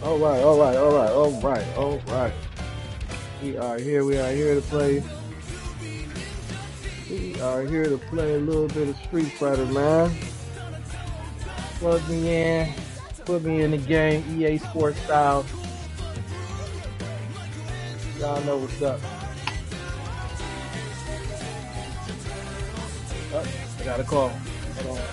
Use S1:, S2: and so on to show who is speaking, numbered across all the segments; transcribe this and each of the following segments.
S1: All right, all right, all right, all right, all right. We are here. We are here to play. We are here to play a little bit of Street Fighter, man. Plug me in. Put me in the game, EA Sports style. Y'all know what's up. Oh, I got a call. Hold on.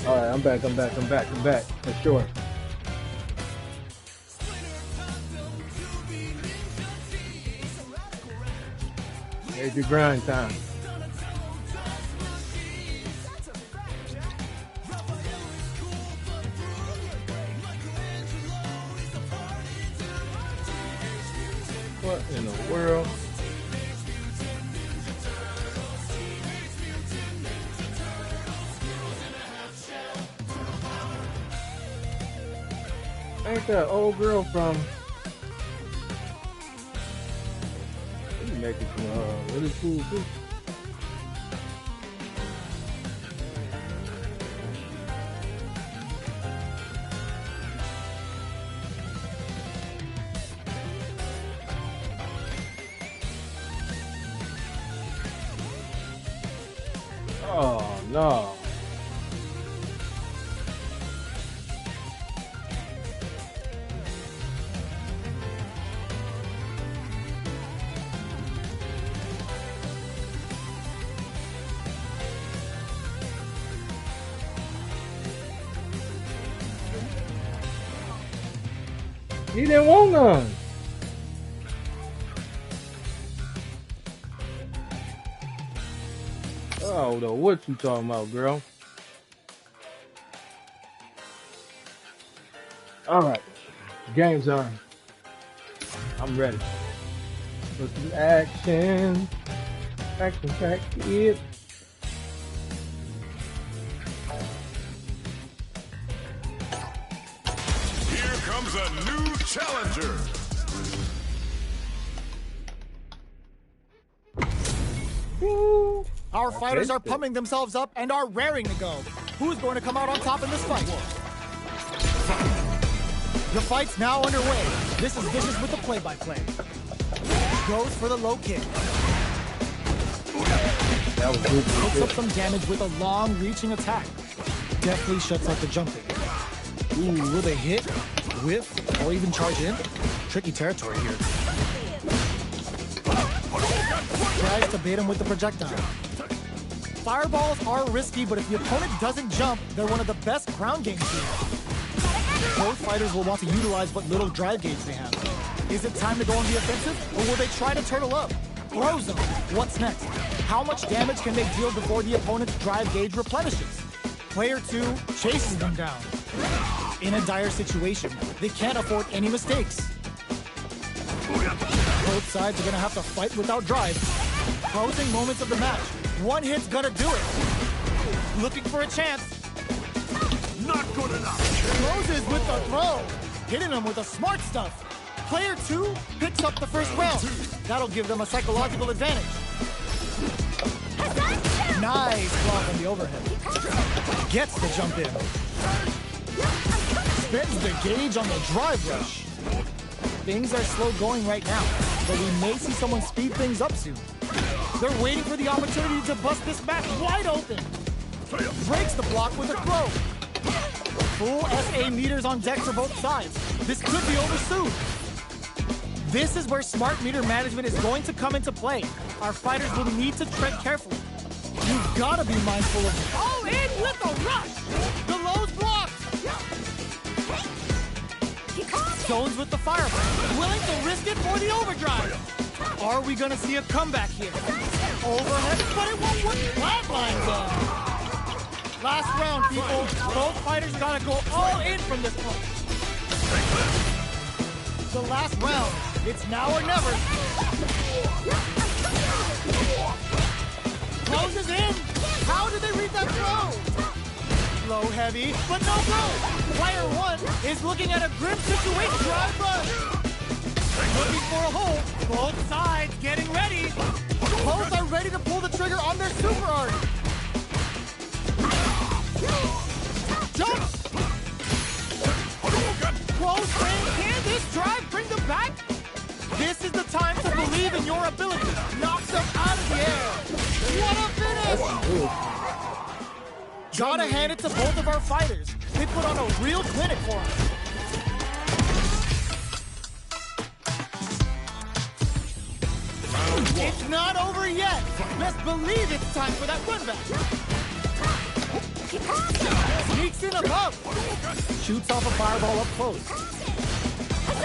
S1: All right, I'm back. I'm back. I'm back. I'm back for sure. Major grind time. What in the world? Ain't that old girl from? She making some really cool food. Oh no. He didn't want none. Oh, no, what you talking about, girl? All right, game's on. I'm ready. Put some action. Action pack it.
S2: Here comes a new challenger.
S1: Woo.
S3: Our fighters are pumping themselves up and are raring to go. Who's going to come out on top in this fight? The fight's now underway. This is Vicious with the play-by-play. Goes for the low kick.
S1: That was good.
S3: Picks up some damage with a long-reaching attack. Definitely shuts out the jumping. Ooh, will they hit, whiff, or even charge in? Tricky territory here. Tries to bait him with the projectile. Fireballs are risky, but if the opponent doesn't jump, they're one of the best ground games here. Both fighters will want to utilize what little drive gauge they have. Is it time to go on the offensive, or will they try to turtle up? Throw zone. What's next? How much damage can they deal before the opponent's drive gauge replenishes? Player 2 chases them down. In a dire situation, they can't afford any mistakes. Both sides are going to have to fight without drive. Closing moments of the match. One hit's gonna do it. Looking for a chance.
S2: Not good enough.
S3: Closes with the throw. Hitting him with the smart stuff. Player 2 picks up the first round. That'll give them a psychological advantage. Nice block on the overhead. Gets the jump in. Spins the gauge on the drive rush. Things are slow going right now, but we may see someone speed things up soon. They're waiting for the opportunity to bust this match wide open. Breaks the block with a throw. Full SA meters on deck for both sides. This could be over soon. This is where smart meter management is going to come into play. Our fighters will need to tread carefully. You've got to be mindful of all in with the rush. The low's blocked. Zones with the fireball. Willing to risk it for the overdrive. Are we going to see a comeback here? Overhead, but it won't work. Flatline down. Last round, people. Both fighters got to go all in from this point. The last round. It's now or never. Closes in. How did they read that throw? Low heavy, but no go. Player 1 is looking at a grim situation. Drive rush. Looking for a hold. Both sides getting ready. Both are ready to pull the trigger on their super art. Jump. Close range. Can this drive bring them back? This is the time to believe in your ability. Knocks them out of the air. What a finish! Gotta hand it to both of our fighters. They put on a real clinic for us. It's not over yet. Best believe it's time for that run back. Sneaks in above. Shoots off a fireball up close.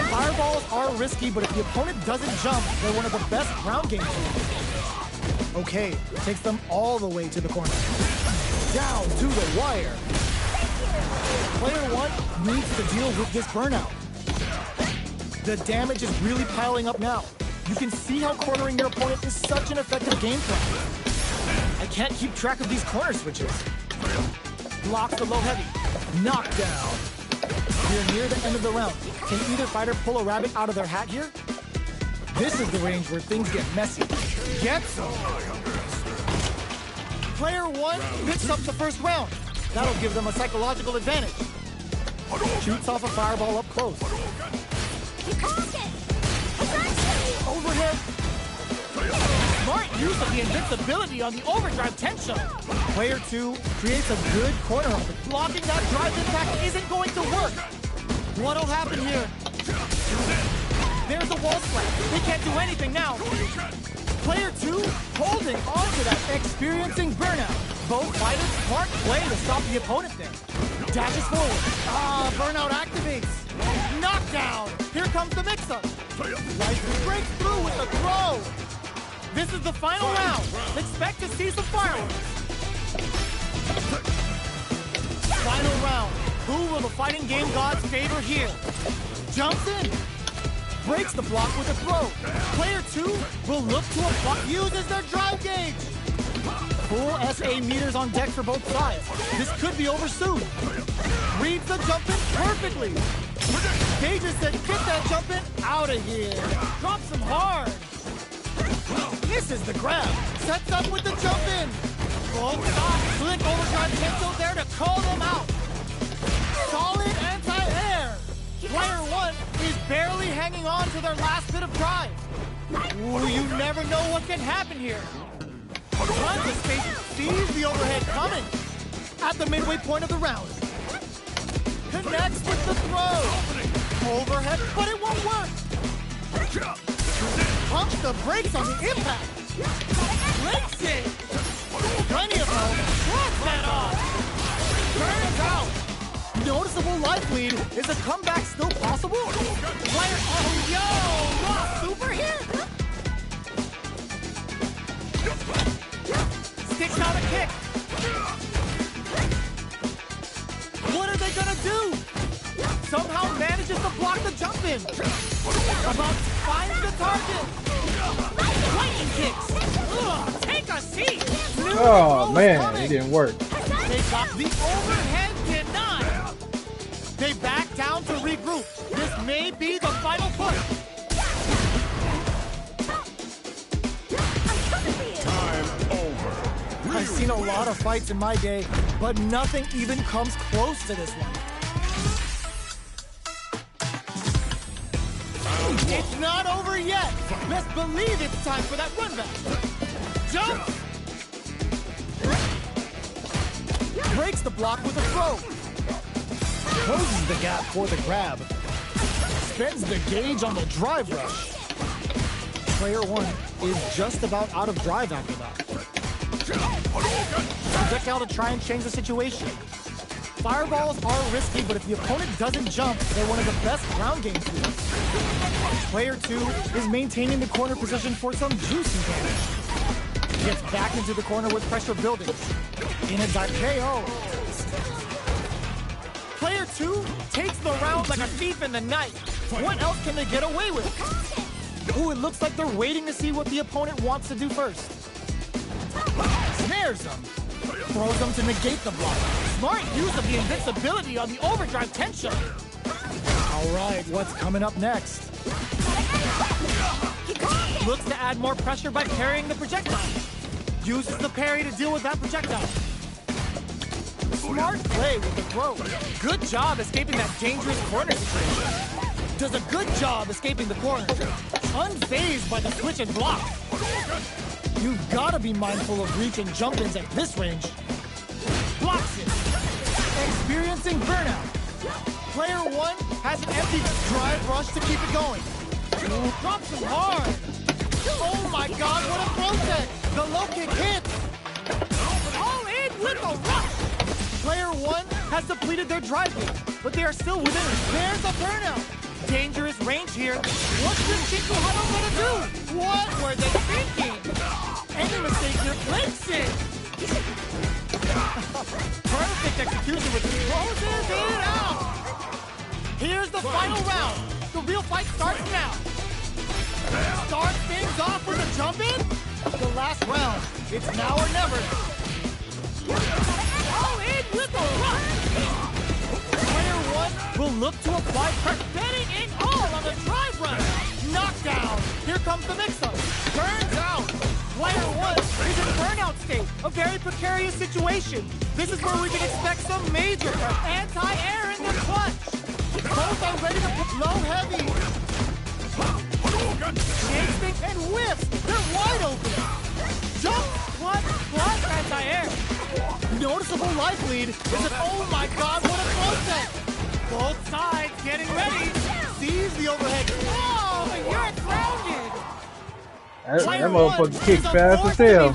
S3: Fireballs are risky, but if the opponent doesn't jump, they're one of the best ground game tools. Okay, takes them all the way to the corner. Down to the wire. Player one needs to deal with this burnout. The damage is really piling up now. You can see how cornering your opponent is such an effective game plan. I can't keep track of these corner switches. Blocks the low heavy. Knockdown. We're near the end of the round. Can either fighter pull a rabbit out of their hat here? This is the range where things get messy. Get some. Player one picks up the first round. That'll give them a psychological advantage. Shoots off a fireball up close. Overhead. Smart use of the invincibility on the overdrive tension. Player two creates a good corner of it. Blocking that drive impact isn't going to work. What'll happen here? There's a wall slap. They can't do anything now. Player two holding on to that, experiencing burnout. Both fighters smart play to stop the opponent there. Dashes forward. Burnout activates. Knockdown. Here comes the mix-up. Life breaks through with a throw. This is the final round. Expect to see some fireworks. Final round. Who will the fighting game gods favor here? Jumps in. Breaks the block with a throw. Player two will look to apply. Uses their drive gauge. Full SA meters on deck for both sides. This could be over soon. Reads the jump in perfectly. Gauges said, get that jump in out of here. Drops him hard. Misses the grab. Sets up with the jump in. Full stop. Slick overdrive pencil there to call them out. Solid anti-air. Player one is barely hanging on to their last bit of drive. Ooh, you never know what can happen here. Tons of space sees the overhead coming. At the midway point of the round. Connects with the throw. Overhead, but it won't work. Pumps the brakes on the impact. Breaks it. Plenty of help. Shrugs that off. Turns out. Noticeable life lead. Is a comeback still possible? Player, oh, yo! Raw super here? Sticks out a kick. What are they gonna do? Somehow manages to block the jump in. About finds the target. Lightning kicks. Ugh, take a seat.
S1: Oh man, it didn't work.
S3: They got the overhead denied. They back down to regroup. This may be the final push. I've seen a lot of fights in my day, but nothing even comes close to this one. It's not over yet. Best believe it's time for that run back. Jump! Breaks the block with a throw. Closes the gap for the grab. Spends the gauge on the drive rush. Player one is just about out of drive after that. Projectile to try and change the situation. Fireballs are risky, but if the opponent doesn't jump, they're one of the best ground game tools. Player two is maintaining the corner position for some juicy damage. Gets back into the corner with pressure building. In a dive KO. Player two takes the round like a thief in the night. What else can they get away with? Ooh, it looks like they're waiting to see what the opponent wants to do first. Snares them. Throws them to negate the block. Smart use of the invincibility on the overdrive tension. All right, what's coming up next? Looks to add more pressure by parrying the projectile. Uses the parry to deal with that projectile. Smart play with the throw. Good job escaping that dangerous corner situation. Does a good job escaping the corner. Unfazed by the switch and block. You've got to be mindful of reach and jump-ins at this range. Blocks it. Experiencing burnout. Player one has an empty drive rush to keep it going. Drops him hard. Oh my god, what a throw set. The low kick hits. All in with a rush. Player one has depleted their drive gauge, but they are still within. There's a burnout. Dangerous range here. What's this Kinko Huddle gonna do? What were they thinking? Any mistake here breaks it. Perfect execution with closes it out. Here's the final round. The real fight starts now. Starts things off with a jump in. The last round. It's now or never. Oh, in with a rush. Player one will look to apply pressure. Betting in all on the drive run. Knockdown. Here comes the mix-up. Turns out. Player one is in burnout state. A very precarious situation. This is where we can expect some major anti-air in the clutch. Both are ready to put low heavy. Shakes things and whiffs. They're wide open. Jump, squat, plus anti-air. Noticeable life lead is an oh my god, what a close-up. Both sides getting ready. Sees the overhead. Oh, but you're grounded.
S1: That motherfucker kick fast as hell.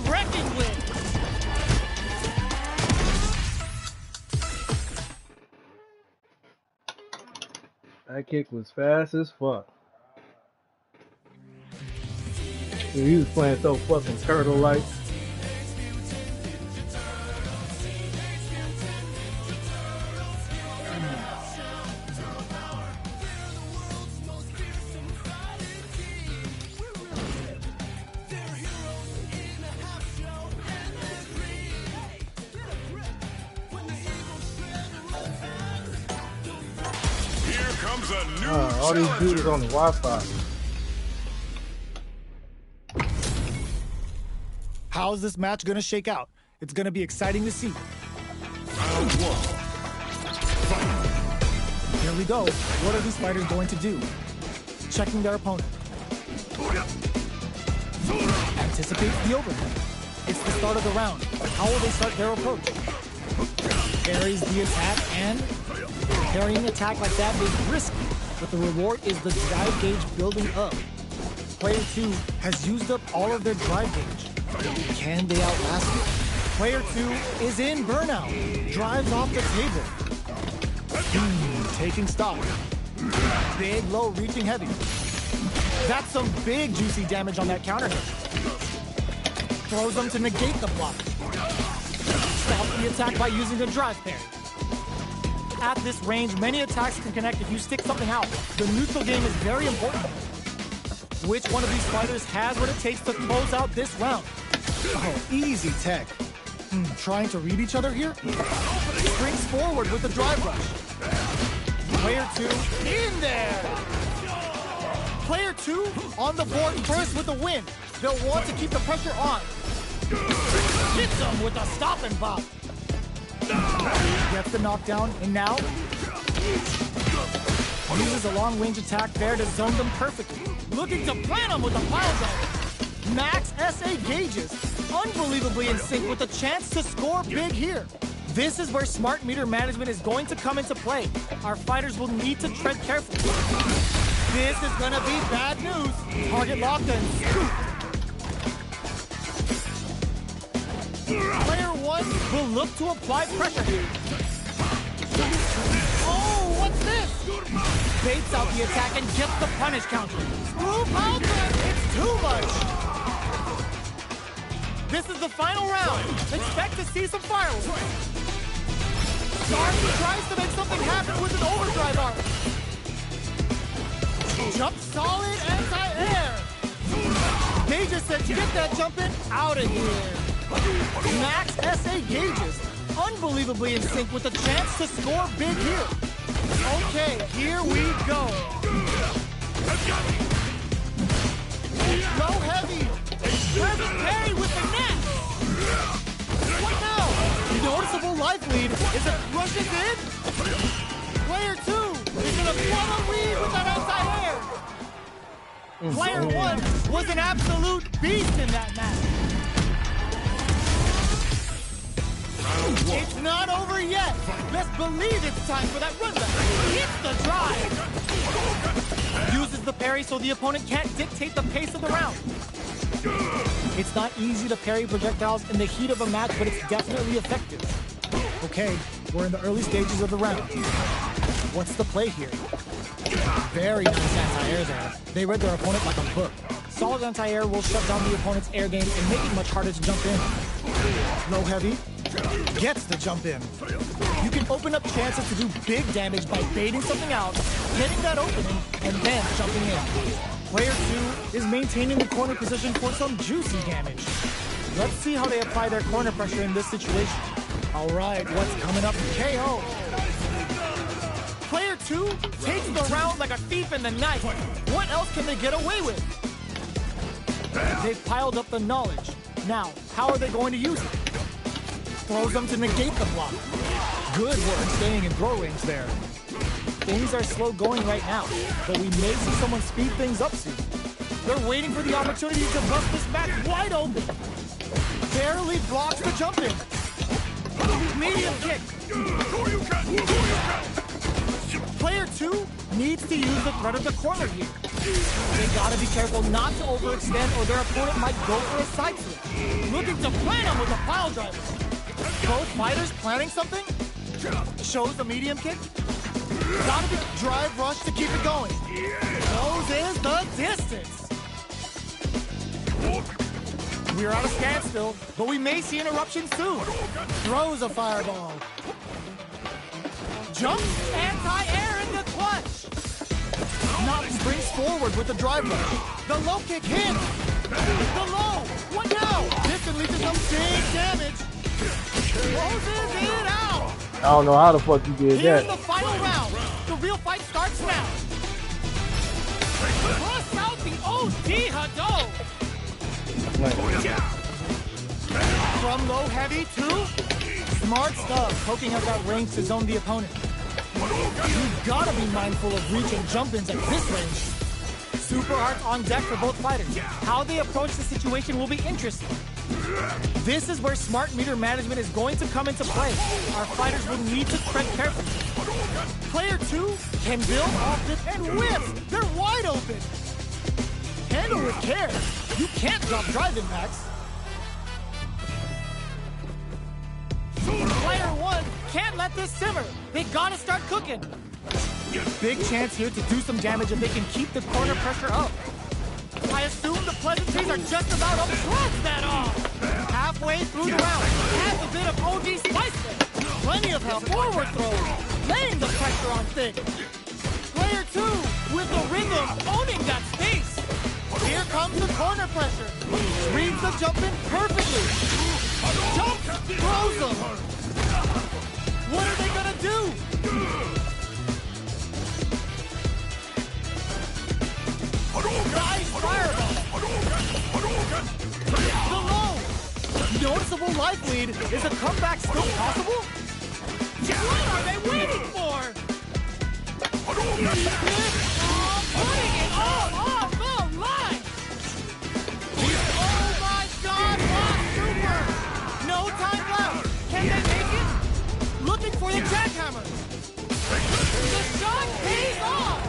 S1: That kick was fast as fuck. Dude, he was playing so fucking turtle-like. All these dudes on the Wi-Fi.
S3: How's this match gonna shake out? It's gonna be exciting to see.
S2: Round one.
S3: Here we go. What are these fighters going to do? Checking their opponent. Anticipates the overhead. It's the start of the round. How will they start their approach? Carries the attack, and carrying attack like that is risky, but the reward is the drive gauge building up. Player 2 has used up all of their drive gauge. Can they outlast it? Player 2 is in burnout. Drives off the table. Taking stock. Big, low, reaching heavy. That's some big, juicy damage on that counter hit. Throws them to negate the block. Stops the attack by using a drive parry. At this range, many attacks can connect if you stick something out. The neutral game is very important. Which one of these fighters has what it takes to close out this round? Oh, easy tech. Trying to read each other here? Springs forward with the drive rush. Player 2 in there. Player 2 on the board first with the win. They'll want to keep the pressure on. Hits them with a stop and pop. Gets the knockdown, and now uses a long-range attack there to zone them perfectly. Looking to plant them with a pile driver. Max SA gauges, unbelievably in sync with a chance to score big here. This is where smart meter management is going to come into play. Our fighters will need to tread carefully. This is gonna be bad news. Target locked and scoop. Player 1 will look to apply pressure here. Oh, what's this? Baits out the attack and gets the punish counter. Screw Paltra, it's too much. This is the final round. Expect to see some fireworks. Darby tries to make something happen with an overdrive arm. Jump solid anti-air. They just said to get that jump in, out of here. Max SA gauges, unbelievably in sync with a chance to score big here. Okay, here we go. Low heavy. Perfect parry with the net. What now? Noticeable life lead. Is it rushes in? Player 2 is in a flutter lead with that anti-air. Player 1 was an absolute beast in that match. It's not over yet. Best believe it's time for that run back. Hits the drive. Uses the parry so the opponent can't dictate the pace of the round. It's not easy to parry projectiles in the heat of a match, but it's definitely effective. Okay, we're in the early stages of the round. What's the play here? Very nice anti-air there. They read their opponent like a book. Solid anti-air will shut down the opponent's air game and make it much harder to jump in. Low heavy gets the jump in. You can open up chances to do big damage by baiting something out, getting that opening, and then jumping in. Player 2 is maintaining the corner position for some juicy damage. Let's see how they apply their corner pressure in this situation. All right, what's coming up? KO. Player 2 takes the round like a thief in the night. What else can they get away with? They've piled up the knowledge. Now, how are they going to use it? Throws them to negate the block. Good work staying in throw range there. Things are slow going right now, but we may see someone speed things up soon. They're waiting for the opportunity to bust this match wide open. Barely blocks the jump in. Medium kick. Player 2 needs to use the threat of the corner here. They gotta be careful not to overextend or their opponent might go for a side switch. Looking to plan him with a pile driver. Both fighters planning something? Shows the medium kick. Gotta be drive rush to keep it going. Closes the distance. We're at a standstill, but we may see an eruption soon. Throws a fireball. Jump, anti-air in the clutch. Not springs forward with the drive rush. The low kick hits. The low. What now? This can lead to some big damage. Closes it out.
S1: I don't know how the fuck you did
S3: Here's
S1: that.
S3: the final round. The real fight starts now. Plus out the OD Hado. From low heavy to smart stuff, poking out that range to zone the opponent. You've gotta be mindful of reach and jump-ins at this range. Super hearts on deck for both fighters. How they approach the situation will be interesting. This is where smart meter management is going to come into play. Our fighters will need to tread carefully. Player 2 can build off this and whiff. They're wide open. Handle with care. You can't drop drive impacts. Player 1 can't let this simmer. They gotta start cooking. Big chance here to do some damage if they can keep the corner pressure up. I assume the pleasantries are just about up. Shrugs that off. Halfway through the round, adds a bit of OG spice there. Plenty of help forward throws, laying the pressure on thick. Player 2 with the rhythm, owning that space. Here comes the corner pressure. Reads the jump in perfectly. Jump, throws them. What are they gonna do? Nice fireball. The low. Noticeable life lead. Is a comeback still possible? What are they waiting for? Putting it all on the line. Oh my God! What super? No time left. Can they make it? Looking for the jackhammer. The shot pays off.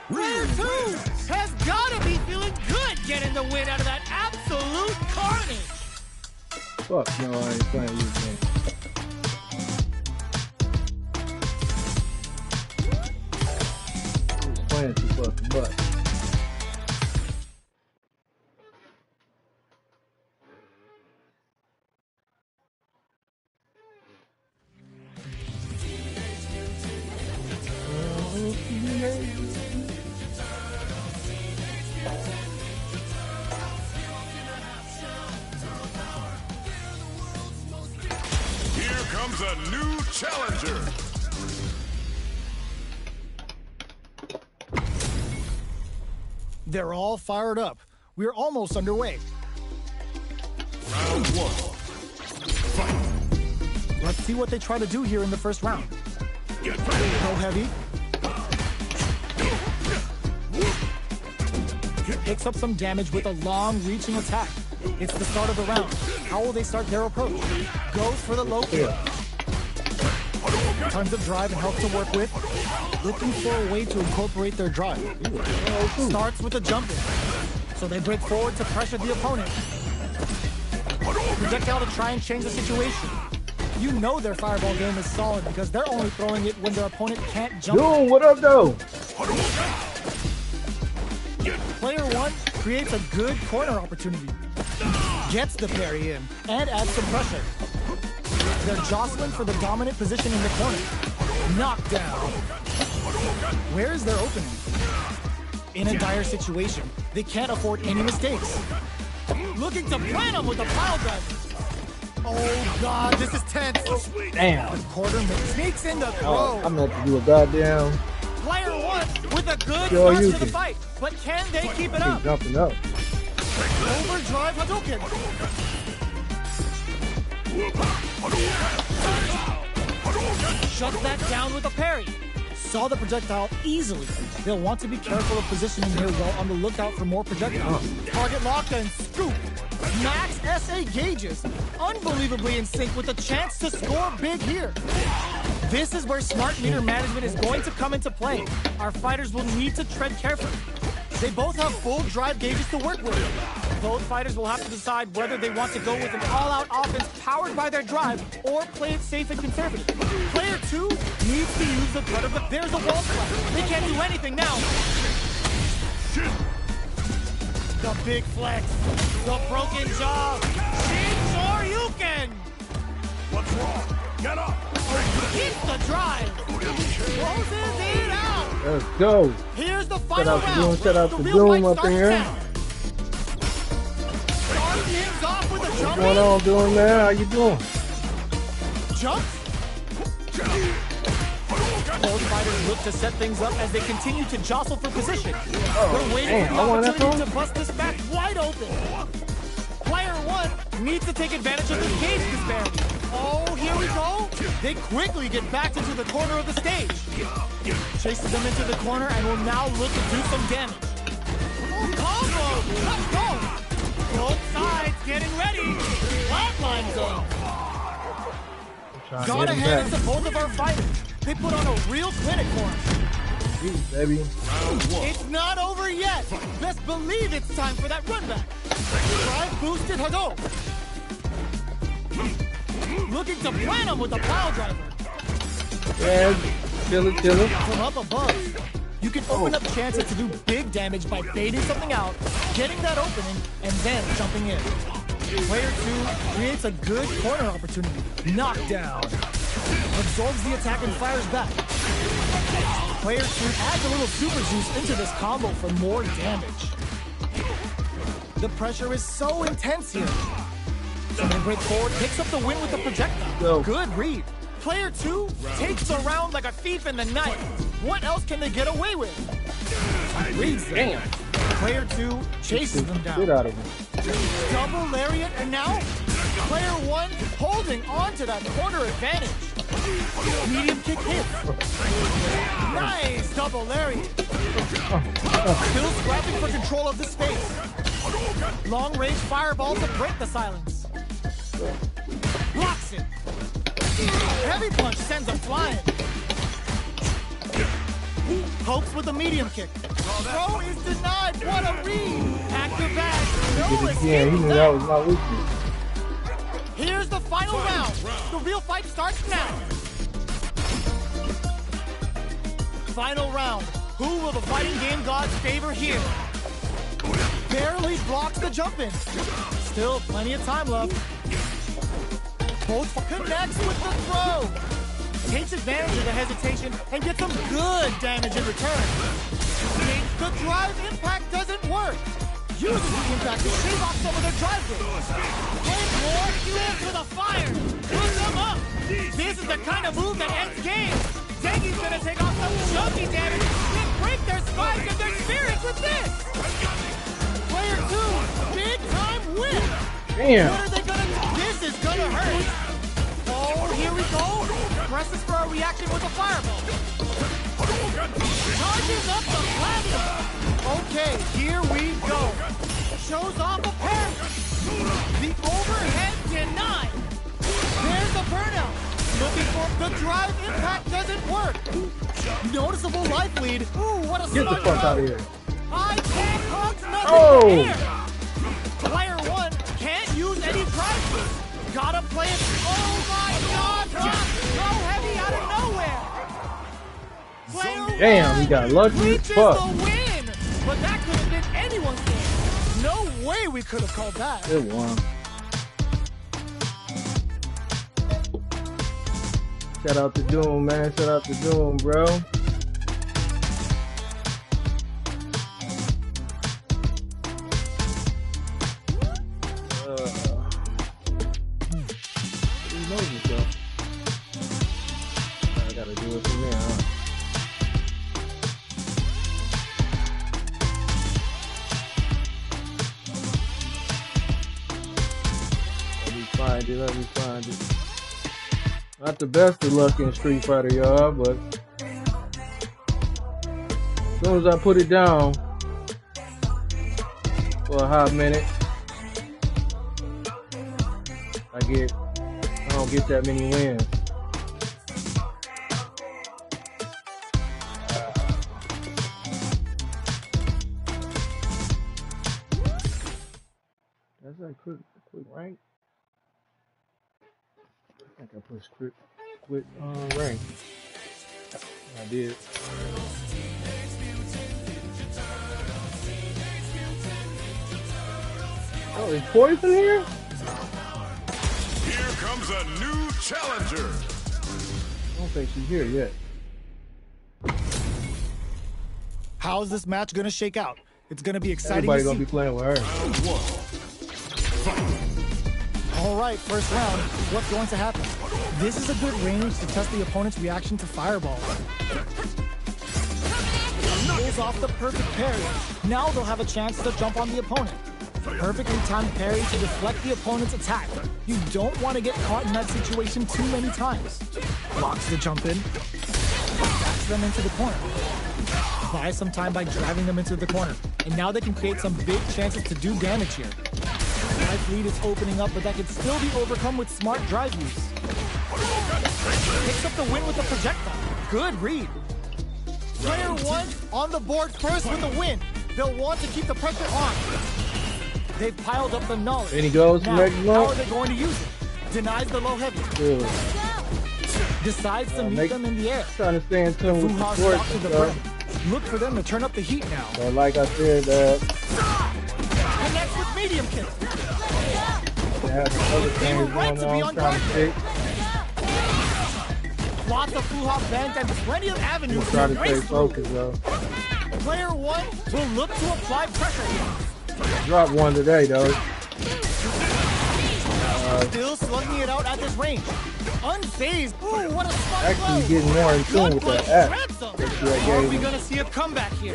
S3: Player 2 has gotta be feeling good getting the win out of that absolute carnage.
S1: Fuck no, I ain't playing with you, man. Playing too fucking much.
S2: Here comes a new challenger.
S3: They're all fired up. We're almost underway.
S2: Round 1. Fight.
S3: Let's see what they try to do here in the first round.
S2: Get
S3: Go
S2: ready.
S3: heavy. Picks up some damage with a long-reaching attack. It's the start of the round. How will they start their approach? Goes for the low kick. Tons of drive and help to work with. Looking for a way to incorporate their drive. Starts with a jump in. So they break forward to pressure the opponent. Projectile to try and change the situation. You know their fireball game is solid because they're only throwing it when their opponent can't jump.
S1: Dude, what up, though?
S3: Player 1 creates a good corner opportunity. Gets the parry in and adds some pressure. They're jostling for the dominant position in the corner. Knockdown. Where is their opening? In a dire situation, they can't afford any mistakes. Looking to plan them with a pile driver. Oh God, this is tense.
S1: Damn.
S3: The quarter sneaks in the throw.
S1: Oh, I'm gonna have to do a goddamn.
S3: Player 1 with a good
S1: Yo,
S3: start
S1: you
S3: to the
S1: can-
S3: fight, but can they keep it
S1: He's
S3: up?
S1: jumping up.
S3: Overdrive Hadouken. Shut that down with a parry. Saw the projectile easily. They'll want to be careful of positioning here while on the lookout for more projectiles. Target lock and scoop. Max SA gauges. Unbelievably in sync with a chance to score big here. This is where smart meter management is going to come into play. Our fighters will need to tread carefully. They both have full drive gauges to work with. Both fighters will have to decide whether they want to go with an all-out offense powered by their drive or play it safe and conservative. Player 2 needs to use the threat of the... There's a wall flex. They can't do anything now. The big flex. The broken jaw. Shin-Shoryuken.
S2: What's wrong? Get up!
S3: Keeps the drive. Closes it out.
S1: Let's go.
S3: Here's the final round.
S1: Shout out
S3: The
S1: to
S3: real
S1: Doom
S3: fight
S1: up
S3: starts
S1: here.
S3: now. Starts things off with a
S1: What's
S3: jump
S1: going on, Doom, man? How you doing?
S3: Jump. Both fighters look to set things up as they continue to jostle for position. They're waiting
S1: damn,
S3: for the
S1: I want that
S3: opportunity
S1: phone?
S3: to bust this match wide open. Player 1 needs to take advantage of this gauge disparity. Oh, here we go. They quickly get back into the corner of the stage. Chases them into the corner and will now look to do some damage. Combo! Let's go! Both sides getting ready. Flatline zone.
S1: Trying to
S3: Got
S1: get
S3: a
S1: him
S3: hand
S1: back.
S3: into both of our fighters. They put on a real clinic for us.
S1: Jeez, baby.
S3: It's not over yet. Best believe it's time for that run back. Drive boosted Hadou. Looking to plan him with a pile driver.
S1: Yeah, chill it.
S3: From up above, you can open up chances to do big damage by baiting something out, getting that opening, and then jumping in. Player 2 creates a good corner opportunity. Knockdown. Absorbs the attack and fires back. Player 2 adds a little super juice into this combo for more damage. The pressure is so intense here. Somebody break forward, picks up the win with the projectile.
S1: Go.
S3: Good read. Player 2 takes the round like a thief in the night. What else can they get away with? Reads them.
S1: Damn.
S3: Player 2 chases them down.
S1: Get out of here.
S3: Double lariat, and now player 1 holding on to that corner advantage. Medium kick hit. Nice double lariat. Still scrapping for control of the space. Long range fireball to break the silence. Blocks it. Heavy punch sends him flying. Hopes with a medium kick. Throw is denied. What a read. Active back. No
S1: Did it again. He knew that was my weakness.
S3: Here's the final round. The real fight starts now. Final round. Who will the fighting game gods favor here? Barely blocks the jump in. Still plenty of time left. Both connects with the throw. Takes advantage of the hesitation and gets some good damage in return. The drive impact doesn't work. Uses the impact to shave off some of their drive moves. And more fuel to the fire. Put them up. This is the kind of move that ends games. Dengi's gonna take off some chunky damage and break their spines and their spirits with this. Player 2, big time win.
S1: Damn.
S3: What are they gonna do? This is gonna hurt. Oh, here we go. Presses for a reaction with a fireball. Charges up the platinum. Okay, here we go. Shows off a parry. The overhead denied. There's the burnout. Looking for the drive impact doesn't work. Noticeable life lead. Ooh, what a
S1: Get the
S3: smart
S1: fuck out of
S3: throw.
S1: here.
S3: I can't hugs nothing
S1: Oh.
S3: but air. Player 1 can't use any drive boost. Gotta play it. Oh my God! Drop so heavy out of nowhere. Player
S1: Damn, he
S3: 1
S1: got lucky as
S3: reaches
S1: fuck.
S3: the win, but that could have been way we could have called that.
S1: Good one. Shout out to Doom, man. Shout out to Doom, bro. Emojis, though. I gotta do it from there, huh? Let me find it. Not the best of luck in Street Fighter, y'all, but as soon as I put it down for a hot minute, I don't get that many wins. That's like quick rank. I think I pushed quit rank. I did. Oh, is Poison here?
S2: Here comes a new challenger.
S1: I don't think she's here yet.
S3: How's this match gonna shake out? It's gonna be exciting.
S1: Everybody's gonna be playing with her.
S3: All right, first round. What's going to happen? This is a good range to test the opponent's reaction to fireballs. Pulls off the perfect parry. Now they'll have a chance to jump on the opponent. Perfectly timed parry to deflect the opponent's attack. You don't want to get caught in that situation too many times. Blocks the jump in. Backs them into the corner. Buys some time by driving them into the corner. And now they can create some big chances to do damage here. Life lead is opening up, but that can still be overcome with smart drive use. Picks up the win with a projectile. Good read. Player one on the board first with the win. They'll want to keep the pressure on. They've piled up the knowledge.
S1: And he goes
S3: now,
S1: next
S3: how
S1: one.
S3: are they going to use it? Denies the low heavy.
S1: Good.
S3: Decides to meet them in the air.
S1: Trying to stay in tune with the
S3: Fuha's
S1: sports
S3: locked to
S1: and
S3: the
S1: stuff.
S3: brim. Look for them to turn up the heat now.
S1: But like I said,
S3: Connects with medium kick.
S1: they have some other
S3: They were
S1: things
S3: right
S1: going
S3: to be
S1: on
S3: on
S1: trying to
S3: guard.
S1: fix.
S3: Lots of Fuha bent and plenty of avenues
S1: Try
S3: to
S1: to
S3: race
S1: stay
S3: through.
S1: focused, though.
S3: Player one will look to apply pressure.
S1: Dropped one today, though.
S3: Still slugging it out at this range. Unfazed. Ooh, what a smart
S1: Actually
S3: throw.
S1: getting more in tune with that app.
S3: Ransom.
S1: That
S3: Are
S1: gave
S3: we
S1: him.
S3: gonna see a comeback here?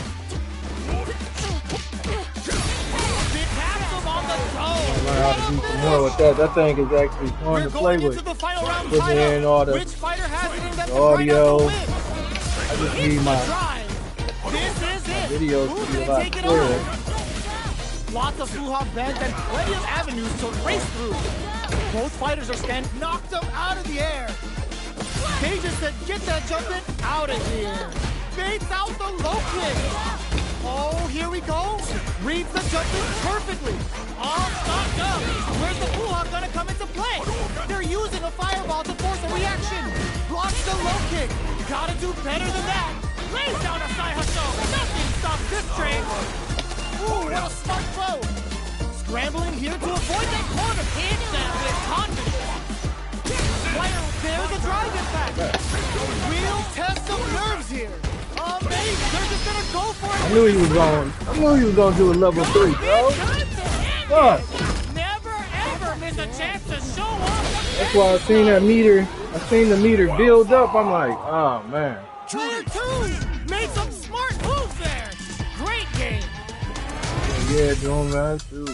S3: Big taps him on the toe.
S1: Learn how to do some more with that. That thing is actually fun
S3: We're
S1: to play
S3: going
S1: with.
S3: into the final round
S1: Putting
S3: title.
S1: in all the
S3: Which fighter has it in them to
S1: audio.
S3: grind out the win?
S1: I just
S3: It's
S1: need
S3: the
S1: my
S3: drive. This is it.
S1: videos
S3: Who's
S1: to be a
S3: gonna
S1: lot
S3: take it
S1: clearer.
S3: on? Lots of Fuha bent and plenty of avenues to race through. Both fighters are standing. Knocked them out of the air. They just said, get that jumping out of here. Baits out the low kick. Oh, here we go. Reads the jumping perfectly. All stocked up. Where's the Fuha gonna come into play? They're using a fireball to force a reaction. Blocks the low kick. Gotta do better than that. Lays down a side hustle. Nothing stops this train. Ooh, what a smart throw. Scrambling here to avoid that corner. Hit that with confidence. Player, there's a drive impact. Real test of nerves here. Amazing. They're just gonna go for it.
S1: I knew he was going to do a level 3, bro. Fuck.
S3: Never ever miss a chance to show off.
S1: That's why I seen that meter. I seen the meter build up. I'm like, oh man.
S3: Player two made some smart moves there. Great game.
S1: Yeah, doing that too.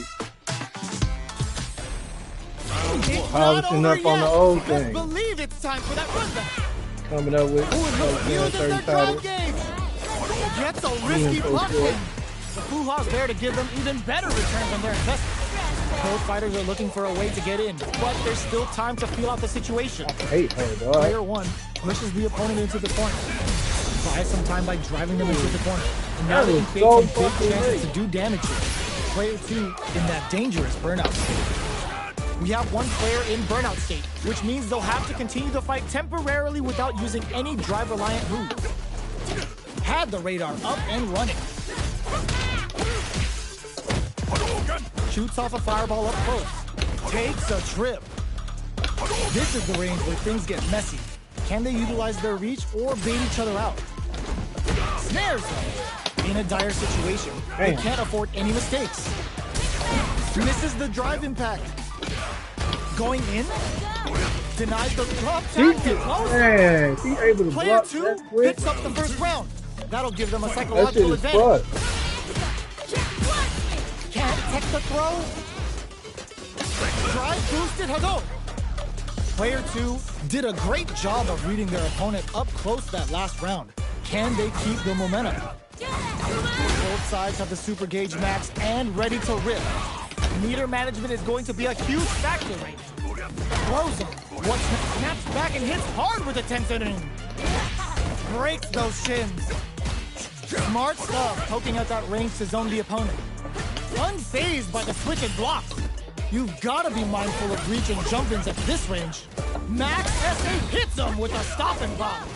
S3: It's
S1: Polishing
S3: not
S1: up
S3: over
S1: on the
S3: yet.
S1: old
S3: Just
S1: thing.
S3: believe it's time for that runback.
S1: Coming up with
S3: Uses their
S1: 30
S3: drive
S1: titles.
S3: gauge. Gets a risky
S1: so
S3: block
S1: short.
S3: in. The Fuha's there to give them even better returns on their investment. Both fighters are looking for a way to get in, but there's still time to feel out the situation.
S1: Hate her, dog.
S3: Player one pushes the opponent into the corner. Buys some time by driving them into the corner. And now
S1: That
S3: they
S1: was
S3: can create
S1: so
S3: some big
S1: fucking
S3: chances
S1: late.
S3: to do damage here. Player two in that dangerous burnout state. We have one player in burnout state, which means they'll have to continue the fight temporarily without using any drive-reliant moves. Had the radar up and running. shoots off a fireball up close. Takes a trip. This is the range where things get messy. Can they utilize their reach or bait each other out? Snares them. In a dire situation, they can't afford any mistakes. Misses the drive impact. Going in. Denies the drop tap.
S1: Man, he able to
S3: Player
S1: block
S3: 2
S1: that quick.
S3: picks up the first round. That'll give them a
S1: That shit
S3: psychological
S1: is
S3: advantage.
S1: fun.
S3: Can't tech the throw. Drive boosted Hadou. Player 2 did a great job of reading their opponent up close that last round. Can they keep the momentum? Both sides have the super gauge max and ready to rip. Meter management is going to be a huge factor right now. Throws him. What snaps back and hits hard with a Tensonin. Breaks those shins. Smart stuff, poking out that range to zone the opponent. Unfazed by the switch and blocks. You've got to be mindful of reach and jump-ins at this range. Max SA hits them with a stop and pop.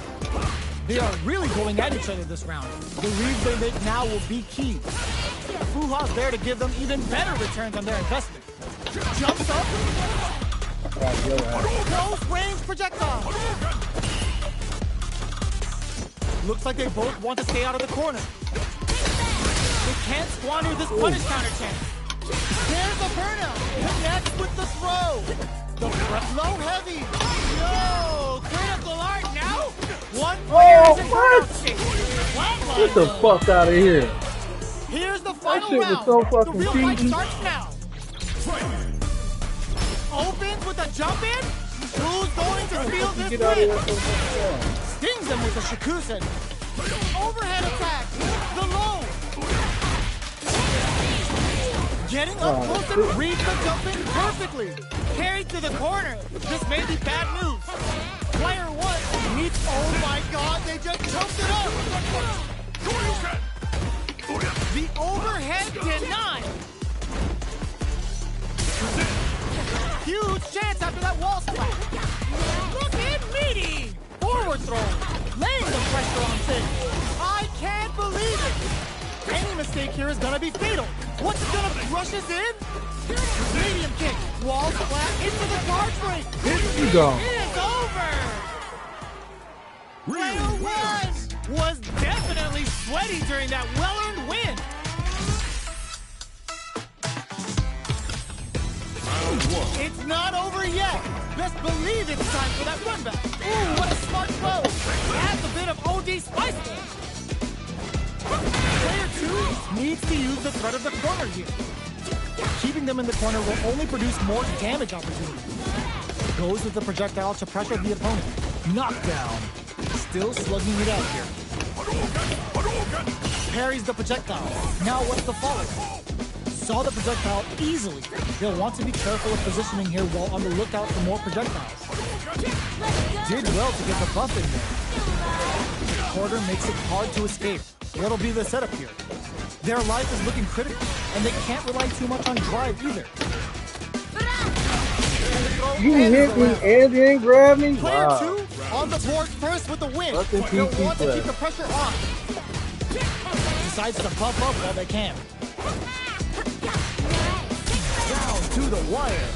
S3: They are really going at each other this round. The reads they make now will be key. Fuha's there to give them even better returns on their investment. Jumps up. Close range projectile. Looks like they both want to stay out of the corner. They can't squander this punish counter chance. There's a burnout. Connects with the throw. The low heavy. No, critical art now. One player is in burnout state.
S1: Get the fuck out of here.
S3: Here's the final
S1: shit was
S3: round.
S1: so fucking
S3: the real fight
S1: cheesy.
S3: starts now. Opens with a jump in. Who's going to steal this
S1: Get out of
S3: win?
S1: here so fast.
S3: Stings him with a Shikusen. Overhead attack. The low. Getting up close and reads the jump in perfectly. Carried to the corner. This may be bad news. Player 1 meets. Oh my god, they just jumped it up. The overhead denied. Huge chance after that wall splat. Looking meaty. Forward throw. Laying the pressure on things. I can't believe it. Any mistake here is gonna be fatal. What's it gonna rush us in? Medium kick. Wall splat into the guard break.
S1: Here you go.
S3: It is over. Player 1 was definitely sweaty during that well-earned win. It's not over yet. Best believe it's time for that run back. Ooh, what a smart throw. Adds a bit of OD spice there. Player 2 needs to use the threat of the corner here. Keeping them in the corner will only produce more damage opportunities. Goes with the projectile to pressure the opponent. Knockdown. Still slugging it out here. Parries the projectile. Now what's the follow-up? Saw the projectile easily. They'll want to be careful of positioning here while on the lookout for more projectiles. Did well to get the buff in there. The quarter makes it hard to escape. What'll be the setup here? Their life is looking critical, and they can't rely too much on drive either.
S1: You hit me and then grab me?
S3: Player
S1: Wow.
S3: 2 on the board first with the win.
S1: Fucking
S3: They'll
S1: PC
S3: want to
S1: play.
S3: keep the pressure on. Decides to buff up while they can. Down to the wire.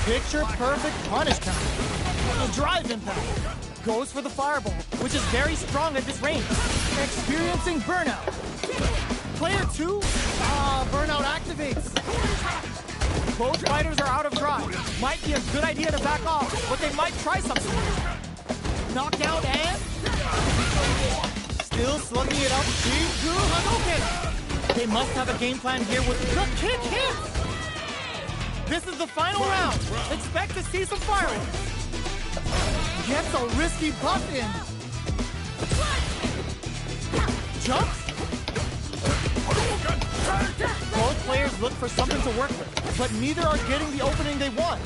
S3: Picture perfect punish counter. The drive impact. Goes for the fireball, which is very strong at this range. Experiencing burnout. Player 2, burnout activates. Both fighters are out of drive. Might be a good idea to back off, but they might try something. Knockdown and... Still slugging it up. Kingu Hadouken. They must have a game plan here with the kick hit. This is the final round. Expect to see some fireworks. Gets a risky buff in. Jumps. Both players look for something to work with, but neither are getting the opening they want.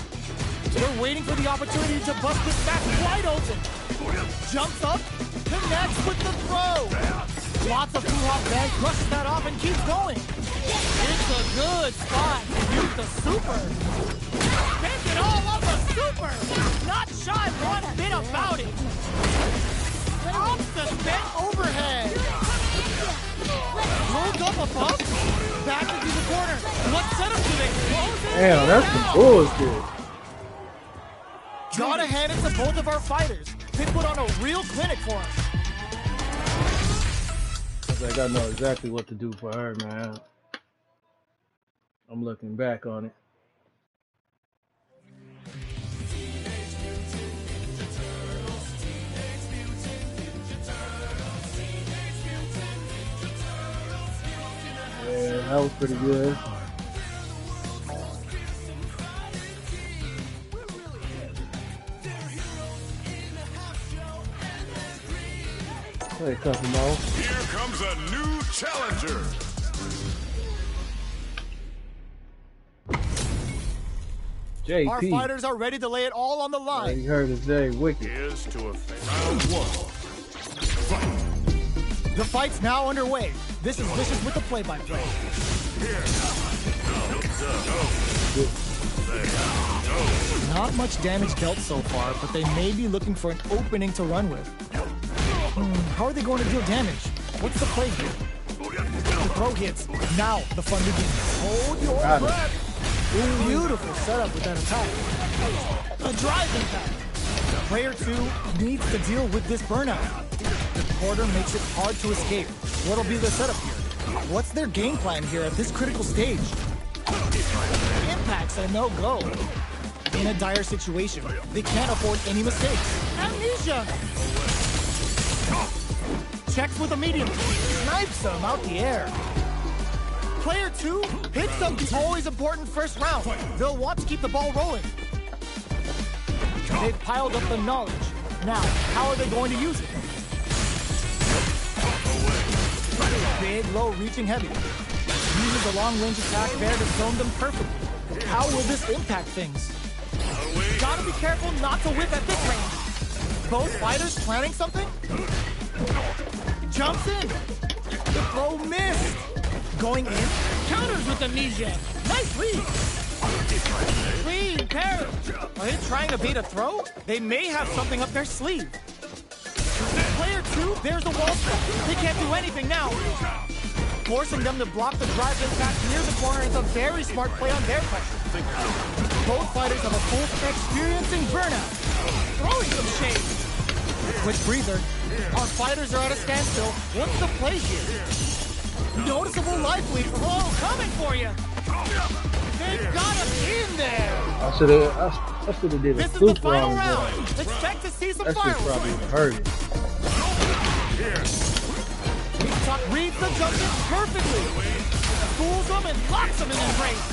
S3: They're waiting for the opportunity to bust this match wide open. Jumps up, connects with the throw. Lots of two-hop bag, crushes that off and keeps going. It's a good spot. Use the super. Spends it all on the super. Not shy one bit about it. Off the bent overhead. Rolls up a bump. Back into the corner. What setup do they?
S1: Damn, that's some bullshit.
S3: Gotta hand it to both of our fighters. They put on a real clinic for us.
S1: I think I know exactly what to do for her, man. I'm looking back on it. Yeah, that was pretty good. Play a couple more.
S2: Here comes a new challenger.
S1: JP.
S3: Our fighters are ready to lay it all on the line.
S1: You heard his name, Wicked.
S2: Here's to a round one.
S3: The fight's now underway. This is Vicious with the play-by-play. Not much damage dealt so far, but they may be looking for an opening to run with. How are they going to deal damage? What's the play here? The throw hits. Now the fun begins. Hold your breath. Ooh, beautiful setup with that attack. A drive impact. Player 2 needs to deal with this burnout. The quarter makes it hard to escape. What'll be their setup here? What's their game plan here at this critical stage? Impacts a no-go. In a dire situation, they can't afford any mistakes. Amnesia! Checks with a medium. Snipes them out the air. Player 2 hits them. Always important first round. They'll want to keep the ball rolling. They've piled up the knowledge. Now, how are they going to use it? Big, low, reaching heavy. Uses a long-range attack there to zone them perfectly. How will this impact things? Gotta be careful not to whip at this range. Both fighters planning something? Jumps in. The throw missed. Going in. Counters with amnesia. Nice lead. Clean pair. Are they trying to bait a throw? They may have something up their sleeve. Player 2, there's the wall step. They can't do anything now. Forcing them to block the drive impact near the corner is a very smart play on their pressure. Both fighters have a full experiencing burnout. Throwing some shade. Quick breather. Our fighters are at a standstill. What's the play here? Noticeable life lead. Oh, coming for you. They got him in there. I should
S1: have did a
S3: This is the
S1: super
S3: final
S1: on
S3: round. Expect to see some
S1: that shit
S3: fireworks.
S1: probably hurt it.
S3: Tuck reads the junction perfectly. Fools them and locks them in embrace.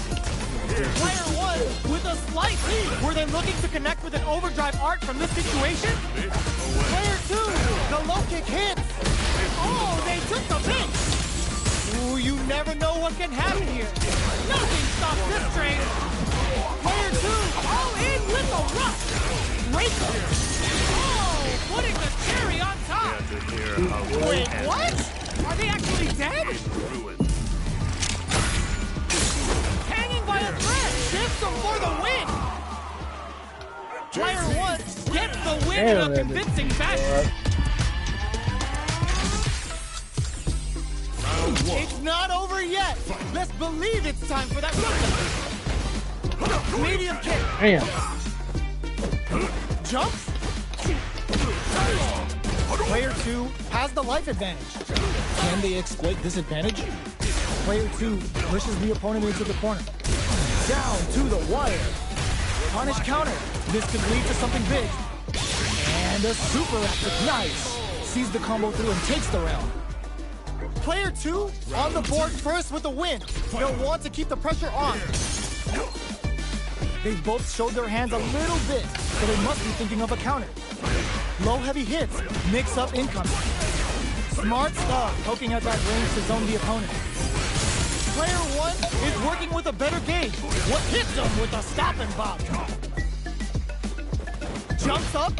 S3: Player 1 with a slight lead. Were they looking to connect with an overdrive arc from this situation? Player 2, the low kick hits. Oh, they took the pinch. Ooh, you never know what can happen here. Nothing stops this train. Player 2, all in with the rush. Raker. Oh, putting the cherry on top. Wait, what? Are they actually dead? Hanging by a thread. Shifts them for the win. Player 1 gets the win in a convincing fashion. It's not over yet. Let's believe it's time for that run. Medium kick.
S1: Damn.
S3: Jumps. Player 2 has the life advantage. Can they exploit this advantage? Player 2 pushes the opponent into the corner. Down to the wire. Punish counter. This could lead to something big. And a super active. Nice. Sees the combo through and takes the round. Player 2 on the board first with the win. They'll want to keep the pressure on. They've both showed their hands a little bit, so they must be thinking of a counter. Low heavy hits, mix up incoming. Smart stuff, poking at that range to zone the opponent. Player 1 is working with a better gauge. What hits him with a stop and bop? Jumps up.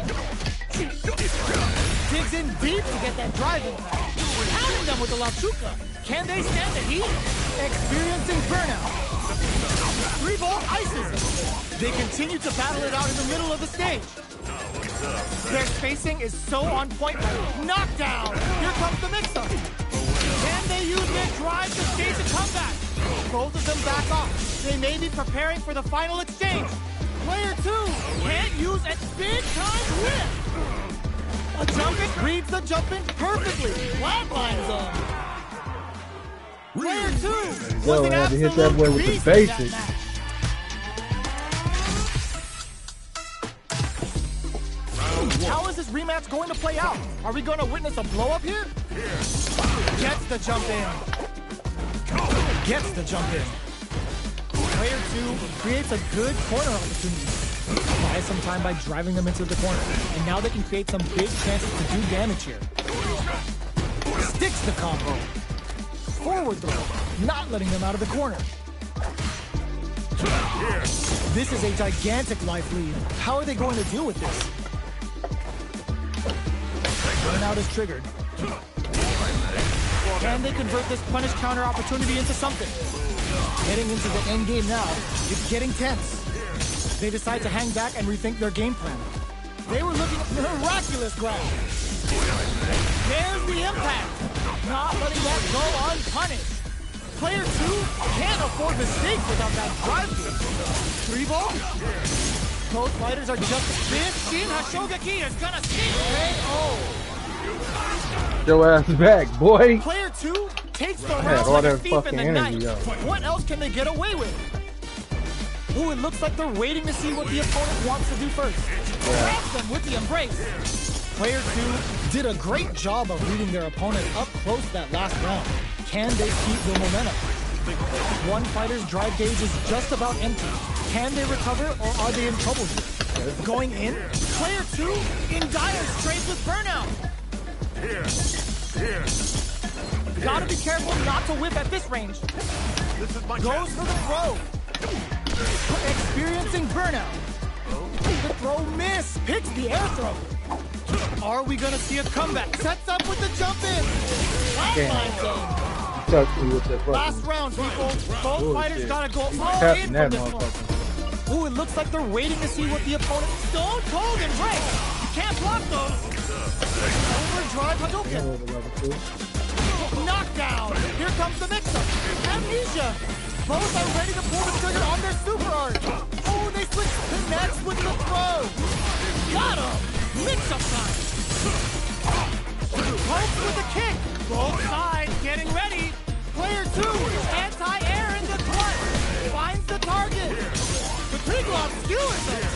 S3: Digs in deep to get that drive impact. Pounding them with the Lachuka. Can they stand the heat? Experiencing burnout. 3-ball ices it. They continue to battle it out in the middle of the stage. Their spacing is so on point. Knockdown. Here comes the mix-up. Can they use their drive to stage a comeback? both of them back off. They may be preparing for the final exchange. Player 2 can't use a big-time whip. A jumpin' reads the jumpin' perfectly. Flatlines him. Player 2 was an
S1: had to hit that boy
S3: absolute
S1: with the
S3: beast in that
S1: basics.
S3: match. How is this rematch going to play out? Are we going to witness a blow-up here? Gets the jump in. Gets the jump in. Player 2 creates a good corner opportunity. Buys some time by driving them into the corner. And now they can create some big chances to do damage here. Sticks the combo. Forward throw. Not letting them out of the corner. This is a gigantic life lead. How are they going to deal with this? Burnout is triggered. Can they convert this punish counter opportunity into something? Getting into the end game now, it's getting tense. They decide to hang back and rethink their game plan. They were looking at miraculous grab. There's the impact. Not letting that go unpunished. Player 2 can't afford mistakes without that drive kick. 3-ball? Both fighters are just this. Shin Hashogaki is gonna see KO.
S1: Your ass back, boy.
S3: Player 2 takes the
S1: had
S3: round
S1: all
S3: like a
S1: that
S3: thief in
S1: fucking
S3: the
S1: energy,
S3: night.
S1: yo.
S3: What else can they get away with? Ooh, it looks like they're waiting to see what the opponent wants to do first. Grabs them with the embrace. Player 2 did a great job of reading their opponent up close that last round. Can they keep the momentum? One fighter's drive gauge is just about empty. Can they recover or are they in trouble here? Going in, player 2 in dire straits with burnout. Gotta be careful not to whip at this range. Goes for the throw. Experiencing burnout. The throw miss. Picks the air throw. Are we gonna see a comeback? Sets up with the jump in. Last round, people. Both fighters gotta go all in for this one. Ooh, it looks like they're waiting to see what the opponent Stone Cold and break. You can't block those. Overdrive Hadouken. Knockdown. Here comes the mix-up. Amnesia. Both are ready to pull the trigger on their super art. Oh, they switch connects with the throw. Got him. Mix-up time. Pokes with a kick. Both sides getting ready. Player 2 anti-air in the clutch. Finds the target. The Triglop skewers it.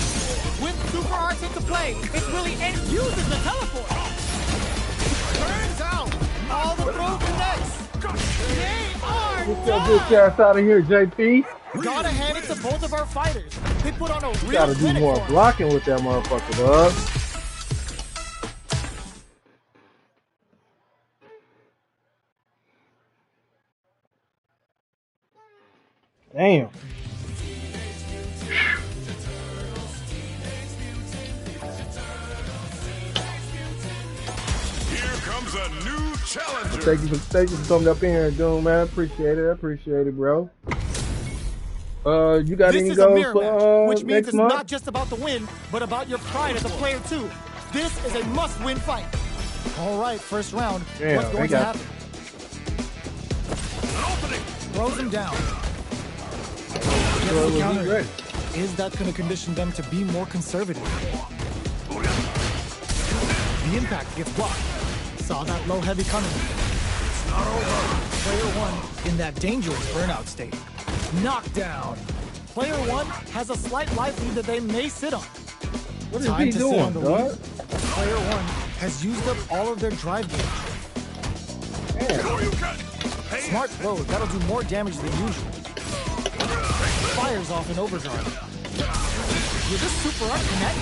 S3: With super arts into play, it's really and uses the teleport. Turns out. All the throw connects. They are
S1: Get your bitch ass out of here, JP.
S3: Gotta hand it to both of our fighters. They put on a real
S1: Gotta do
S3: clinic
S1: more
S3: for 'em.
S1: blocking with that motherfucker, dog. Damn.
S2: Here comes a new challenger.
S1: Thank you for coming up in here and doing, man. Appreciate it. I appreciate it, bro. You got
S3: This
S1: any
S3: is a
S1: goals
S3: mirror
S1: for
S3: match, which means
S1: next
S3: it's
S1: month?
S3: not just about the win, but about your pride as a player too. This is a must-win fight. All right, first round.
S1: Yeah,
S3: What's
S1: they
S3: going to
S1: got-
S3: happen? Throws him down. Gets
S1: Well,
S3: the counter.
S1: ready.
S3: Is that going to condition them to be more conservative? The impact gets blocked. Saw that low heavy coming. It's not over. Player 1 in that dangerous burnout state. Knockdown. Player 1 has a slight life lead that they may sit on.
S1: What is
S3: Time
S1: he
S3: to sit on
S1: doing,
S3: the
S1: dog?
S3: lead. Player 1 has used up all of their drive gauge. Smart throw, that'll do more damage than usual. Fires off an overdrive. With this super art connect,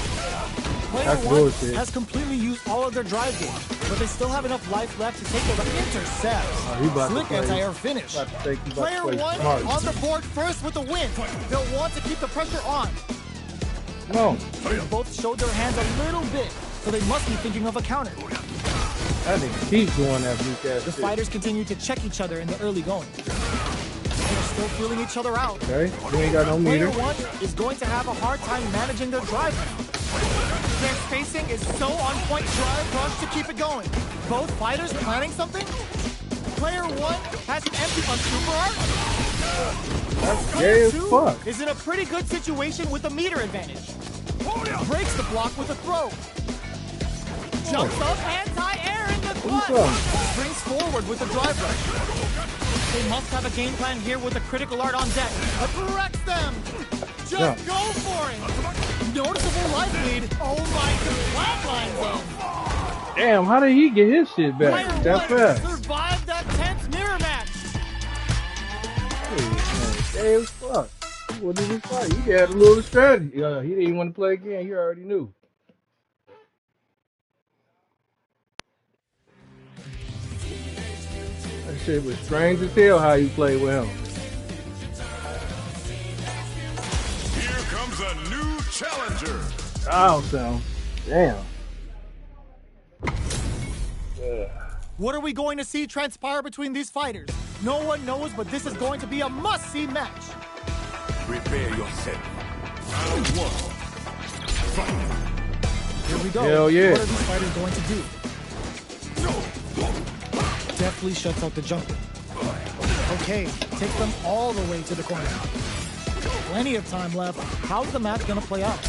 S3: player
S1: That's
S3: 1
S1: bullshit.
S3: has completely used all of their drive gauge, but they still have enough life left to take over. Intercept.
S1: he about to
S3: Slick
S1: play-
S3: anti-air finish.
S1: About to take- he about to
S3: Player
S1: play
S3: 1
S1: smart.
S3: on the board first with the win. They'll want to keep the pressure on.
S1: No,
S3: They both showed their hands a little bit, so they must be thinking of a counter.
S1: that nigga keep doing that weak ass
S3: The
S1: shit.
S3: fighters continue to check each other in the early going. They're still feeling each other out.
S1: Okay, you ain't got no
S3: Player
S1: meter.
S3: 1 is going to have a hard time managing their drive now. Their spacing is so on point drive rush to keep it going. Both fighters planning something? Player 1 has an empty on Super Art.
S1: That's
S3: Player
S1: gay as
S3: 2
S1: fuck.
S3: is in a pretty good situation with a meter advantage. Breaks the block with a throw. Jumps up, anti-air in the clutch. Springs forward with the drive rush. They must have a game plan here with a critical art on deck. Wrecks them. Just go for it. Noticeable life lead. Oh my, the flatlines them.
S1: Damn, how did he get his shit back?
S3: Player
S1: That
S3: 1
S1: fast.
S3: survived that tense mirror match.
S1: Hey, man, gay as fuck. What did he fight? He had a little strategy. He didn't even want to play again. He already knew. That shit was strange as hell how you played with him.
S2: Here comes a new challenger.
S1: Awesome. Damn.
S3: What are we going to see transpire between these fighters? No one knows, but this is going to be a must-see match.
S2: Prepare yourself. Round 1. Fight.
S3: Here we go.
S1: Hell yeah.
S3: What are these fighters going to do? Deftly shuts out the jumper. Okay, take them all the way to the corner. Plenty of time left. How's the match going to play out?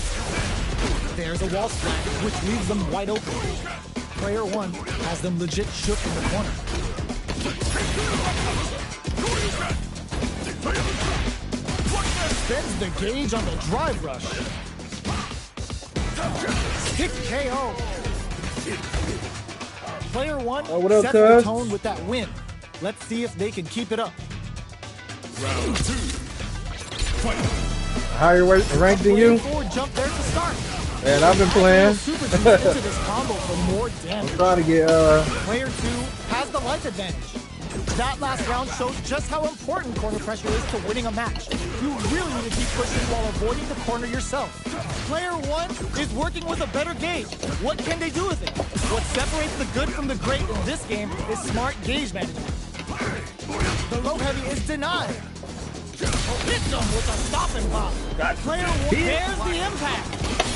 S3: There's a wall splash, which leaves them wide open. Player 1 has them legit shook in the corner. Spends the gauge on the drive rush. Kick KO. Player 1
S1: what up,
S3: sets the
S1: cuz?
S3: tone with that win. Let's see if they can keep it up.
S2: Round 2. Fight.
S1: Higher ranked than you?
S3: Player 4 jumped there to start.
S1: And I've been playing.
S3: Super juice into this combo for more damage.
S1: Trying to get
S3: Player 2 has the life advantage. That last round shows just how important corner pressure is to winning a match. You really need to keep pushing while avoiding the corner yourself. Player 1 is working with a better gauge. What can they do with it? What separates the good from the great in this game is smart gauge management. The low heavy is denied. Hits them with a stopping block. Player 1 bears the impact.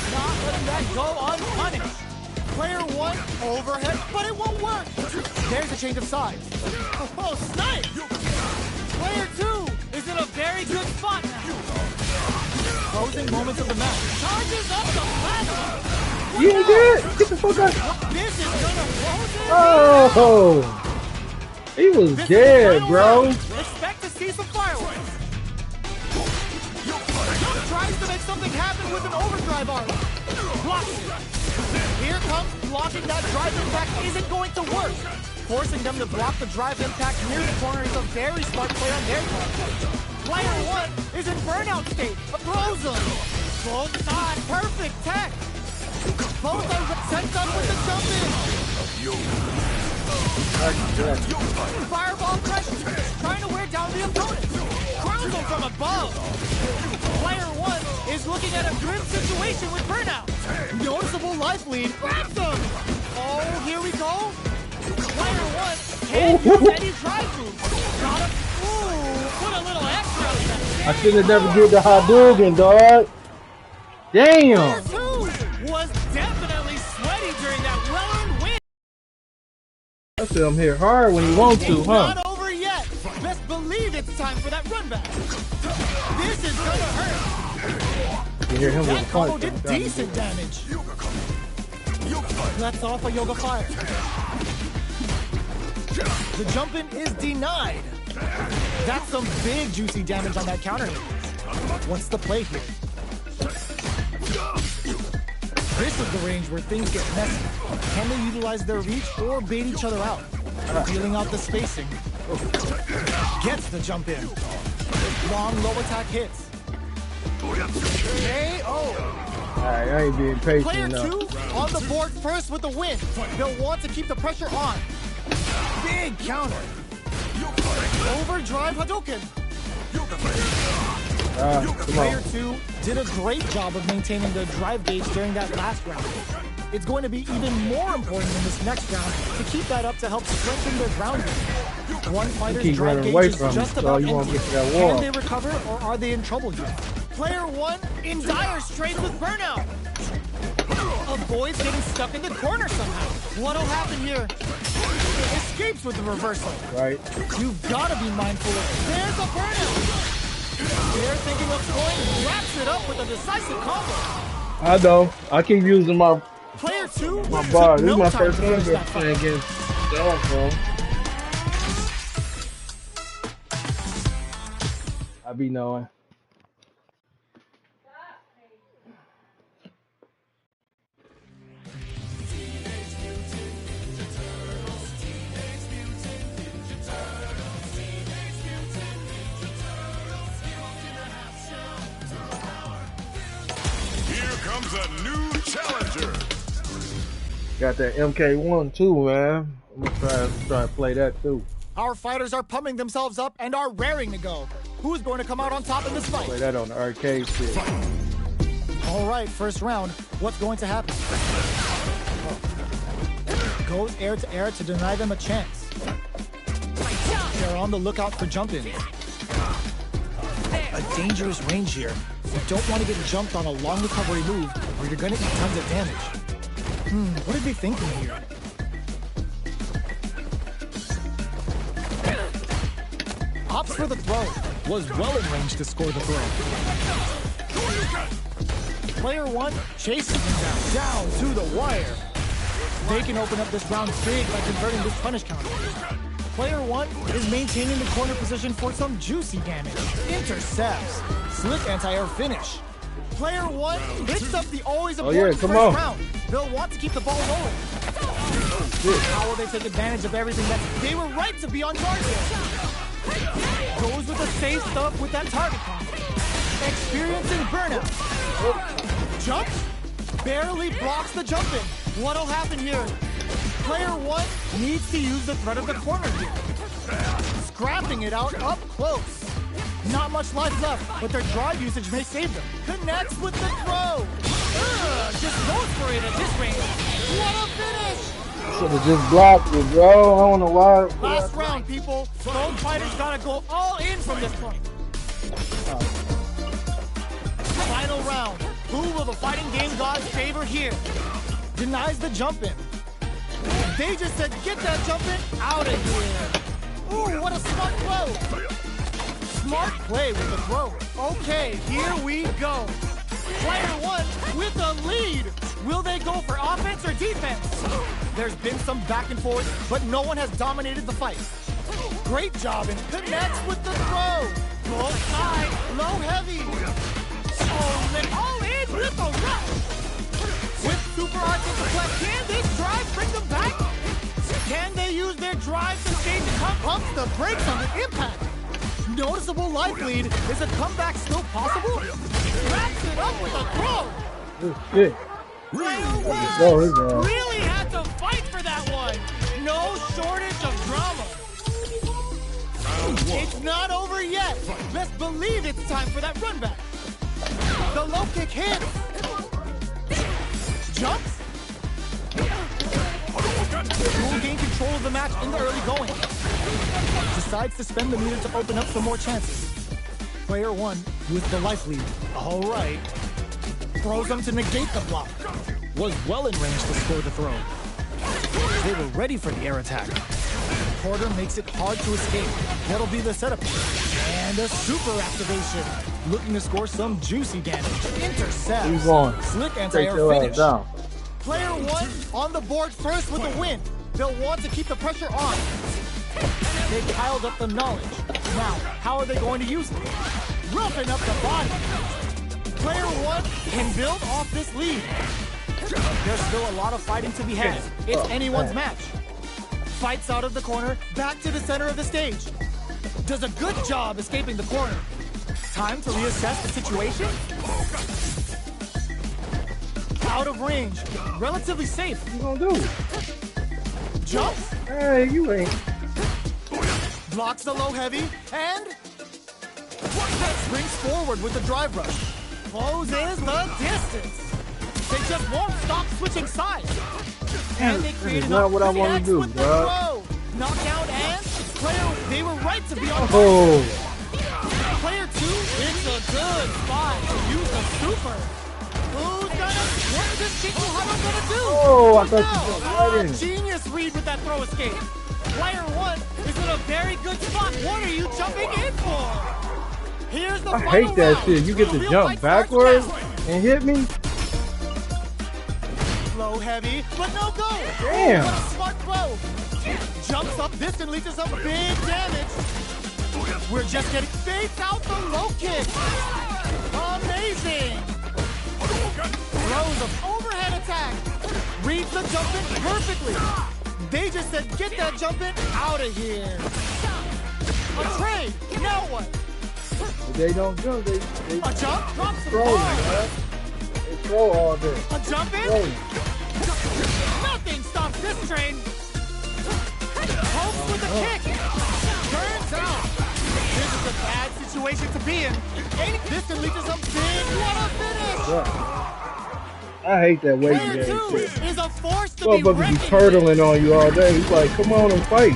S3: Not letting that go unpunished. Player 1 overhead, but it won't work. There's a change of sides. Oh, snipe! Player 2 is in a very good spot now. Closing moments of the match. Charges up the platform.
S1: You ain't dead? Get the fuck out.
S3: This is gonna close it.
S1: Oh! He was
S3: This is the
S1: dead,
S3: final
S1: bro.
S3: round. Expect to see some fireworks. Tries to make something happen with an overdrive arm. Blocks it. Here comes blocking that drive impact isn't going to work. Forcing them to block the drive impact near the corner is a very smart play on their part. Player 1 is in burnout state. Throws them. Both sides. Perfect tech. Both are sent up with the jump in. Fireball pressure. Trying to wear down the opponent. Crowns them from above. Player 1 is looking at a grim situation with burnout. Noticeable life lead. Grabs them. Oh, here we go. Player 1 can't use any drive move. Got him. Ooh, put a little extra on that.
S1: I should have never did the Hadouken, dog. Damn.
S3: Player 2 was definitely sweaty during that well-earned win.
S1: I feel him hit hard when he wants to, huh?
S3: Not over yet. Best believe it's time for that run back. This is gonna hurt.
S1: You hear him with
S3: That
S1: a
S3: combo
S1: punch.
S3: did decent damage. Let's off a Yoga Fire. The jump in is denied. That's some big juicy damage on that counter. What's the play here? This is the range where things get messy. Can they utilize their reach or bait each other out? Feeling out the spacing. Gets the jump in. Long low attack hits. KO.
S1: Alright, I ain't being patient
S3: Player
S1: enough.
S3: 2 on the board first with the win. They'll want to keep the pressure on. Big counter. Overdrive Hadouken.
S1: Come
S3: Player
S1: on.
S3: 2 did a great job of maintaining their drive gauge during that last round. It's going to be even more important in this next round to keep that up to help strengthen their ground game. One fighter's
S1: keep
S3: drive
S1: running
S3: gauge
S1: away
S3: is
S1: from
S3: just
S1: him, so
S3: about
S1: you won't
S3: empty.
S1: get to that wall.
S3: Can they recover or are they in trouble here? Player 1 in dire straits with burnout. Avoids getting stuck in the corner somehow. What'll happen here? escapes with the reversal.
S1: Right.
S3: You've got to be mindful of. There's a burnout. They're thinking of scoring, wraps it up with a decisive combo.
S1: I know. I keep using my
S3: Player 2
S1: bar.
S3: took
S1: This is
S3: no
S1: my
S3: time
S1: first
S3: to
S1: time
S3: finish that
S1: playing
S3: fight.
S1: against dog, bro. I be knowing.
S2: Here comes a new challenger.
S1: Got that MK1 too, man. I'm gonna try to play that too.
S3: Our fighters are pumping themselves up and are raring to go. Who's going to come out on top in this
S1: Play
S3: fight?
S1: that on the arcade shit.
S3: All right, first round. What's going to happen? Goes air to air to deny them a chance. They're on the lookout for jump-ins. A dangerous range here. You don't want to get jumped on a long recovery move or you're going to eat tons of damage. What are they thinking here? Opts for the throw. Was well in range to score the throw. Player 1 chases him down to the wire. They can open up this round big by converting this punish counter. Player 1 is maintaining the corner position for some juicy damage. Intercepts. Slick anti-air finish. Player 1 picks up the always important
S1: come
S3: first
S1: on.
S3: round. They'll want to keep the ball rolling. How will they take advantage of everything that they were right to be on guard here? Goes with the safe stuff with that target combo. Experiencing burnout. Jumps. Barely blocks the jump in. What'll happen here? Player 1 needs to use the threat of the corner here. Scrapping it out up close. Not much life left, but their drive usage may save them. Connects with the throw. Just goes for it at this range. What a finish!
S1: Should have just blocked it, bro. I don't know why.
S3: Last round, people. Both fighters gotta go all in from this point. Final round. Who will the fighting game gods favor here? Denies the jump in. They just said, get that jump in out of here. Ooh, what a smart throw. Smart play with the throw. Okay, here we go. Player 1 with the lead. Will they go for offense or defense? There's been some back and forth, but no one has dominated the fight. Great job and connects with the throw. Both side, low heavy. Oh, man, all in with the rush. With super arcing deflect, can this drive bring them back? Can they use their drive to stage the pumps the brakes on the impact? Noticeable life lead. Is a comeback still possible? Wraps it up with a throw.
S1: Oh, shit.
S3: Really had to fight for that one. No shortage of drama. It's not over yet. Best believe it's time for that run back. The low kick hits. Jumps. Will gain control of the match in the early going. Decides to spend the meter to open up some more chances. Player 1 with the life lead. All right. Throws them to negate the block. Was well in range to score the throw. They were ready for the air attack. Porter makes it hard to escape. That'll be the setup. And a super activation. Looking to score some juicy damage. Intercept.
S1: He's on.
S3: Slick
S1: Take
S3: anti-air
S1: your ass
S3: finish.
S1: down.
S3: Player 1 on the board first with the win. They'll want to keep the pressure on. They piled up the knowledge. Now, how are they going to use it? Roughing up the body. Player 1 can build off this lead. There's still a lot of fighting to be had. It's anyone's match. Fights out of the corner, back to the center of the stage. Does a good job escaping the corner. Time to reassess the situation. Out of range. Relatively safe.
S1: What you gonna do?
S3: Jumps.
S1: Hey, you ain't.
S3: Blocks the low heavy. And springs forward with the drive rush. Closes the distance. They just won't stop switching sides. And they create
S1: That's not
S3: enough
S1: what I
S3: to
S1: wanna
S3: connect
S1: do,
S3: with the
S1: bro.
S3: throw. Knockout and player, they were right to be on guard.
S1: Oh,
S3: Player 2, it's a good spot to use the super. What is this Kingu Huddle gonna do?
S1: oh, I thought you
S3: No.
S1: were right in.
S3: Genius read with that throw escape. Player 1 is in a very good spot. What are you jumping in for? Here's the
S1: I
S3: final
S1: hate that
S3: round.
S1: shit. You get
S3: The
S1: to
S3: real
S1: jump
S3: fight starts
S1: backwards
S3: now.
S1: and hit me.
S3: Low heavy, but no go.
S1: Damn.
S3: What a smart throw. Jumps up this and leads to some big damage. We're just getting faked out the low kick. Amazing. Throws an overhead attack. Reads the jump in perfectly. They just said, get that jump in out of here. A trade. Now what?
S1: They don't jump. They
S3: A jump? Drops the
S1: throw,
S3: ball.
S1: man. They throw all day.
S3: A jump in?
S1: Throw.
S3: Nothing stops this train. Hopes with a kick. Turns out. This is a bad situation to be in. This can lead to some big what a finish.
S1: Yeah. I hate that waiting
S3: Player
S1: game
S3: 2
S1: shit.
S3: is a force to be
S1: Motherfuckers be
S3: reckoned with.
S1: turtling on you all day. He's like, come on and fight.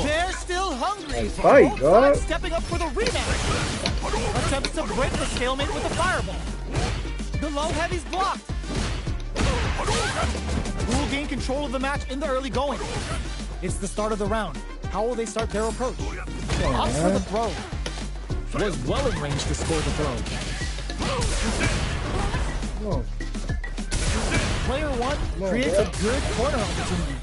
S3: They're still hungry.
S1: Fight,
S3: Both
S1: dog.
S3: sides stepping up for the rematch. Attempts to break the stalemate with a fireball. The low heavy's blocked. Who will gain control of the match in the early going? It's the start of the round. How will they start their approach? Opts for the throw. Was well in range to score the throw.
S1: No.
S3: Player 1 creates a good corner opportunity.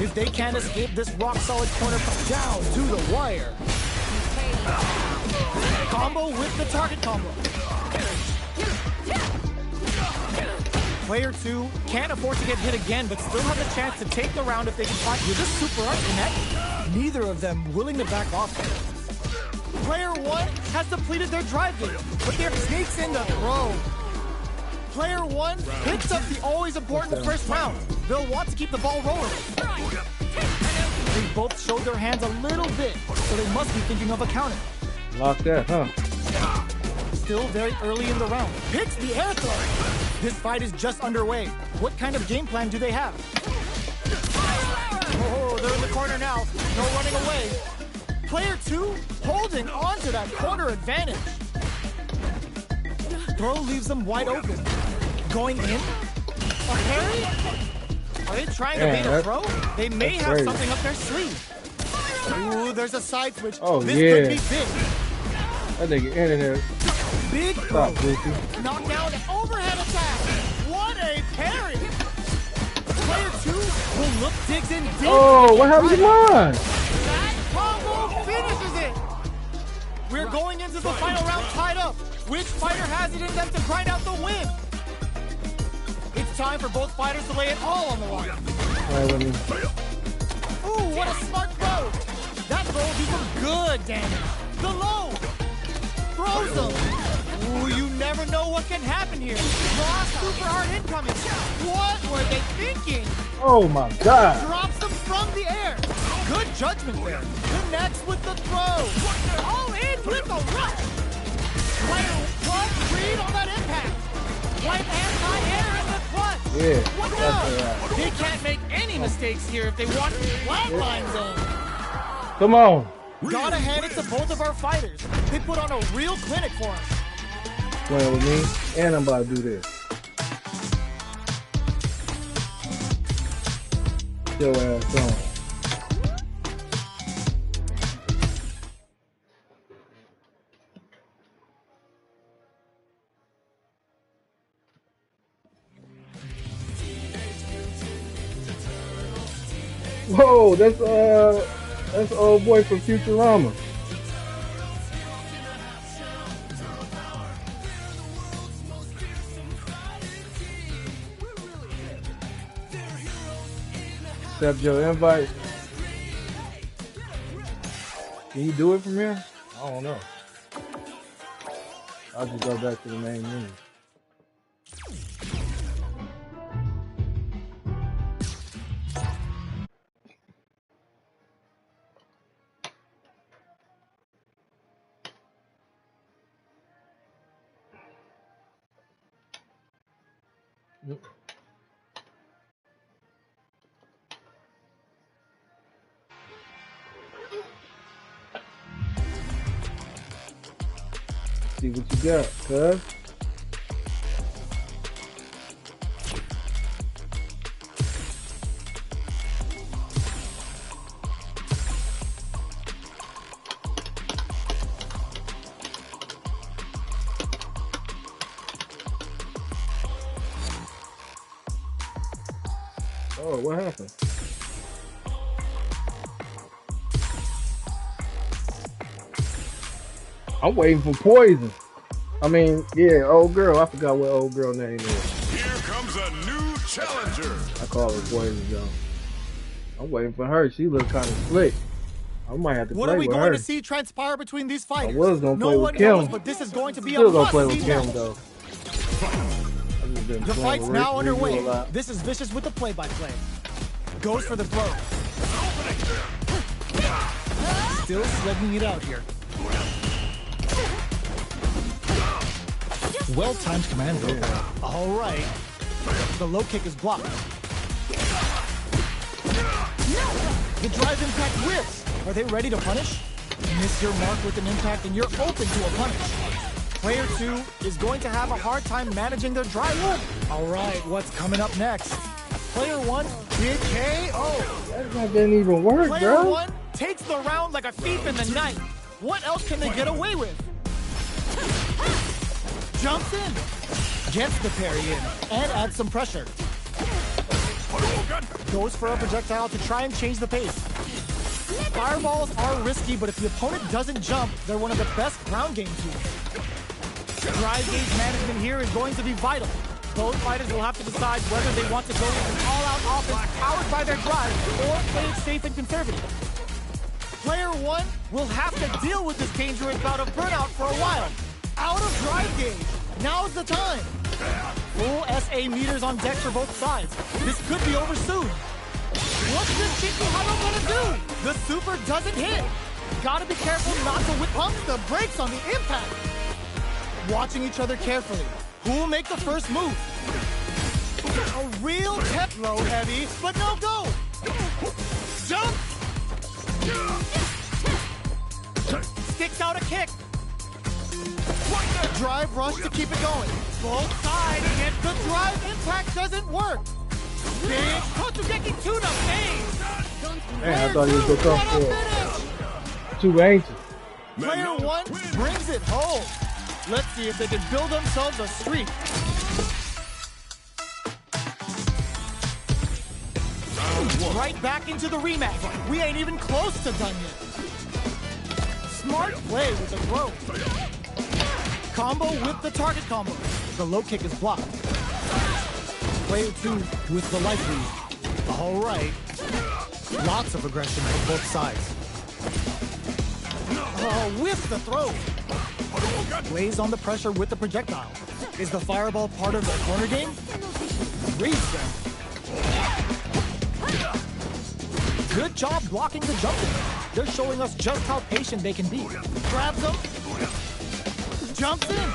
S3: If they can't escape this rock-solid corner, down to the wire. Combo with the target combo. Player 2 can't afford to get hit again, but still has a chance to take the round if they can fight with a super art connect. Neither of them willing to back off. Player 1 has depleted their drive game, but there sneaks in the throw. Player 1 picks up the always important first round. They'll want to keep the ball rolling. They both showed their hands a little bit, so they must be thinking of a counter.
S1: Lock that, huh?
S3: Still very early in the round. Picks the air throw. This fight is just underway. What kind of game plan do they have? Oh, they're in the corner now. No running away. Player 2 holding on to that corner advantage. Throw leaves them wide open. Going in? A parry? Are they trying to bait a throw? They may have
S1: crazy.
S3: something up their sleeve. Ooh, there's a side switch.
S1: Oh,
S3: this
S1: yeah.
S3: could be big.
S1: That nigga in there.
S3: Big
S1: Stop,
S3: throw.
S1: Goofy.
S3: Knockdown and overhead attack. What a parry. Player 2 will look, digs in deep.
S1: Oh, what happened to mine?
S3: That combo finishes it. We're going into the final round tied up. Which fighter has it in them to grind out the win? It's time for both fighters to lay it all on the line. Ooh, what a smart throw. That throw will do some good damage. The low. Throws them. Ooh, you never know what can happen here. Raw super art incoming. What were they thinking?
S1: Oh my God.
S3: Drops them from the air. Good judgment there. Connects with the throw. All in with the rush. Player 1 read on that impact. Wipe anti-air in the clutch.
S1: Yeah,
S3: What
S1: that's
S3: now?
S1: alright.
S3: They can't make any mistakes here if they want flatline zone.
S1: Come on.
S3: Gotta hand it to both of our fighters. They put on a real clinic for us.
S1: Playing with me, and I'm about to do this. Your ass on. Whoa, that's old boy from Futurama. Accept your invite. Can you do it from here? I don't know. I'll just go back to the main menu. See what you got, cuz. Oh, what happened? I'm waiting for Poison. I mean, yeah, old girl. I forgot what old girl name is.
S2: Here comes a new challenger.
S1: I call her Poison though. I'm waiting for her. She looks kind of slick. I might have to
S3: What
S1: play
S3: are we
S1: with
S3: going
S1: her.
S3: to see transpire between these fighters?
S1: I was gonna
S3: No
S1: play
S3: one
S1: with Kim.
S3: knows, but this is going to be
S1: Still
S3: a
S1: gonna play with
S3: must-see
S1: Kim
S3: match.
S1: though. I just been
S3: The
S1: playing
S3: fight's
S1: with
S3: now
S1: Ryu a
S3: underway.
S1: lot.
S3: This is Vicious with the play-by-play. Goes for the throw. Still slugging it out here. Well-timed command throw.
S1: Yeah.
S3: All right. The low kick is blocked. The drive impact whips. Are they ready to punish? Miss your mark with an impact and you're open to a punish. Player 2 is going to have a hard time managing their drive loop. All right, what's coming up next? Player 1, big KO.
S1: That didn't even work,
S3: Player
S1: bro.
S3: 1 takes the round like a thief in the night. What else can they get away with? Jumps in, gets the parry in, and adds some pressure. Goes for a projectile to try and change the pace. Fireballs are risky, but if the opponent doesn't jump, they're one of the best ground game tools. Drive gauge management here is going to be vital. Both fighters will have to decide whether they want to go with an all-out offense powered by their drive or play it safe and conservative. Player 1 will have to deal with this dangerous bout of burnout for a while. Out of drive gauge. Now's the time. Full SA meters on deck for both sides. This could be over soon. What's this Chikuhara gonna do? The super doesn't hit. Gotta be careful not to pump the brakes on the impact. Watching each other carefully. Who will make the first move? A real tech throw heavy, but no go. Jump. Sticks out a kick. Drive rush to keep it going. Both sides get the drive impact doesn't work. Big Kotugeki tune-up phase.
S1: Man, I thought he was gonna come for it. Too anxious.
S3: Player 1 brings it home. Let's see if they can build themselves a streak. Right back into the rematch. We ain't even close to done yet. Smart play with the throw. Combo with the target combo. The low kick is blocked. Player 2 with the light lead. All right. Lots of aggression from both sides. Oh, with the throw. Lays on the pressure with the projectile. Is the fireball part of the corner game? Reads them. Good job blocking the jumping. They're showing us just how patient they can be. Grabs them. Jumps in.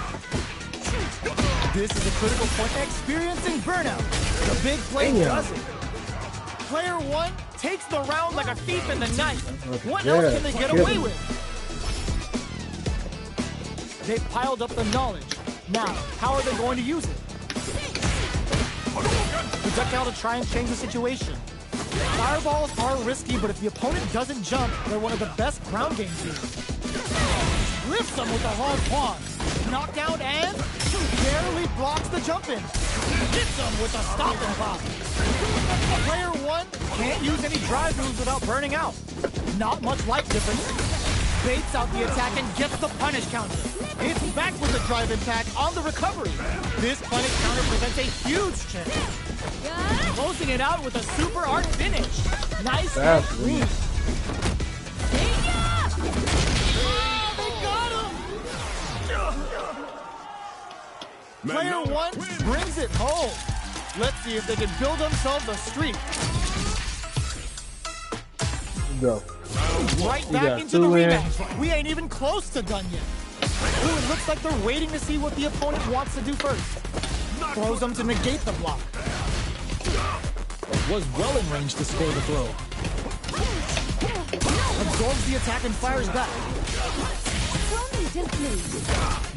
S3: This is a critical point. Experiencing burnout. The big play does it. Player 1 takes the round like a thief in the night. What else can they get away with? They've piled up the knowledge. Now, how are they going to use it? Projectile to try and change the situation. Fireballs are risky, but if the opponent doesn't jump, they're one of the best ground game teams. Lifts them with a hard pawn. Knockdown and barely blocks the jump in. Hits them with a stop and pop. Player 1 can't use any drive moves without burning out. Not much life difference. Baits out the attack and gets the punish counter. It's back with the drive impact on the recovery. This punish counter presents a huge chance. Closing it out with a super art finish. Nice and clean. Player 1 brings it home. Let's see if they can build themselves a streak.
S1: Go.
S3: Right back into the rematch. We ain't even close to done yet. Ooh, it looks like they're waiting to see what the opponent wants to do first. Throws them to negate the block. Was well in range to score the throw. Absorbs the attack and fires back.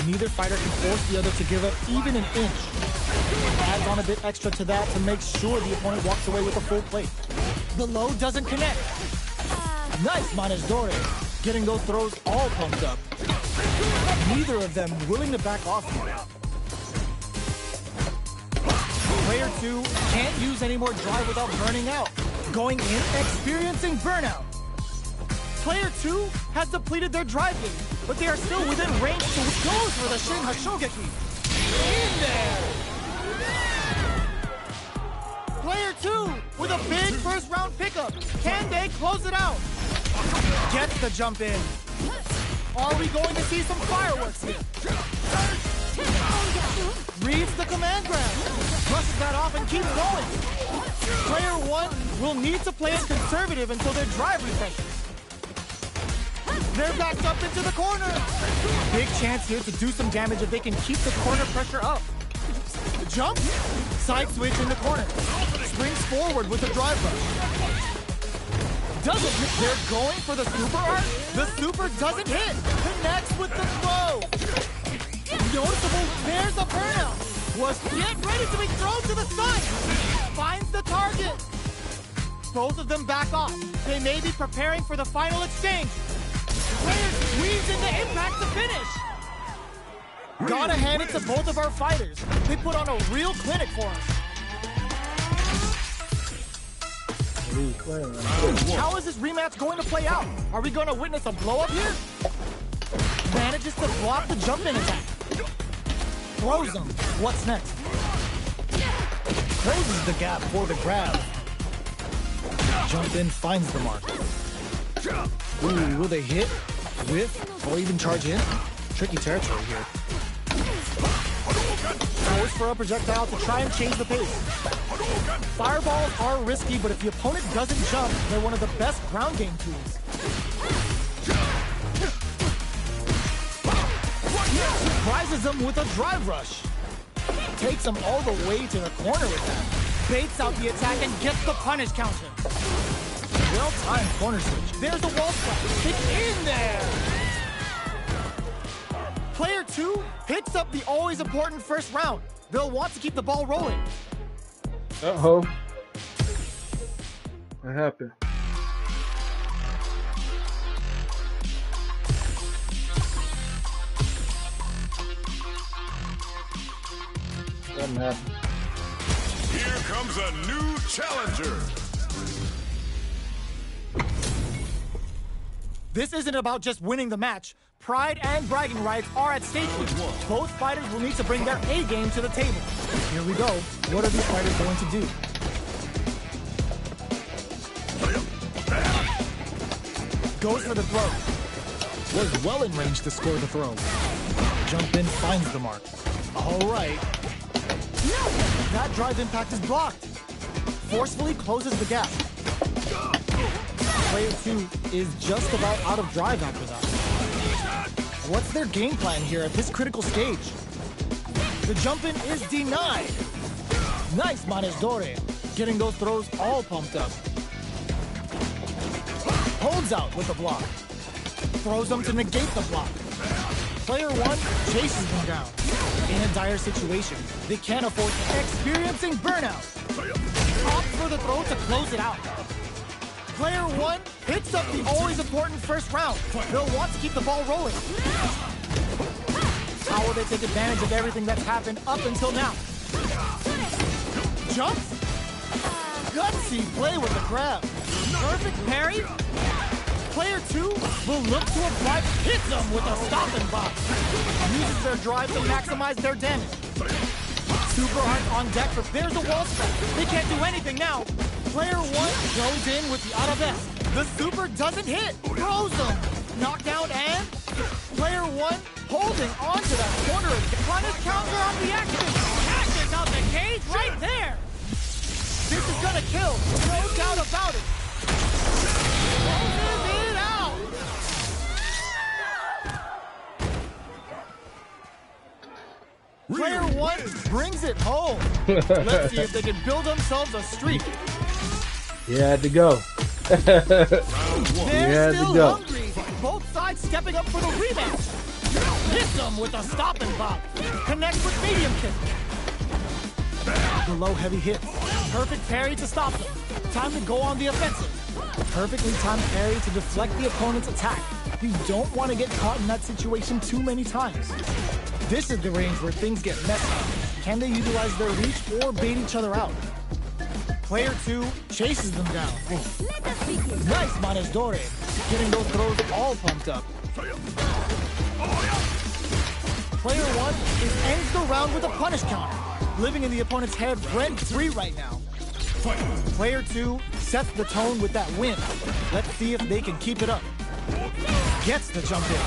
S3: Neither fighter can force the other to give up even an inch. Adds on a bit extra to that to make sure the opponent walks away with a full plate. The low doesn't connect. Nice Manejidore, getting those throws all pumped up. Neither of them willing to back off here. Player 2 can't use any more drive without burning out. Going in, experiencing burnout. Player 2 has depleted their drive game, but they are still within range to goes for the Shin Hashogeki. In there! Player 2 with a big first round pickup. Can they close it out? Gets the jump in. Are we going to see some fireworks here? Reads the command grab. Brushes that off and keeps going. Player 1 will need to play it conservative until their drive refreshes. They're backed up into the corner. Big chance here to do some damage if they can keep the corner pressure up. Jump, side switch in the corner. Springs forward with a drive rush. Doesn't hit. They're going for the super art. The super doesn't hit. Connects with the throw. Noticeable, there's a burnout. Was yet ready to be thrown to the side. Finds the target. Both of them back off. They may be preparing for the final exchange. Players squeeze in the impact to finish. Gotta hand it to both of our fighters. They put on a real clinic for us. How is this rematch going to play out? Are we going to witness a blow-up here? Manages to block the jump-in attack. Throws them. What's next? Closes the gap for the grab. Jump in, finds the mark. Ooh, will they hit, whiff, or even charge in? Tricky territory here. Goes for a projectile to try and change the pace. Fireballs are risky, but if the opponent doesn't jump, they're one of the best ground game tools. Surprises them with a drive rush. Takes them all the way to the corner with that. Baits out the attack and gets the punish counter. Well-timed corner switch. There's a wall splash. It's in there! Player 2 picks up the always important first round. They'll want to keep the ball rolling.
S1: Uh-oh. What happened? Something happened.
S2: Here comes a new challenger.
S3: This isn't about just winning the match. Pride and bragging rights are at stake here. Both fighters will need to bring their A game to the table. Here we go. What are these fighters going to do? Goes for the throw. Was well in range to score the throw. Jump in, finds the mark. All right. That drive impact is blocked. Forcefully closes the gap. Player 2 is just about out of drive after that. What's their game plan here at this critical stage? The jump-in is denied. Nice Manejadore, getting those throws all pumped up. Holds out with the block. Throws them to negate the block. Player 1 chases them down. In a dire situation, they can't afford experiencing burnout. Opts for the throw to close it out. Player 1 picks up the always important first round. They'll want to keep the ball rolling. How will they take advantage of everything that's happened up until now? Jumps? Gutsy play with the grab. Perfect parry. Player 2 will look to apply, hits them with a stop and box. Uses their drive to maximize their damage. Super hard on deck, but there's a wall strike. They can't do anything now. Player 1 goes in with the out-of-S. The super doesn't hit. Throws them. Knockdown and player 1 holding on to that corner. Punish counter on the action. Catches out the cage right there. This is gonna kill. No doubt about it. Closes it out. Player 1 brings it home. Let's see if they can build themselves a streak.
S1: You had to go.
S3: They're still hungry. Both sides stepping up for the rematch. Hits them with a stop and bop. Connects with medium kick. The low heavy hit. Perfect parry to stop them. Time to go on the offensive. Perfectly timed parry to deflect the opponent's attack. You don't want to get caught in that situation too many times. This is the range where things get messy. Can they utilize their reach or bait each other out? Player 2 chases them down. Nice Manejore, getting those throws all pumped up. Player 1 ends the round with a punish counter, living in the opponent's head rent-free right now. Player 2 sets the tone with that win. Let's see if they can keep it up. Gets the jump in.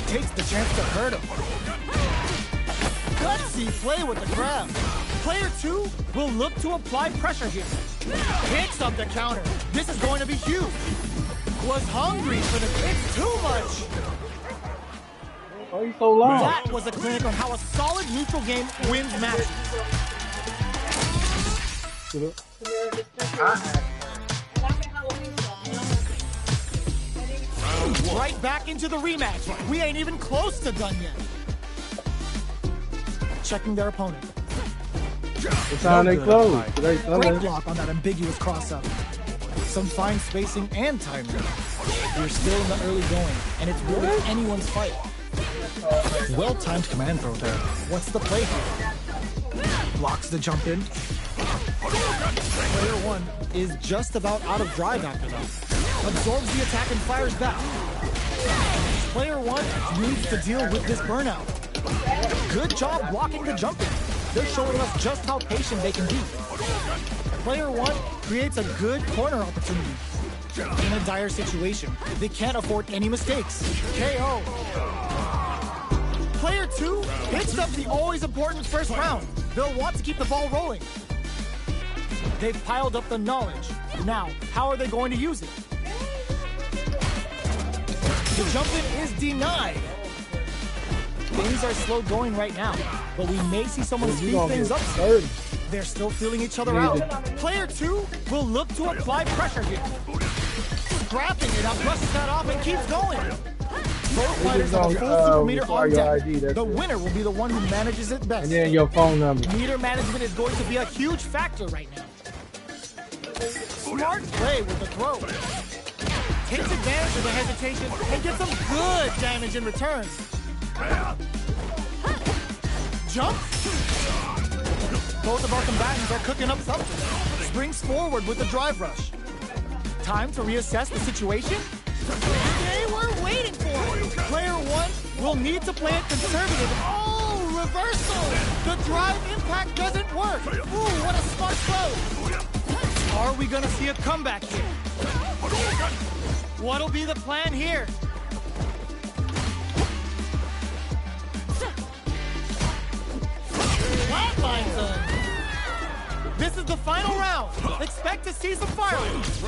S3: Takes the chance to hurt him. Gutsy play with the grab. Player 2 will look to apply pressure here. Picks up the counter. This is going to be huge. Was hungry for the it's too much.
S1: Why are you so long?
S3: That was a clinic on how a solid neutral game wins matches. Right back into the rematch. We ain't even close to done yet. Checking their opponent.
S1: It's time they close.
S3: Great block on that ambiguous cross-up. Some fine spacing and timing. We're still in the early going, and it's really anyone's fight. Well-timed command throw there. What's the play here? Blocks the jump in. Player 1 is just about out of drive after that. Absorbs the attack and fires back. Player 1 needs to deal with this burnout. Good job blocking the jump in. They're showing us just how patient they can be. Player 1 creates a good corner opportunity. In a dire situation, they can't afford any mistakes. KO. Player 2 picks up the always important first round. They'll want to keep the ball rolling. They've piled up the knowledge. Now, how are they going to use it? The jump-in is denied. Things are slow going right now, but we may see someone speed things up soon. They're still feeling each other out. Player 2 will look to apply pressure here. Scrapping it up, brushes that off and keeps going. Both fighters have a full super meter on deck. The winner will be the one who manages it best.
S1: And then your phone number.
S3: Meter management is going to be a huge factor right now. Smart play with the throw. Takes advantage of the hesitation and gets some good damage in return. Jump. Both of our combatants are cooking up something. Springs forward with the drive rush. Time to reassess the situation? They were waiting for it. Player 1 will need to play it conservative. Oh, reversal! The drive impact doesn't work. Ooh, what a smart throw. Are we gonna see a comeback here? What'll be the plan here? Flatline zone. This is the final round. Expect to see some fireworks.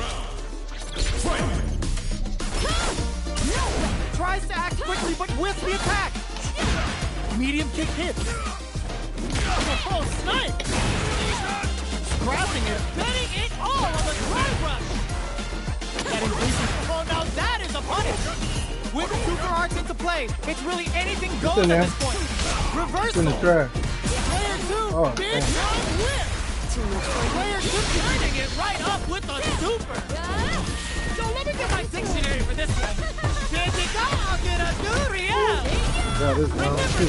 S3: Tries to act quickly, but whiffs the attack. Medium kick hits. Oh, snipe! Scrapping it, betting it all on the drive rush. That increases. Oh, now that is a punish. With super arts into play, it's really anything goes at this point. Reversal.
S1: In the trash.
S3: Player 2, big time whip. Player 2 turning it right up with the super. So let me get my dictionary for this one.
S1: Yeah, this is round 2.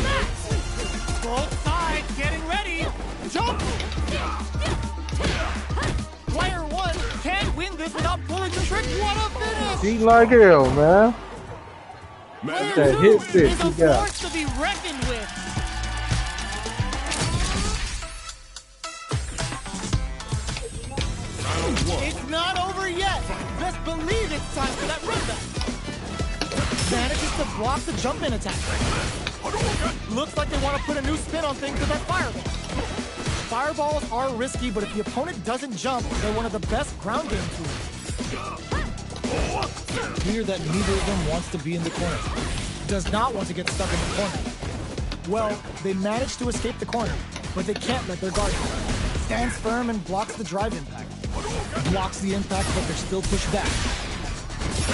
S3: Both sides getting ready. Jump. Player 1 can't win this without pulling the trick. What a finish.
S1: Eat like hell, man.
S3: Player
S1: That
S3: 2
S1: hit stick
S3: is a
S1: you got.
S3: force to be reckoned with. It's not over yet. Best believe it's time for that runback. Manages to block the jump-in attack. Looks like they want to put a new spin on things with that fireball. Fireballs are risky, but if the opponent doesn't jump, they're one of the best ground game tools. Clear that neither of them wants to be in the corner. Does not want to get stuck in the corner. Well, they managed to escape the corner, but they can't let their guard down. Stands firm and blocks the drive impact. Blocks the impact, but they're still pushed back.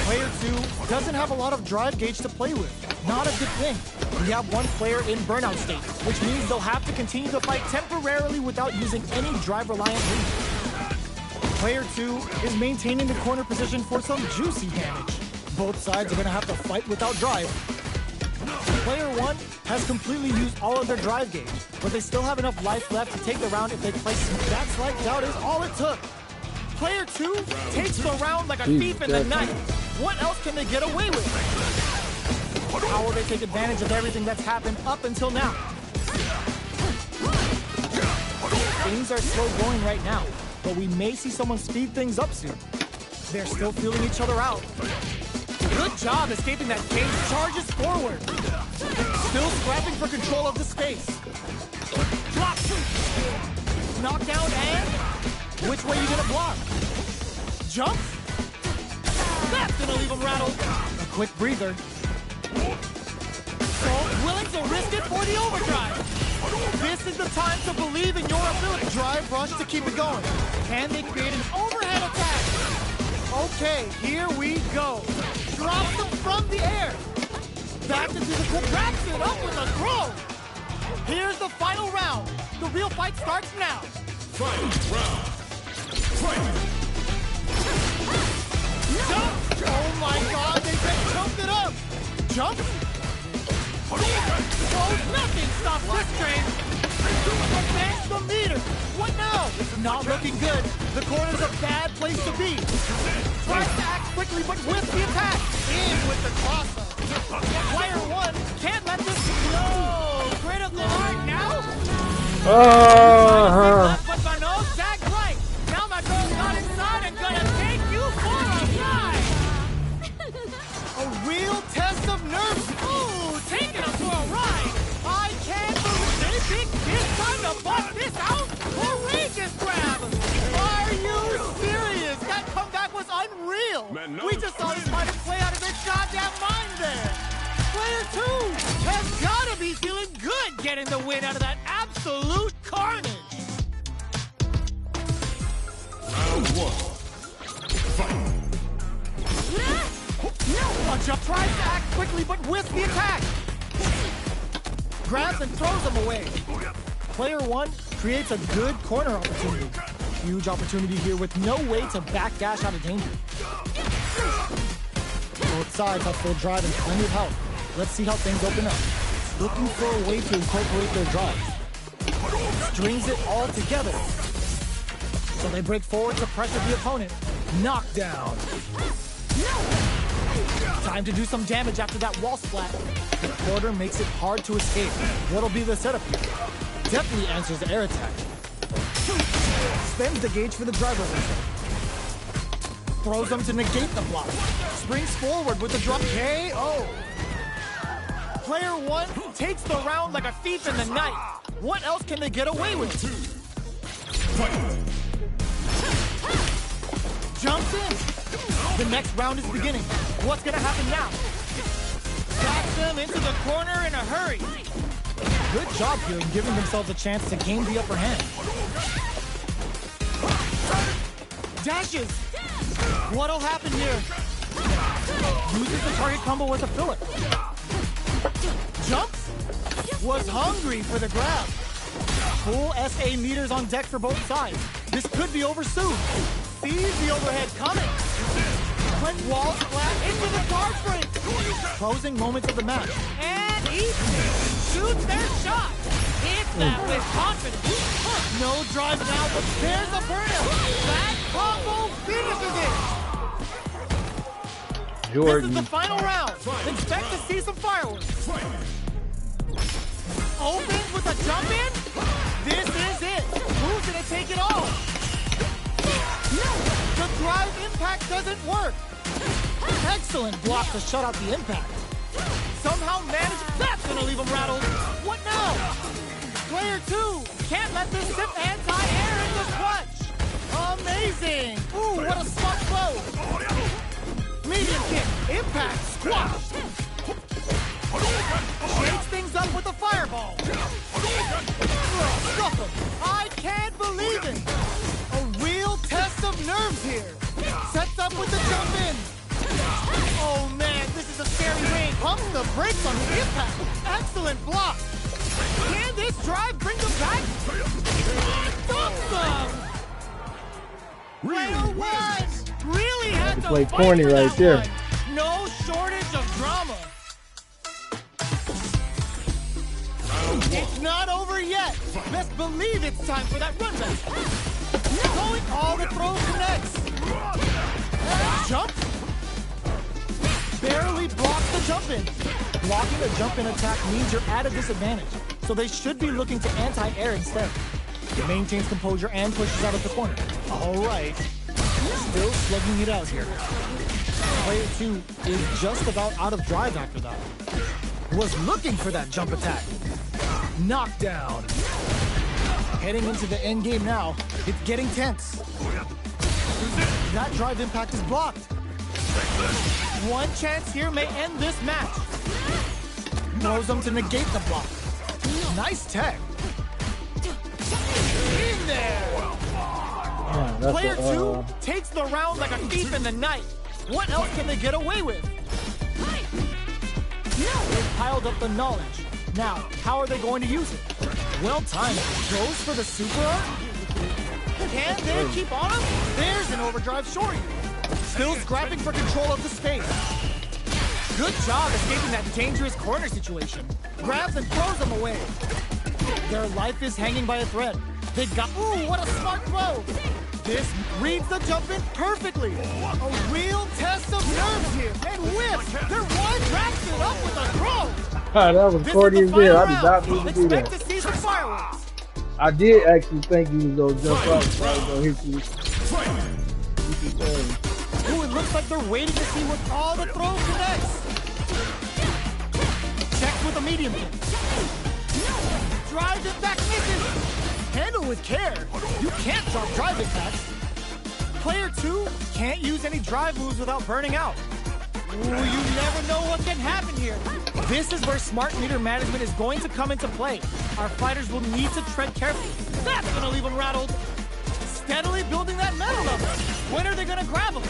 S3: Player 2 doesn't have a lot of drive gauge to play with. Not a good thing. We have one player in burnout state, which means they'll have to continue to fight temporarily without using any drive-reliant lead. Player 2 is maintaining the corner position for some juicy damage. Both sides are going to have to fight without drive. Player 1 has completely used all of their drive gauge, but they still have enough life left to take the round if they place. That's right, doubt is all it took. Player 2 takes the round like a thief in the night. What else can they get away with? How will they take advantage of everything that's happened up until now? Things are slow going right now, but we may see someone speed things up soon. They're still feeling each other out. Good job escaping that cage. Charges forward. Still scrapping for control of the space. Drop. Knockdown and... Which way you gonna block? Jump? That's gonna leave him rattled. A quick breather. So willing to risk it for the overdrive. This is the time to believe in your ability. Drive rush to keep it going. Can they create an overhead attack? Okay, here we go. Drops them from the air. Back into the quick. Wraps it up with a throw. Here's the final round. The real fight starts now.
S2: Final round. Fight!
S3: Jump! Oh my god, they just jumped it up! Jump? Oh, nothing stops this train! Advance the meter! What now? Not looking good. The corner's a bad place to be. Tries to act quickly, but with the attack. In with the crosser. Player 1 can't let this go. Critical hard now? But my nose tagged right. Now my girl's got inside and gonna take you for a ride. A real test of nerves. Ooh, taking us for a ride. I can't believe they think this time to bust this out. Courageous grab. Are you serious? That comeback was unreal.
S2: Man, no.
S3: We just saw this fighter play out of their goddamn mind there. Player 2 has gotta be feeling good getting the win out of that absolute carnage.
S2: Round 1. Fight!
S3: A jump tries to act quickly, but with the attack. Grabs and throws them away. Player 1 creates a good corner opportunity. Huge opportunity here with no way to backdash out of danger. Both sides have full drive and plenty of health. Let's see how things open up. Looking for a way to incorporate their drive. Strings it all together. So they break forward to pressure the opponent. Knockdown. Time to do some damage after that wall splat. The quarter makes it hard to escape. What'll be the setup here? Definitely answers the air attack. Spends the gauge for the drive reversal. Throws them to negate the block. Springs forward with the drop KO. Player 1 takes the round like a thief in the night. What else can they get away with? Jumps in. The next round is beginning. What's gonna happen now? Backs them into the corner in a hurry. Good job here in giving themselves a chance to gain the upper hand. Dashes. What'll happen here? Uses the target combo as a filler. Jumps. Was hungry for the grab. Full SA meters on deck for both sides. This could be over soon. Sees the overhead coming. Went wall flat into the guard break. Closing moments of the match. And eats it. Shoots their shot. Hits that with confidence. No drive now, but there's a burnout. That combo finishes it.
S1: Jordan.
S3: This is the final round. Expect to see some fireworks. Opens with a jump in. This is it. Who's gonna take it all? The drive impact doesn't work. Excellent block to shut out the impact. Somehow managed. That's gonna leave him rattled. What now? Player 2 can't let this sip anti-air in the clutch. Amazing. Ooh, what a smart blow. Medium kick. Impact. Squash. Shakes things up with a fireball. Stuff him. I can't believe it. A real test of nerves here. Sets up with the jump in. Oh man, this is a scary ring. Pumps the brakes on the impact. Excellent block. Can this drive bring them back? Dumps them. Player 1 really had to
S1: Play
S3: fight
S1: corny
S3: for
S1: right
S3: that
S1: there.
S3: one. No shortage of drama. It's not over yet. Best believe it's time for that run back. Going all the throw connects. Jump. Barely blocks the jump in. Blocking a jump in attack means you're at a disadvantage, so they should be looking to anti-air instead. It maintains composure and pushes out of the corner. All right. Still slugging it out here. Player 2 is just about out of drive after that. Was looking for that jump attack. Knockdown. Heading into the end game now. It's getting tense. That drive impact is blocked. One chance here may end this match. Throws them to negate the block. Nice tech. In there.
S1: Yeah,
S3: Player 2 takes the round like a thief in the night. What else can they get away with? They've piled up the knowledge. Now, how are they going to use it? Well timed. Goes for the super art. Can they keep on him? There's an overdrive short. Still scrapping for control of the space. Good job escaping that dangerous corner situation. Grabs and throws them away. Their life is hanging by a thread. They've got, ooh, what a smart throw. This reads the jump in perfectly. A real test of nerves here. And whips. Their one wraps it up with a throw.
S1: that was corny as hell. I did not mean to do that.
S3: Expect to see some fireworks.
S1: I did actually think he was gonna jump off. I was gonna hit you.
S3: Ooh, it looks like they're waiting to see what all the throws connects. Checks with a medium kick. Drive it back, misses. Handle with care. You can't drop drive attacks. Player 2 can't use any drive moves without burning out. Ooh, you never know what can happen here. This is where smart meter management is going to come into play. Our fighters will need to tread carefully. That's gonna leave them rattled. Steadily building that metal level. When are they gonna grab them?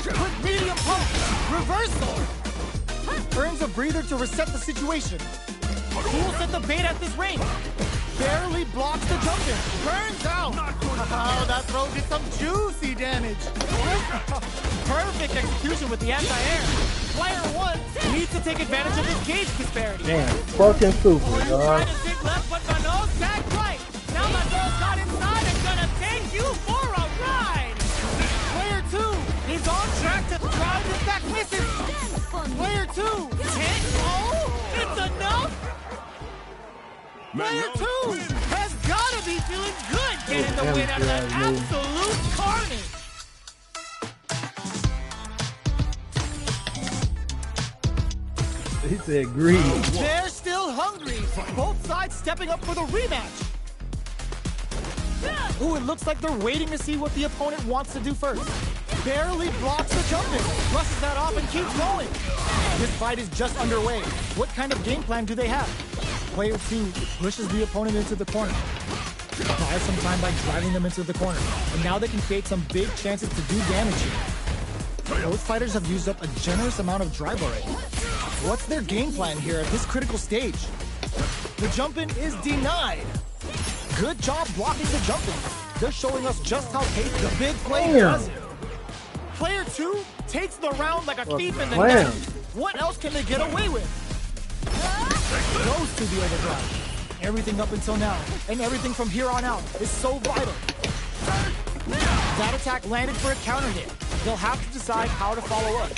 S3: Quick medium pump. Reversal. Earns a breather to reset the situation. Who will set the bait at this range? Barely blocks the jump in. Burns out. Oh, that throw did some juicy damage. Perfect execution with the anti-air. Player 1 needs to take advantage of this gauge disparity.
S1: Damn, fucking super,
S3: Trying
S1: dog.
S3: to dig left, but Mano tagged right. Now Mano's got inside and gonna take you for a ride. Player 2 is on track to drive this back misses. Player 2 can't. Oh, it's enough. Player 2 has got to be feeling good getting the win out of that absolute carnage.
S1: He said greedy.
S3: They're still hungry. Both sides stepping up for the rematch. Ooh, it looks like they're waiting to see what the opponent wants to do first. Barely blocks the jump in, brushes that off and keeps going. This fight is just underway. What kind of game plan do they have? Player 2 pushes the opponent into the corner. Buys some time by driving them into the corner. And now they can create some big chances to do damage here. Both fighters have used up a generous amount of drive already. What's their game plan here at this critical stage? The jump-in is denied. Good job blocking the jump-in. They're showing us just how pace the big play does it. Player 2 takes the round like a thief in the night. What else can they get away with? Goes to the overdrive. Everything up until now, and everything from here on out, is so vital. That attack landed for a counter hit. They'll have to decide how to follow up.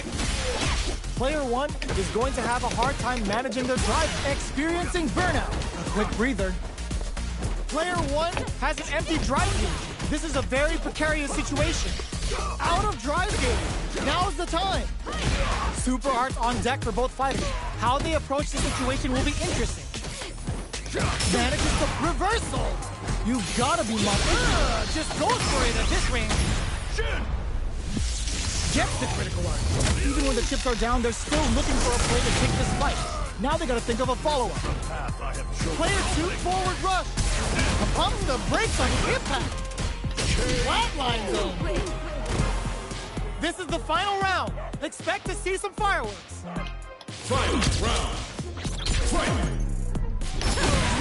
S3: Player 1 is going to have a hard time managing their drive, experiencing burnout. A quick breather. Player 1 has an empty drive gauge. This is a very precarious situation. Out of drive gauge. Now's the time. Super arts on deck for both fighters. How they approach the situation will be interesting. Manages the reversal. You've got to be much. Just goes for it at this range. Gets the critical art. Even when the chips are down, they're still looking for a play to take this fight. Now they got to think of a follow-up. Player 2 forward rush. Pumps the brakes on the impact. Flatline zone. This is the final round. Expect to see some fireworks.
S2: Final round. Fight.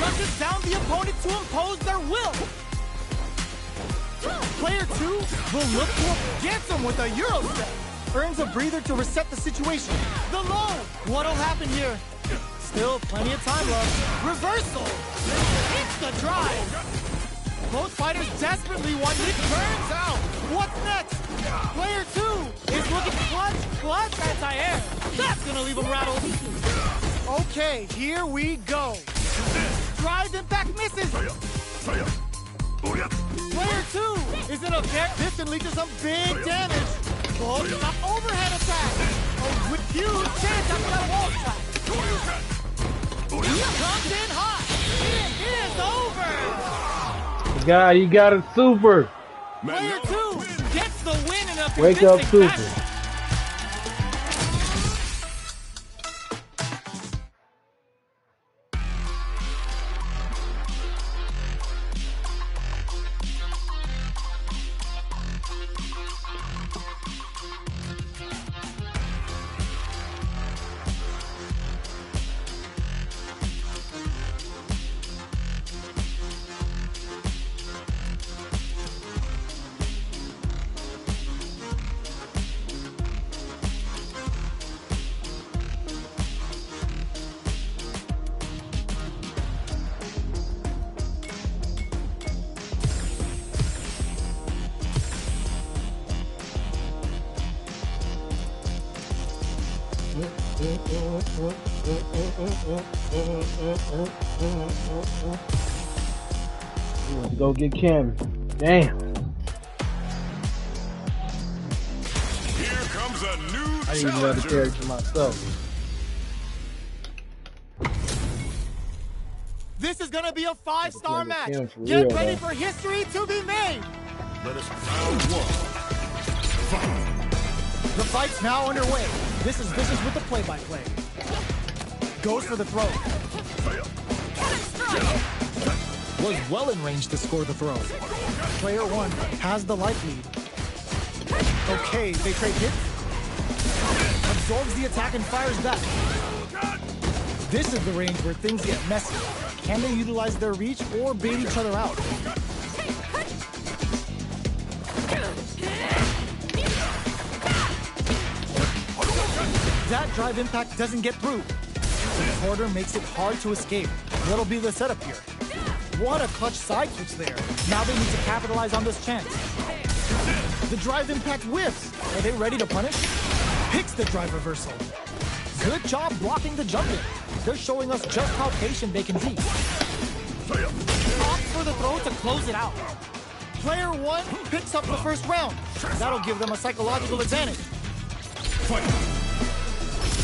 S3: Rushes down the opponent to impose their will. Player 2 will look to get him with a Euro step. Earns a breather to reset the situation. The low. What'll happen here? Still plenty of time left. Reversal! It's the drive! Both fighters desperately want it. Turns out! What's next? Player 2 is looking clutch anti-air. That's gonna leave him rattled. Okay, here we go. Drive impact misses. Player 2 is in a very distant lead to some big damage. Both an overhead attack. A huge chance after that wall attack. He comes in hot. It is over.
S1: The guy, you got a super.
S3: Player 2 gets the win in a
S1: Wake up,
S3: convincing
S1: super.
S3: fashion.
S1: Let's go get Cammy. Damn.
S2: Here comes a new
S1: I didn't even know the
S2: challenger.
S1: character myself.
S3: This is gonna be a 5-star match.
S1: Cam for
S3: Get
S1: real,
S3: ready
S1: though.
S3: for history to be made.
S2: Let us round one.
S3: The fight's now underway. This is Vicious with the play-by-play. Goes for the throw. Was well in range to score the throw. Player 1 has the life lead. Okay, they trade hits. Absorbs the attack and fires back. This is the range where things get messy. Can they utilize their reach or bait each other out? That drive impact doesn't get through. The quarter makes it hard to escape. What'll be the setup here? What a clutch side switch there. Now they need to capitalize on this chance. The drive impact whiffs. Are they ready to punish? Picks the drive reversal. Good job blocking the jump in. They're showing us just how patient they can be. Opts for the throw to close it out. Player 1 picks up the first round. That'll give them a psychological advantage.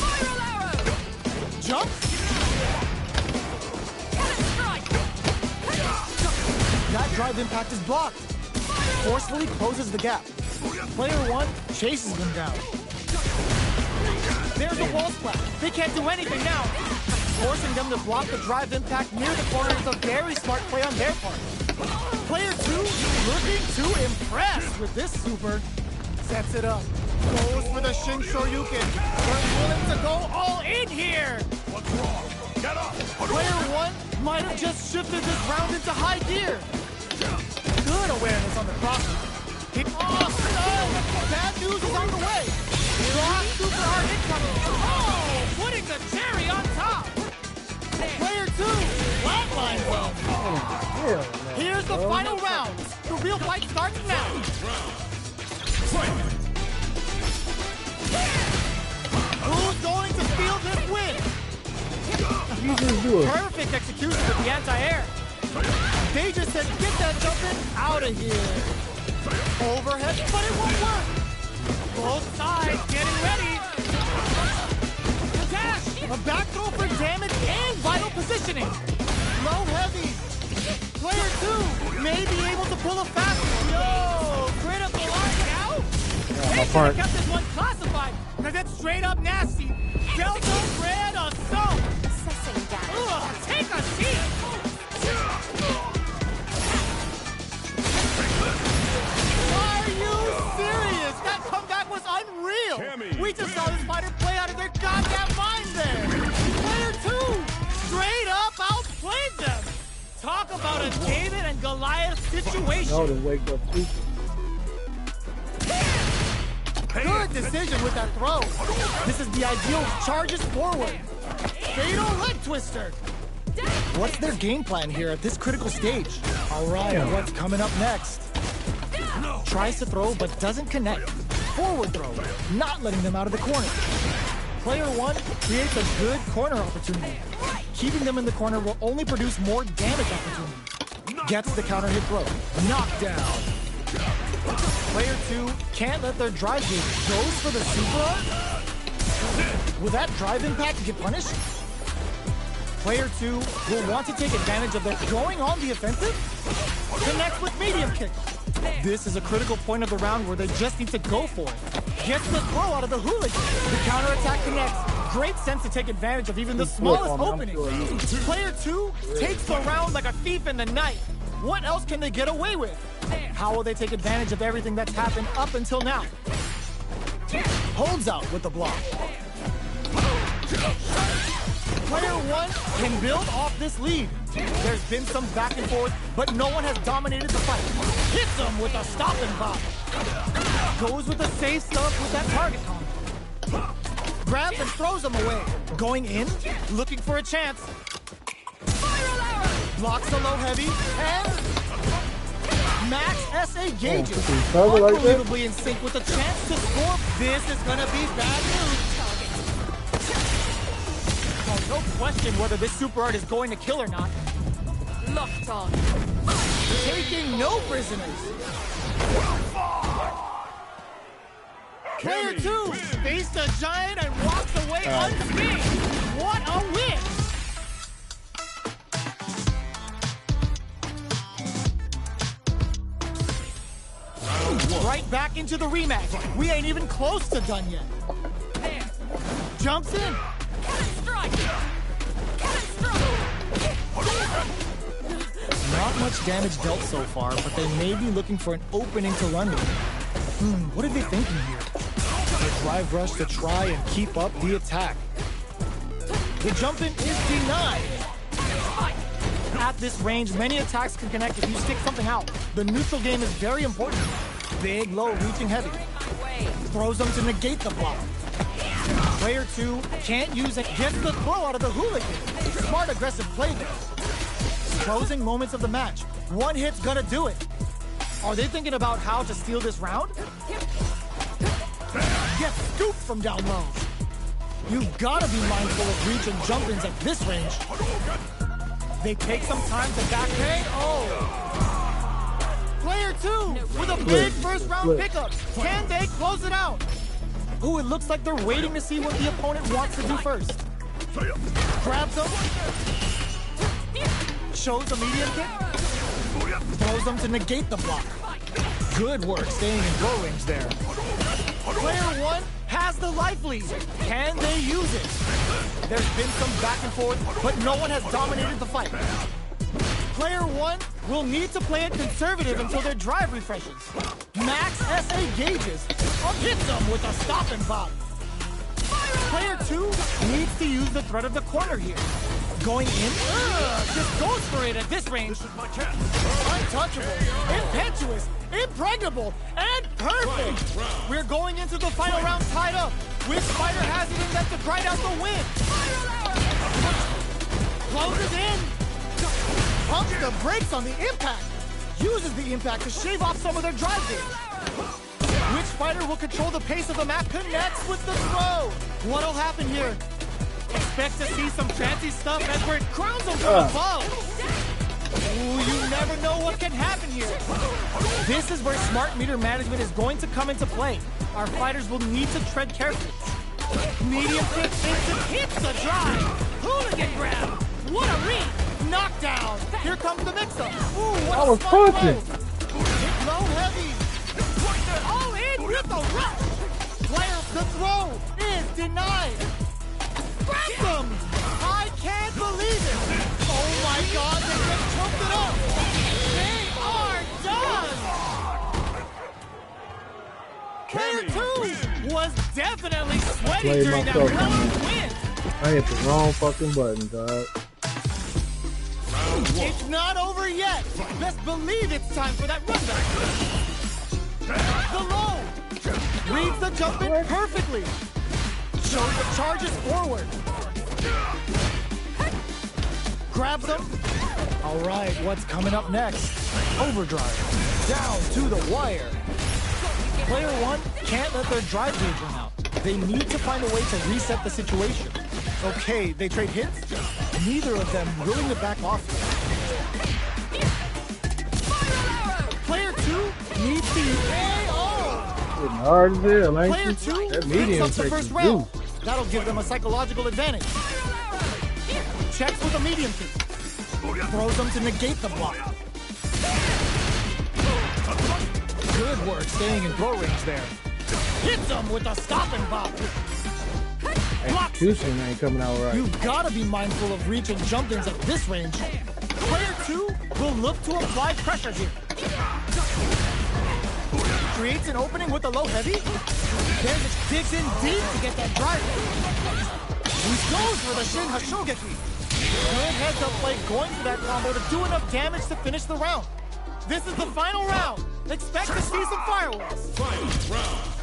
S4: Spiral arrow!
S3: Jump. That drive impact is blocked. Forcefully closes the gap. Player 1 chases them down. There's a wall splat. They can't do anything now. Forcing them to block the drive impact near the corner is a very smart play on their part. Player 2 looking to impress with this super. Sets it up. Goes for the Shin Shoryuken. They're willing to go all in here.
S2: What's wrong? Get up!
S3: Player 1 might have just shifted this round into high gear. Good awareness on the crosser. Oh, no! Bad news is on the way. Rock super hard incoming. Oh, putting the cherry on top. Player 2, flatline zone.
S1: Hell, man.
S3: Here's the final round. The real fight starts now. Who's going to steal this win?
S1: You just do it.
S3: Perfect execution with the anti-air. They just said, get that jumping out of here. Overhead, but it won't work. Both sides getting ready. Dash, a back throw for damage and vital positioning. Low heavy. Player 2 may be able to pull a fast one. Yo, critical out. They should have kept this one classified, because it's straight up nasty. Delta Red Assault.
S4: Assessing damage.
S3: Ugh, take a seat. Are you serious? That comeback was unreal.
S2: Cammy,
S3: We just saw this fighter play out of their goddamn mind there. Player 2 straight up outplayed them. Talk about a David and Goliath situation.
S1: No, to wake up super.
S3: Good decision with that throw. This is the ideal charges forward. Fatal leg twister. What's their game plan here at this critical stage? All right, what's coming up next? Tries to throw but doesn't connect. Forward throw, not letting them out of the corner. Player one creates a good corner opportunity. Keeping them in the corner will only produce more damage opportunity. Gets the counter hit throw. Knockdown. Player two can't let their drive gauge. Goes for the super art. Will that drive impact get punished? Player two will want to take advantage of their going on the offensive. Connects with medium kick. This is a critical point of the round where they just need to go for it. Gets the throw out of the hooligan. The counterattack connects. Great sense to take advantage of even the smallest opening. Player two takes the round like a thief in the night. What else can they get away with? How will they take advantage of everything that's happened up until now? Holds out with the block. Player one can build off this lead. There's been some back and forth, but no one has dominated the fight. Hits him with a stop and pop. Goes with the safe stuff with that target combo. Grabs and throws him away. Going in, looking for a chance. Blocks the low heavy, and max SA gauges. Unbelievably in sync with a chance to score. This is gonna be bad news. Oh, no question whether this super art is going to kill or not.
S4: Locked on.
S3: Taking no prisoners. Player two faced a giant and walked away unscathed. What a win! Right back into the rematch. We ain't even close to done yet. Jumps in. Not much damage dealt so far, but they may be looking for an opening to run with. What are they thinking here? A drive rush to try and keep up the attack. The jump in is denied. At this range, many attacks can connect if you stick something out. The neutral game is very important. Big, low, reaching heavy. Throws them to negate the block. Player two can't use it. Gets the throw out of the hooligan. Smart, aggressive play there. Closing moments of the match. One hit's gonna do it. Are they thinking about how to steal this round? Get scooped from down low. You've gotta be mindful of reach and jump-ins at this range. They take some time to back pay. Oh! Player two with a big first round pickup. Can they close it out? Ooh, it looks like they're waiting to see what the opponent wants to do first. Grabs him. Shows a medium kick. Throws them to negate the block. Good work staying in throw range there. Player one has the life lead. Can they use it? There's been some back and forth, but no one has dominated the fight. Player one will need to play it conservative until their drive refreshes. Max SA gauges. Hits them with a stop and pop. Player two needs to use the threat of the corner here. Going in, just goes for it at this range. Untouchable, impetuous, impregnable, and perfect. We're going into the final round tied up. Which fighter has it in them to grind out the win? Closes in. Pumps the brakes on the impact. Uses the impact to shave off some of their drive gauge. Which fighter will control the pace of the map? Connects with the throw. What'll happen here? Expect to see some fancy stuff as we're crowns them from above. Ooh, you never know what can happen here. This is where smart meter management is going to come into play. Our fighters will need to tread carefully. Medium kick hits the drive. Hooligan grab. What a read. Knockdown. Here comes the mix-up. Ooh, what a smart throw. Hit low heavy. All in with the rush. Player, the throw is denied. Ransom! I can't believe it! Oh my god, they just choked it up! They are done! Player 2 was definitely sweaty during that round win!
S1: I hit the wrong fucking button, dog.
S3: It's not over yet! Best believe it's time for that runback! The low! Reads the jump in perfectly! Shows the charges forward! Grabs him. All right, what's coming up next? Overdrive. Down to the wire. Player one can't let their drive gauge run out. They need to find a way to reset the situation. Okay, they trade hits. Neither of them willing to back off yet. Player two needs the AO.
S1: Getting hard as hell, ain't
S3: Player
S1: it?
S3: two
S1: That
S3: picks
S1: medium
S3: up the
S1: takes
S3: first
S1: a
S3: round.
S1: juice.
S3: That'll give them a psychological advantage. Checks with a medium kick. Throws them to negate the block. Good work staying in throw range there. Hits him with a stopping bop.
S1: Execution ain't coming out right.
S3: You've got to be mindful of reach and jump-ins at this range. Player two will look to apply pressure here. Creates an opening with a low heavy. Then digs in deep to get that drive. He goes for the Shin Hashogeki. Good heads-up play going for that combo to do enough damage to finish the round. This is the final round. Expect to see some fireworks.
S2: Final round.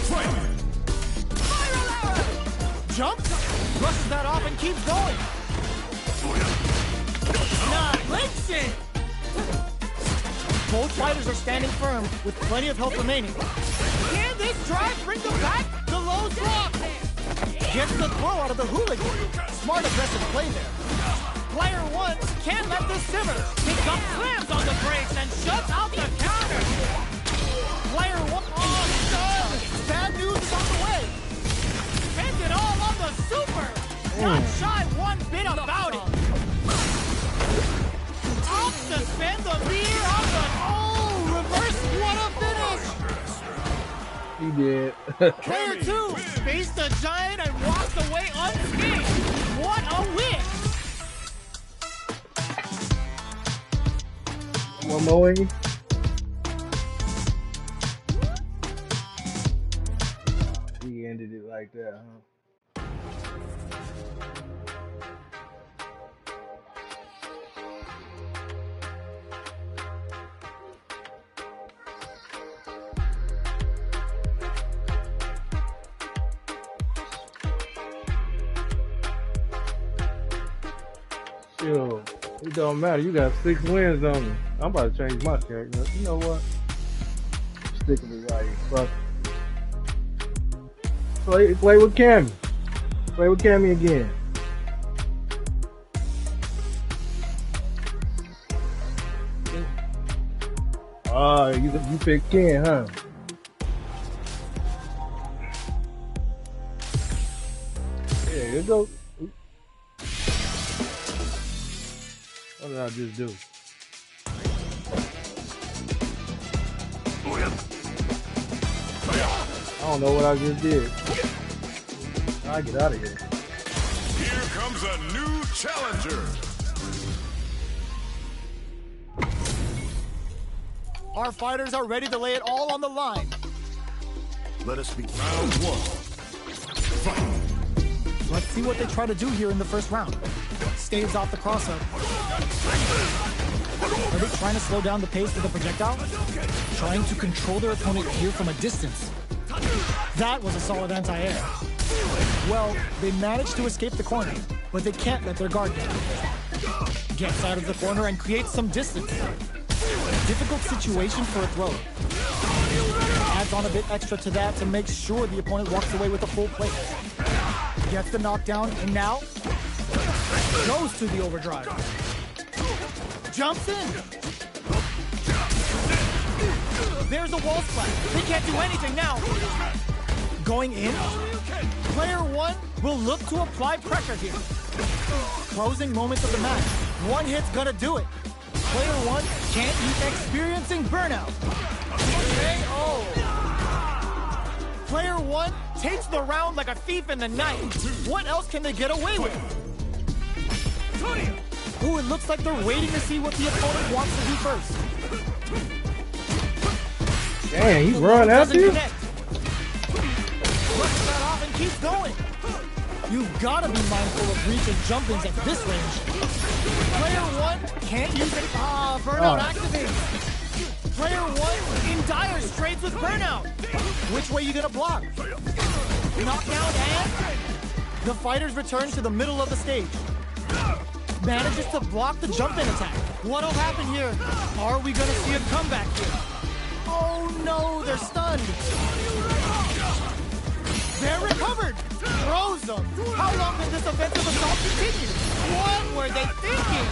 S2: Fight!
S3: Jumps, brushes that off and keeps going. Links it. Both fighters are standing firm with plenty of health remaining. Can this drive bring them back? The low drop. Gets the throw out of the hooligan. Smart aggressive play there. Player one can't let this simmer. Picks up, slams on the brakes, and shuts out the counter. Player one, oh, done. Bad news is on the way. Spends it all on the super. Not shy one bit about it. Up to spend the beer on the, oh, reverse, what a finish.
S1: He did.
S3: Player two faced the giant and walked away unscathed. What a win.
S1: One more in you? He ended it like that, huh? Yo, it don't matter. You got 6 wins on me. I'm about to change my character. You know what? Sticking to right here. Fuck. Play with Cammy. Play with Cammy again. Ah, you picked Ken, huh? Yeah, here go. What did I just do? I don't know what I just did. I get out of here.
S2: Here comes a new challenger.
S3: Our fighters are ready to lay it all on the line.
S2: Let us begin. Round one. Fight.
S3: Let's see what they try to do here in the first round. Staves off the cross-up. Are they trying to slow down the pace with the projectile? Trying to control their opponent here from a distance. That was a solid anti-air. Well, they managed to escape the corner, but they can't let their guard down. Gets out of the corner and creates some distance. Difficult situation for a thrower. Adds on a bit extra to that to make sure the opponent walks away with a full plate. Gets the knockdown, and now goes to the overdrive. Jumps in. There's a wall splash. They can't do anything now. Going in. Player one will look to apply pressure here. Closing moments of the match. One hit's gonna do it. Player one can't keep experiencing burnout. KO. Player one takes the round like a thief in the night. What else can they get away with? Ooh, it looks like they're waiting to see what the opponent wants to do first.
S1: Damn, he run after you?
S3: Brushes that off and keeps going. You've got to be mindful of reach and jump-ins at this range. Player one can't use it. Burnout activates. Player one in dire straits with burnout. Which way you gonna block? Knockdown and The fighters return to the middle of the stage. Manages to block the jump-in attack. What'll happen here? Are we gonna see a comeback here? Oh no, they're stunned. They're recovered. Throws them. How long can this offensive assault continue? What were they thinking?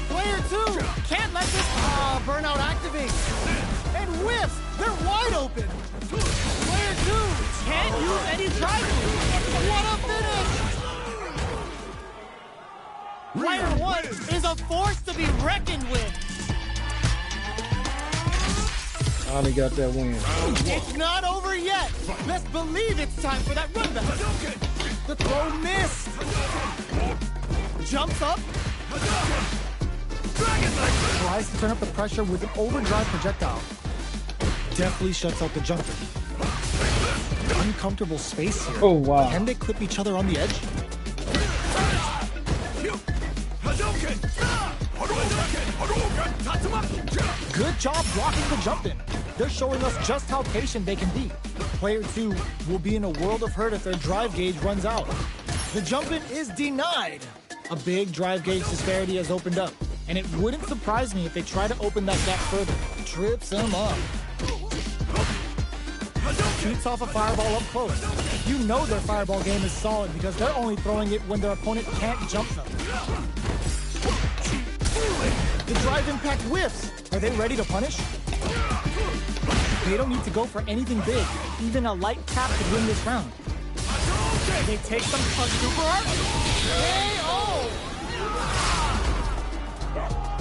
S3: Player 2 can't let this burnout activate. And whiffs. They're wide open. Player 2 can't use any drive moves. What a finish! Player 1 is a force to be reckoned with.
S1: Finally got that win.
S3: It's not over yet. Let's believe it's time for that run back. The throw missed. Jumps up. Tries to turn up the pressure with an overdrive projectile. Definitely shuts out the jumper. Uncomfortable space here.
S1: Oh, wow.
S3: Can they clip each other on the edge? Good job blocking the jump-in. They're showing us just how patient they can be. Player 2 will be in a world of hurt if their drive gauge runs out. The jump-in is denied. A big drive gauge disparity has opened up, and it wouldn't surprise me if they try to open that gap further. Trips them up. Shoots off a fireball up close. You know their fireball game is solid because they're only throwing it when their opponent can't jump them. The drive impact whiffs. Are they ready to punish? They don't need to go for anything big. Even a light tap could win this round. They take some super art. KO!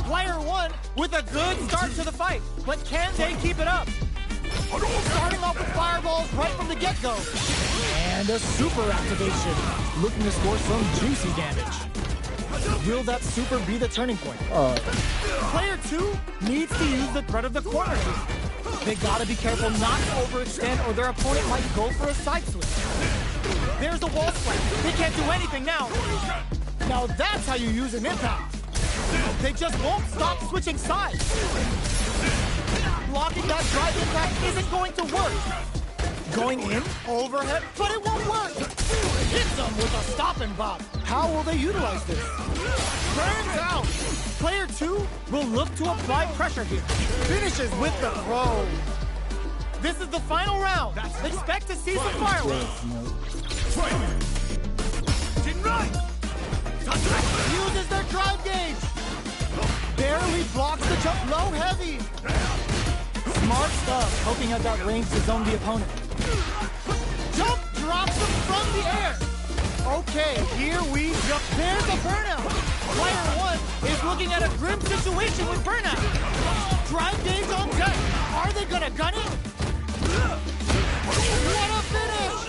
S3: Player 1 with a good start to the fight, but can they keep it up? Starting off with fireballs right from the get-go. And a super activation. Looking to score some juicy damage. Will that super be the turning point? Player 2 needs to use the threat of the corner. They gotta be careful not to overextend or their opponent might go for a side switch. There's a wall splash. They can't do anything now. Now that's how you use an impact. They just won't stop switching sides. Blocking that drive impact isn't going to work. Going in, overhead, but it won't work. Hits them with a stop and bop. How will they utilize this? Burns out. Player 2 will look to apply pressure here. Finishes with the throw. This is the final round. Expect to see some fireworks. Uses their drive gauge. Barely blocks the jump. Low heavy. Smart stuff, hoping at that range to zone the opponent. Jump drops him from the air. Okay, here we jump. There's a burnout. Player 1 is looking at a grim situation with burnout. Drive gauge on deck. Are they gonna gun it? What a finish!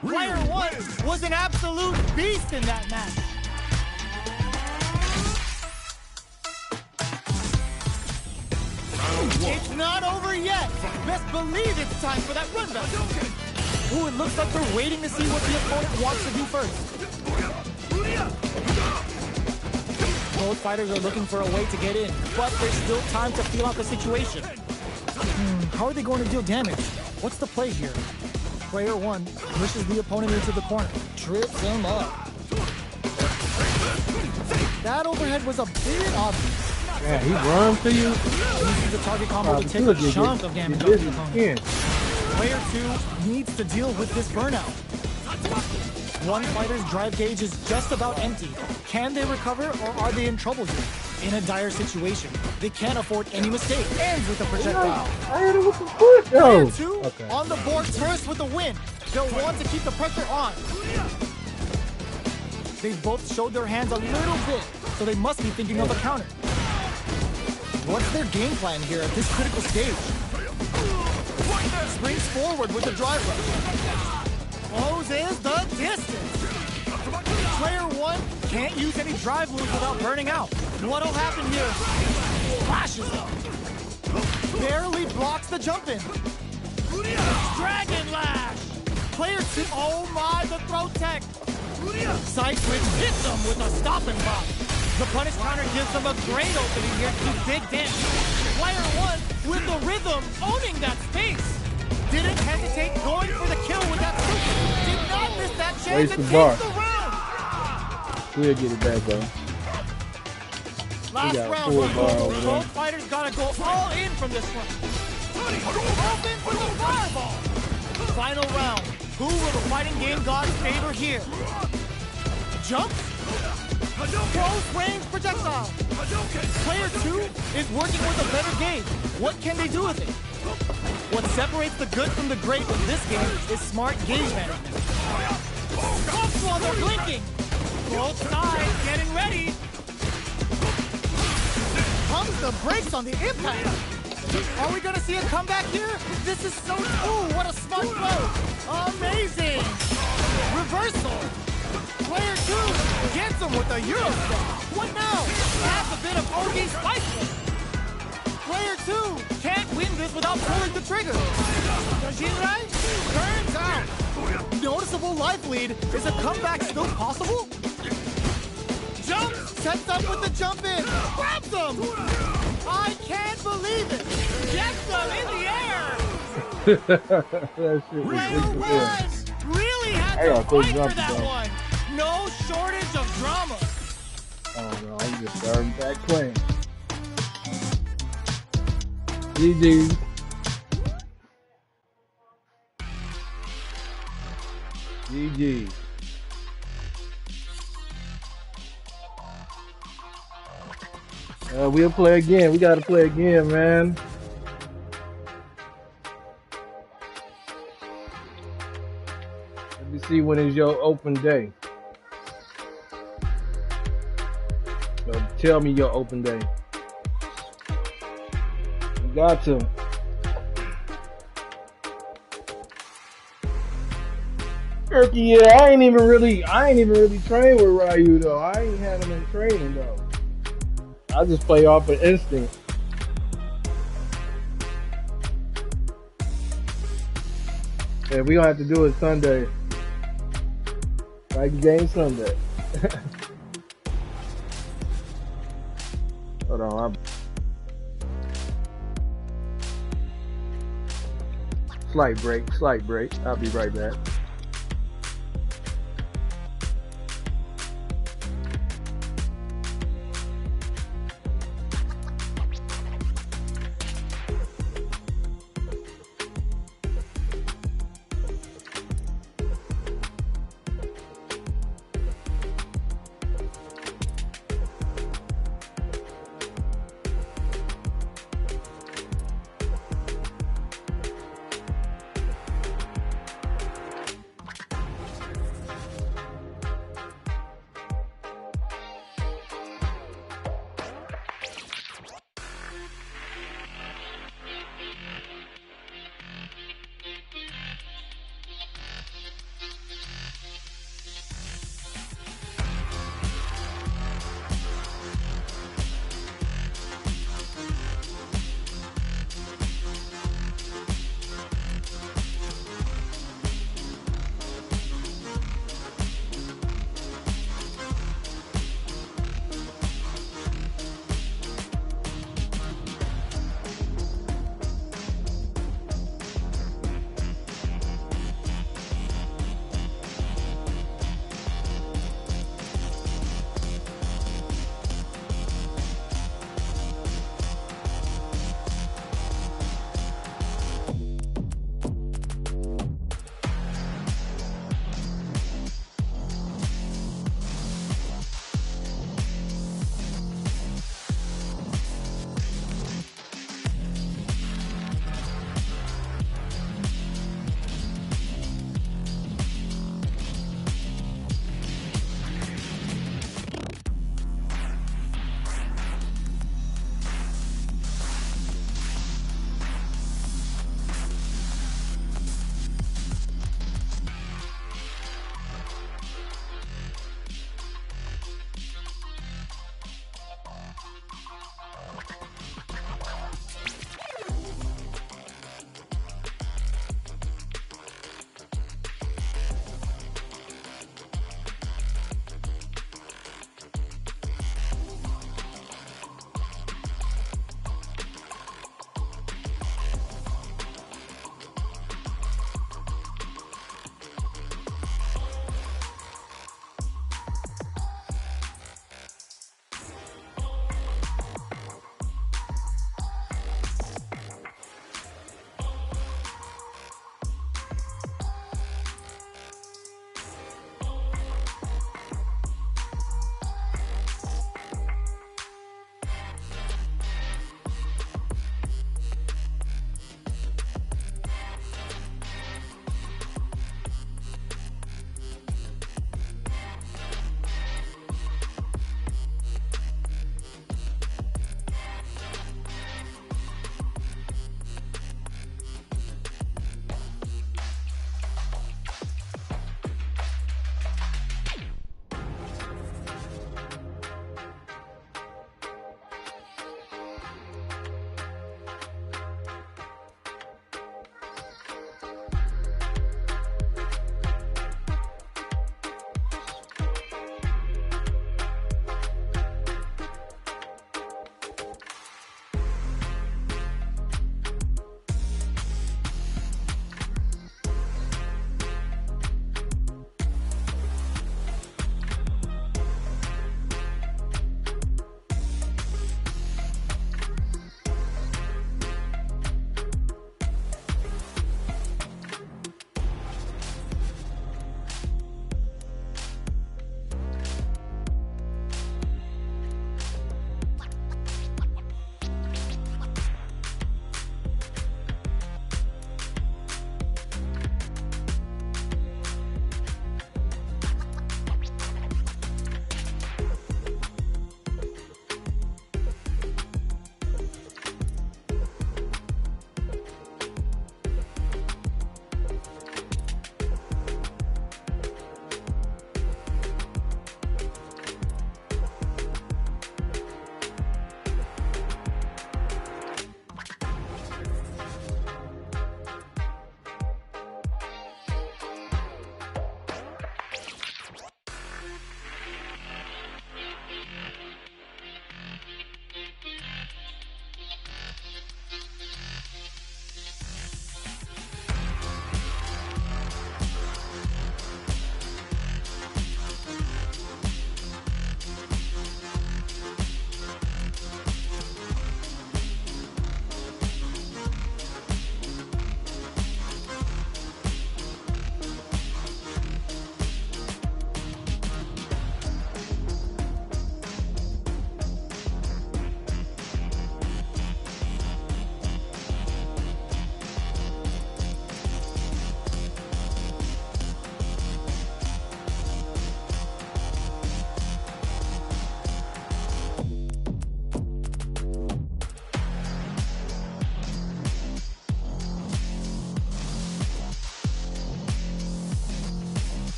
S3: Player 1 was an absolute beast in that match. It's not over yet. Best believe it's time for that run back. Ooh, it looks like they're waiting to see what the opponent wants to do first. Both fighters are looking for a way to get in, but there's still time to feel out the situation. How are they going to deal damage? What's the play here? Player 1 pushes the opponent into the corner, trips him up. That overhead was a bit obvious.
S1: Yeah, he runs to you.
S3: Uses the target combo to take a chunk of damage off the opponent. Player 2 needs to deal with this burnout. One fighter's drive gauge is just about empty. Can they recover or are they in trouble here? In a dire situation, they can't afford any mistake. Ends with a projectile.
S1: I hit it with the foot.
S3: Player 2 on the board first with a win. They'll want to keep the pressure on. They've both showed their hands a little bit, so they must be thinking of a counter. What's their game plan here at this critical stage? Springs forward with the drive rush. Closes the distance. Player 1 can't use any drive moves without burning out. What'll happen here? Flashes up. Barely blocks the jump in. Dragon Lash. Player 2, oh my, the throw tech. Side switch hits them with a stop and pop. The punish counter gives them a great opening here to do big damage. Player 1 with the rhythm, owning that space. Didn't hesitate, going for the kill with that super.
S1: Raise
S3: to
S1: the
S3: take
S1: bar.
S3: the round.
S1: We'll get it back though.
S3: Last
S1: got
S3: round,
S1: full bar over there.
S3: both fighters gotta go all in from this one. Open for the fireball. Final round. Who will the fighting game gods favor here? Jump? Close range projectile. Player 2 is working with a better game. What can they do with it? What separates the good from the great in this game is smart gauge management. Pumps while they're blinking. Both sides getting ready. Comes the brakes on the impact. Are we gonna see a comeback here? This is so cool. What a smart throw. Amazing. Reversal. Player 2 gets him with a Euro step. What now? Adds a bit of OD spice. Player 2 can't win this without pulling the trigger. Yojinrai turns out. Noticeable life lead. Is a comeback still possible? Jump! Sets up with the jump in. Grabs him! I can't believe it! Gets them in the air!
S1: That shit was
S3: Player
S1: interesting.
S3: 1 really had
S1: I
S3: to
S1: got quick
S3: fight for
S1: jump,
S3: that
S1: though.
S3: one. No shortage of drama.
S1: Oh no, I'm just starting back playing. GG. GG. We'll play again. We gotta play again, man. Let me see when is your open day. So tell me your open day. You got to. Turkey, yeah, I ain't even really trained with Ryu though. I ain't had him in training though. I just play off of instinct. Yeah, we gonna have to do it Sunday. Like game Sunday. Hold on, slight break. I'll be right back.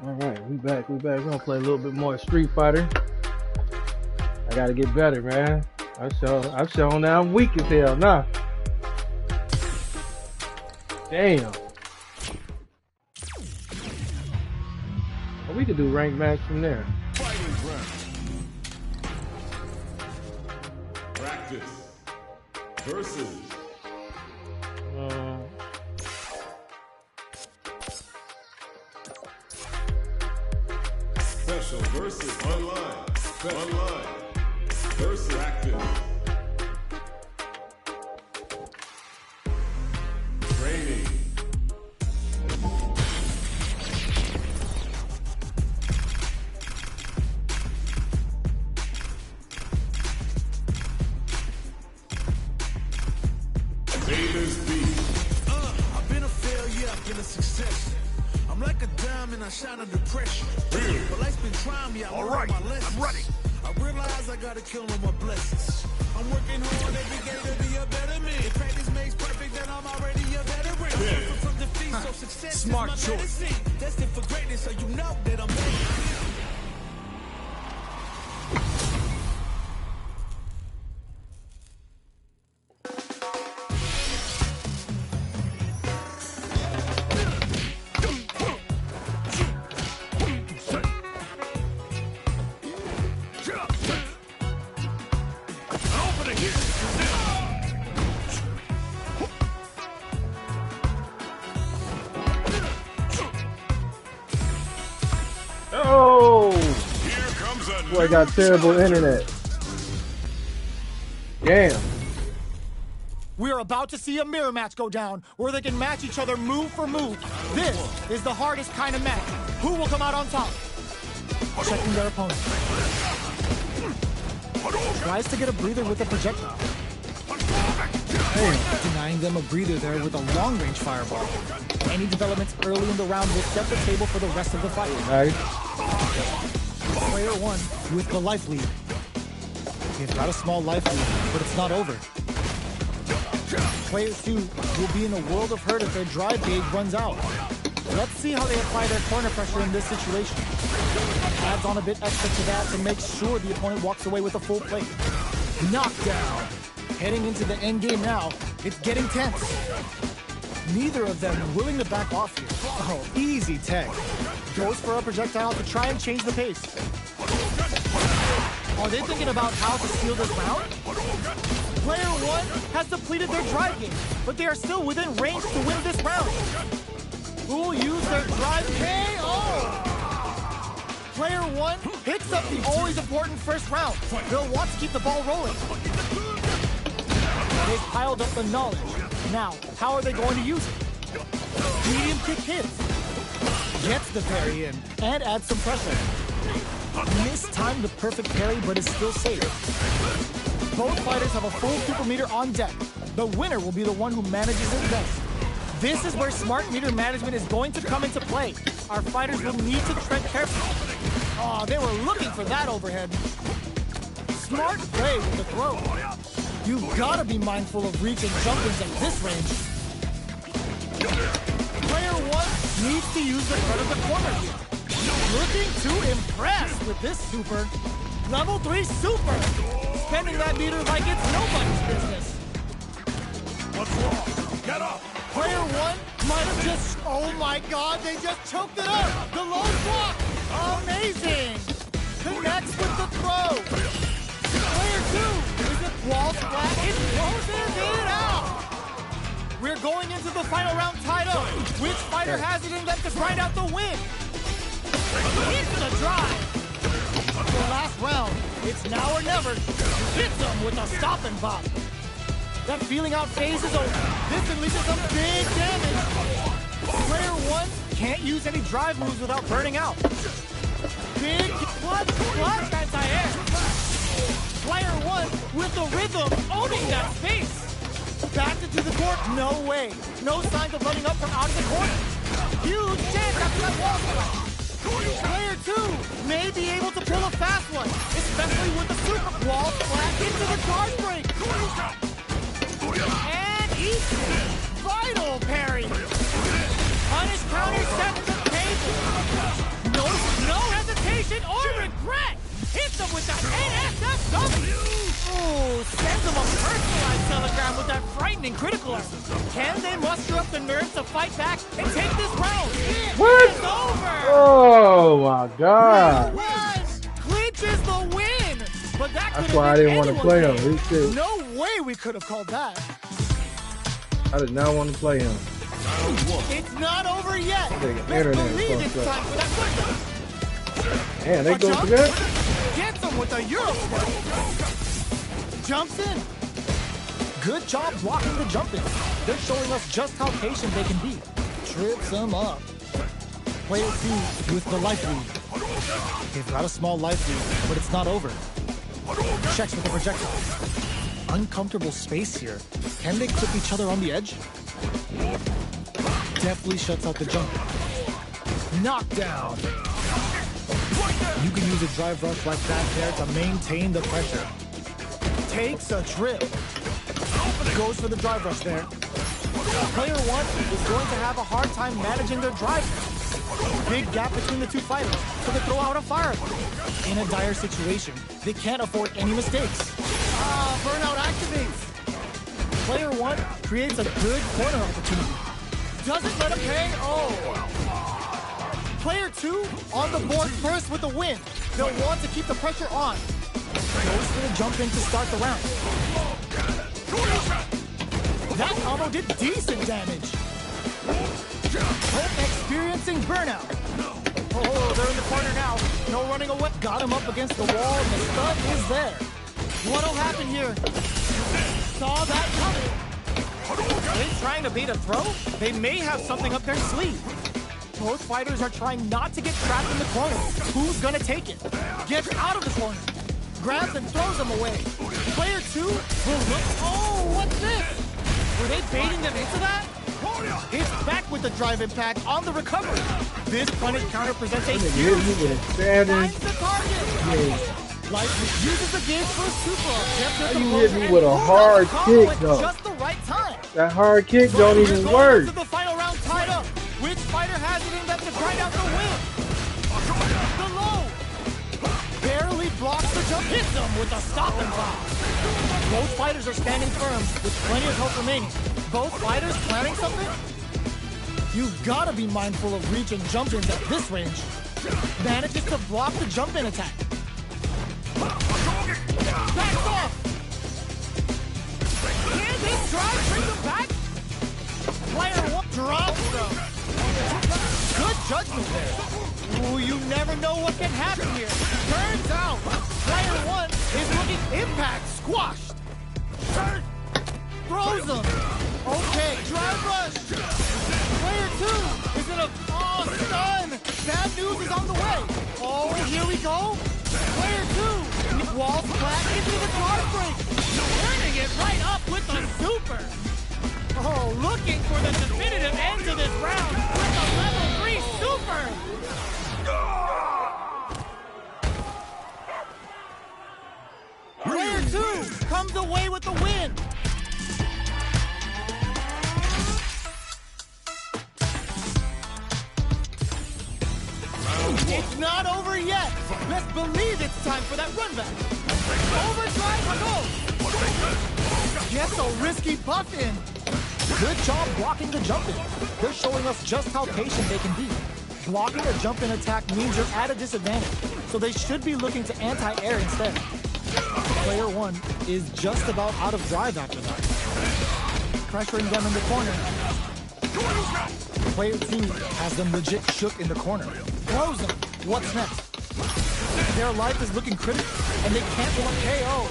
S1: All right, we back. We're gonna play a little bit more Street Fighter. I gotta get better, man. I've shown that I'm weak as hell now. Damn. Well, we could do ranked match from there.
S2: Fighting ground. Practice. Versus. Special versus online. Online. Versus practice. Training.
S5: I've been a failure, I've been a success. I'm like a diamond, I shine under pressure. But life's been trying me, I learned my lessons. I'm ready. I realize I gotta kill all my blessings. I'm working hard every day to be a better man. If practice makes perfect, then I'm already a veteran. Suffer from defeat, so success
S3: Smart
S5: is my
S3: choice.
S5: medicine. Destined for greatness, so you know that I'm ready.
S1: Oh!
S2: Here comes a
S1: Boy, I got terrible internet. Damn.
S3: We're about to see a mirror match go down, where they can match each other move for move. This is the hardest kind of match. Who will come out on top? Checking their opponent. Tries to get a breather with a projectile. Denying them a breather there with a long-range fireball. Any developments early in the round will set the table for the rest of the fight.
S1: Nice.
S3: Player 1 with the life lead. He's got a small life lead, but it's not over. Player 2 will be in a world of hurt if their drive gauge runs out. Let's see how they apply their corner pressure in this situation. Adds on a bit extra to that to make sure the opponent walks away with a full plate. Knockdown. Heading into the end game now, it's getting tense. Neither of them willing to back off here. Oh, easy tag. Goes for a projectile to try and change the pace. Are they thinking about how to steal this round? Player 1 has depleted their drive game, but they are still within range to win this round. Who will use their drive KO? Player 1 picks up the always important first round. They'll want to keep the ball rolling. They've piled up the knowledge. Now, how are they going to use it? Medium kick hits. Gets the parry in and adds some pressure. Mistimed the perfect parry, but is still safe. Both fighters have a full super meter on deck. The winner will be the one who manages it best. This is where smart meter management is going to come into play. Our fighters will need to tread carefully. Oh, they were looking for that overhead. Smart play with the throw. You've got to be mindful of reach and jump-ins at this range. Player 1 needs to use the front of the corner here. Looking to impress with this super. Level 3 super. Spending that meter like it's nobody's business.
S2: What's wrong? Get up!
S3: Player 1 might have just... Oh my god, they just choked it up! The low block! Amazing! Connects with the throw! Player 2 is it wall flat? It closes it out! We're going into the final round tied up. Which fighter has it in them to grind out the win? Into the drive! The last round, it's now or never. Hit them with a stop and bop. That feeling out phase is over. This unleashes some big damage. Player 1 can't use any drive moves without burning out. Big clutch anti-air. Player 1 with the rhythm owning that space. Backed into the court, no way. No signs of running up from out of the corner. Huge chance after that wall slap. Player 2 may be able to pull a fast one, especially with the super wall flat into the guard break. And easy. Vital parry. Punish counter set to the table. No redemption or regret. Hits him with that NSFW. Ooh, sends him a personalized telegram with that frightening critical. Can they muster up the nerve to fight back and take this round?
S1: What?
S3: It's over.
S1: Oh my God.
S3: Clinches the win. But that
S1: That's why I didn't want to play him.
S3: No way we could have called that.
S1: I did not want to play him.
S3: It's not over yet.
S1: Internet
S3: Believe it's
S1: fucked up.
S3: time for that football.
S1: Man, they
S3: A
S1: go
S3: jump?
S1: together.
S3: Gets him with a Euro step. Jumps in. Good job blocking the jump in. They're showing us just how patient they can be. Trips him up. Player 2 with the life lead. They've got a small life lead, but it's not over. Checks with the projectile. Uncomfortable space here. Can they clip each other on the edge? Deftly shuts out the jump. Knockdown. You can use a drive rush like that there to maintain the pressure. Takes a trip. Goes for the drive rush there. Player 1 is going to have a hard time managing their drive. Big gap between the two fighters, so they throw out a fire. In a dire situation, they can't afford any mistakes. Burnout activates. Player 1 creates a good corner opportunity. Doesn't let him pay. Player 2 on the board first with the win. They'll want to keep the pressure on. Goes for the jump in to start the round. That combo did decent damage. Hope experiencing burnout. Oh, they're in the corner now. No running away. Got him up against the wall, and the stun is there. What'll happen here? Saw that coming. Are they trying to bait a throw? They may have something up their sleeve. Both fighters are trying not to get trapped in the corner. Who's gonna take it? Gets out of the corner. Grabs and throws him away. Player 2 will look. Oh, what's this? Were they baiting them into that? It's back with the drive impact on the recovery. This punish counter presents a huge finds the target. Life uses the gauge for a super.
S1: You hit me with a hard kick, though.
S3: Just the right time.
S1: That hard kick don't even work.
S3: To the final round tied up. Which fighter has it in them to grind out the win? The low. Barely blocks the jump. Hits him with a stop and pop. Both fighters are standing firm with plenty of health remaining. Both fighters planning something? You've got to be mindful of reach and jump-ins at this range. Manages to block the jump-in attack. Backs off! Can this drive bring them back? Player 1 drops them. Good judgment there. Ooh, you never know what can happen here. Turns out, player 1 is looking impact squashed. Throws him. Okay, drive rush. Player 2 is in a stun. Bad news is on the way. Oh, here we go. Player 2 walls back into the guard break. Turning it right up with the super. Oh, looking for the definitive end to this round with the level 3 super. Player 2 comes away with the win. It's not over yet. Let's believe it's time for that run back. Overdrive goes. Gets a risky buff in. Good job blocking the jump in. They're showing us just how patient they can be. Blocking a jump in attack means you're at a disadvantage, so they should be looking to anti-air instead. Player 1 is just about out of drive after that. Pressuring them in the corner. Player 2 has them legit shook in the corner. Throws them. What's next? Their life is looking critical, and they can't want KO.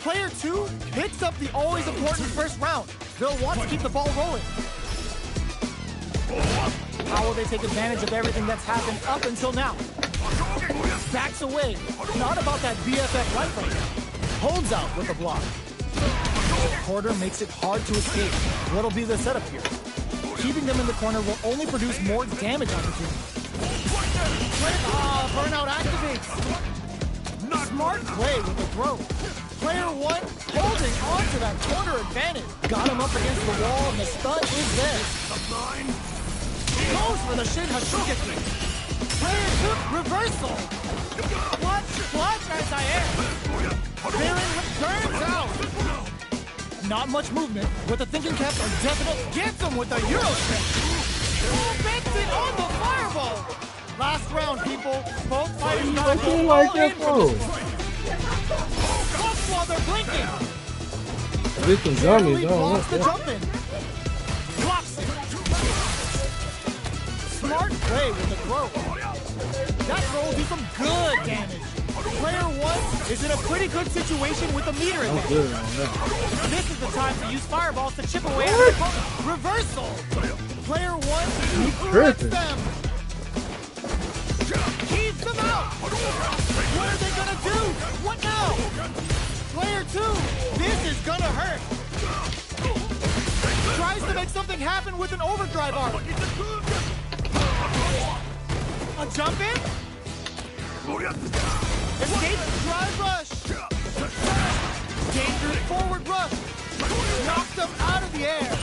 S3: Player 2 picks up the always important first round. They'll want to keep the ball rolling. How will they take advantage of everything that's happened up until now? Backs away. Not about that BFF life right now. Holds out with a block. Quarter makes it hard to escape. What'll be the setup here? Keeping them in the corner will only produce more damage opportunities. Burnout activates. Smart play with the throw. Player 1 holding on to that corner advantage. Got him up against the wall, and the stun is there. Goes for the Shin Hashugeki. Player 2, reversal. Clutch anti-air. Baron burns out. Not much movement, but the thinking caps are definite. Gets him with the Euro step. Makes it on the fireball. Last round, people. Both fighters got to go all in for this one. Clutch while they're blinking.
S1: This some dummies,
S3: Blocks the jump in. Blocks it. Smart play with the throw. That throw will do some good damage. Player 1 is in a pretty good situation with the meter advantage. This is the time to use fireballs to chip away at the opponent. Reversal. Player 1 hurts them. Keeps them out. What are they gonna do? What now? Player 2, this is gonna hurt. Tries to make something happen with an overdrive arm. A jump in? Escape drive rush. Dangerous forward rush. Knocks them out of the air.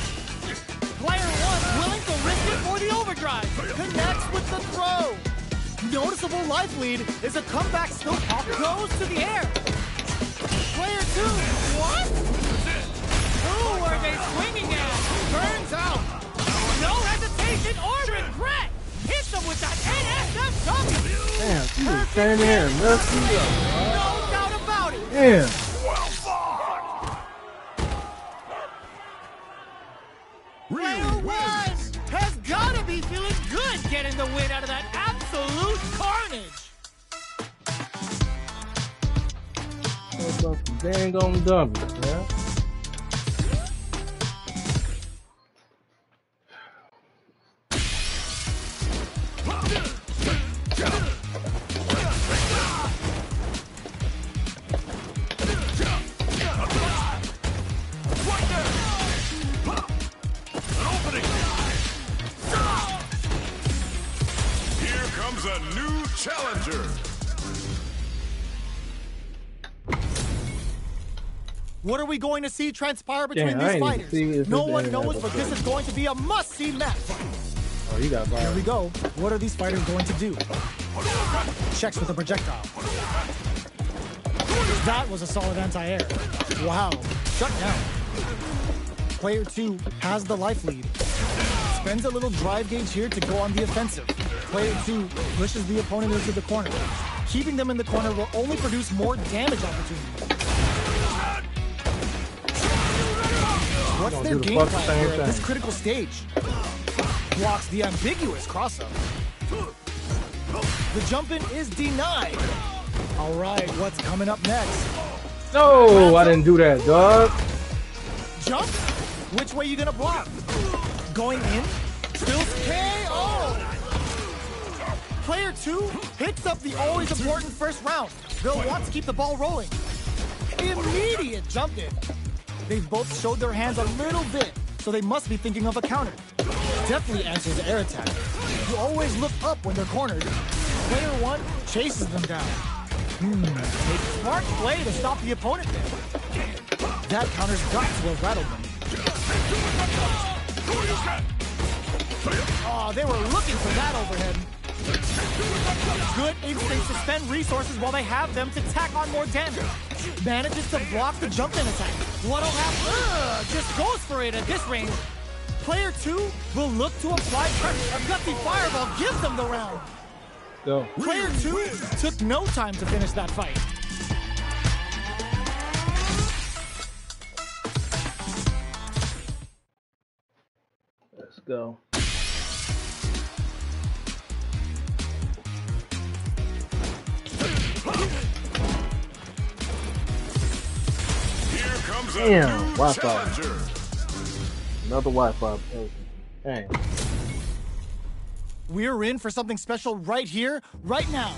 S3: Player 1 willing to risk it for the overdrive. Connects with the throw. Noticeable life lead is a comeback still off, goes to the air. Player 2, what? Who are they swinging at? Burns out. No hesitation or regret. Hits them with that NSF W.
S1: Damn, she was standing there and messed me up.
S3: No doubt about it.
S1: Damn.
S2: Well fought.
S3: Player 1 has got to be feeling good getting the win out of that absolute carnage.
S1: What's up, dang on dummies, man?
S2: Here comes a new challenger.
S3: What are we going to see transpire between
S1: Damn, I
S3: these
S1: ain't
S3: fighters?
S1: even see if
S3: No
S1: this
S3: one
S1: ain't
S3: knows,
S1: that
S3: but this is going to be a must-see match.
S1: Oh, you got
S3: Here we
S1: violent.
S3: go. What are these fighters going to do? Checks with a projectile. That was a solid anti-air. Wow. Shut down. Player 2 has the life lead. Spends a little drive gauge here to go on the offensive. Player 2 pushes the opponent into the corner. Keeping them in the corner will only produce more damage opportunities. What's their game plan here at this critical stage? Blocks the ambiguous cross-up. The jump-in is denied. All right, what's coming up next?
S1: No, I didn't do that, dog.
S3: Jump? Which way you gonna block? Going in? Still KO! Player 2 picks up the always important first round. They'll want to keep the ball rolling. Immediate jump in. They've both showed their hands a little bit, so they must be thinking of a counter. Definitely answers the air attack. You always look up when they're cornered. Player 1 chases them down. Make smart play to stop the opponent there. That counter's got to have rattled them. Oh, they were looking for that overhead. Good instinct to spend resources while they have them to tack on more damage. Manages to block the jump-in attack. What'll happen? Just goes for it at this range. Player 2 will look to apply pressure. A gutsy fireball gives them the round.
S1: Go.
S3: Player 2 took no time to finish that fight.
S1: Let's go.
S2: Here comes a
S1: Damn,
S2: new
S1: Wi-Fi.
S2: challenger.
S1: Another Wi-Fi. Dang.
S3: We're in for something special right here, right now.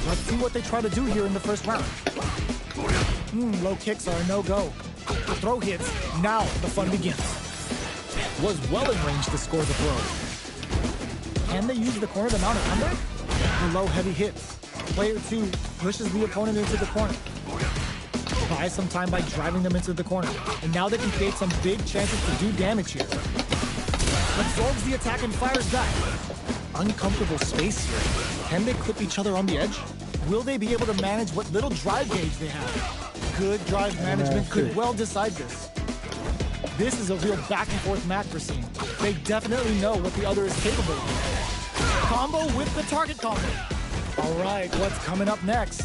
S3: Let's see what they try to do here in the first round. Low kicks are a no-go. The throw hits. Now the fun begins. Was well in range to score the throw. Can they use the corner to mount it under? The low heavy hits. Player 2 pushes the opponent into the corner. Buys some time by driving them into the corner. And now they can create some big chances to do damage here. Absorbs the attack and fires back. Uncomfortable space here. Can they clip each other on the edge? Will they be able to manage what little drive gauge they have? Good drive management could well decide this. This is a real back and forth match we're seeing. They definitely know what the other is capable of. Combo with the target combo. All right, what's coming up next?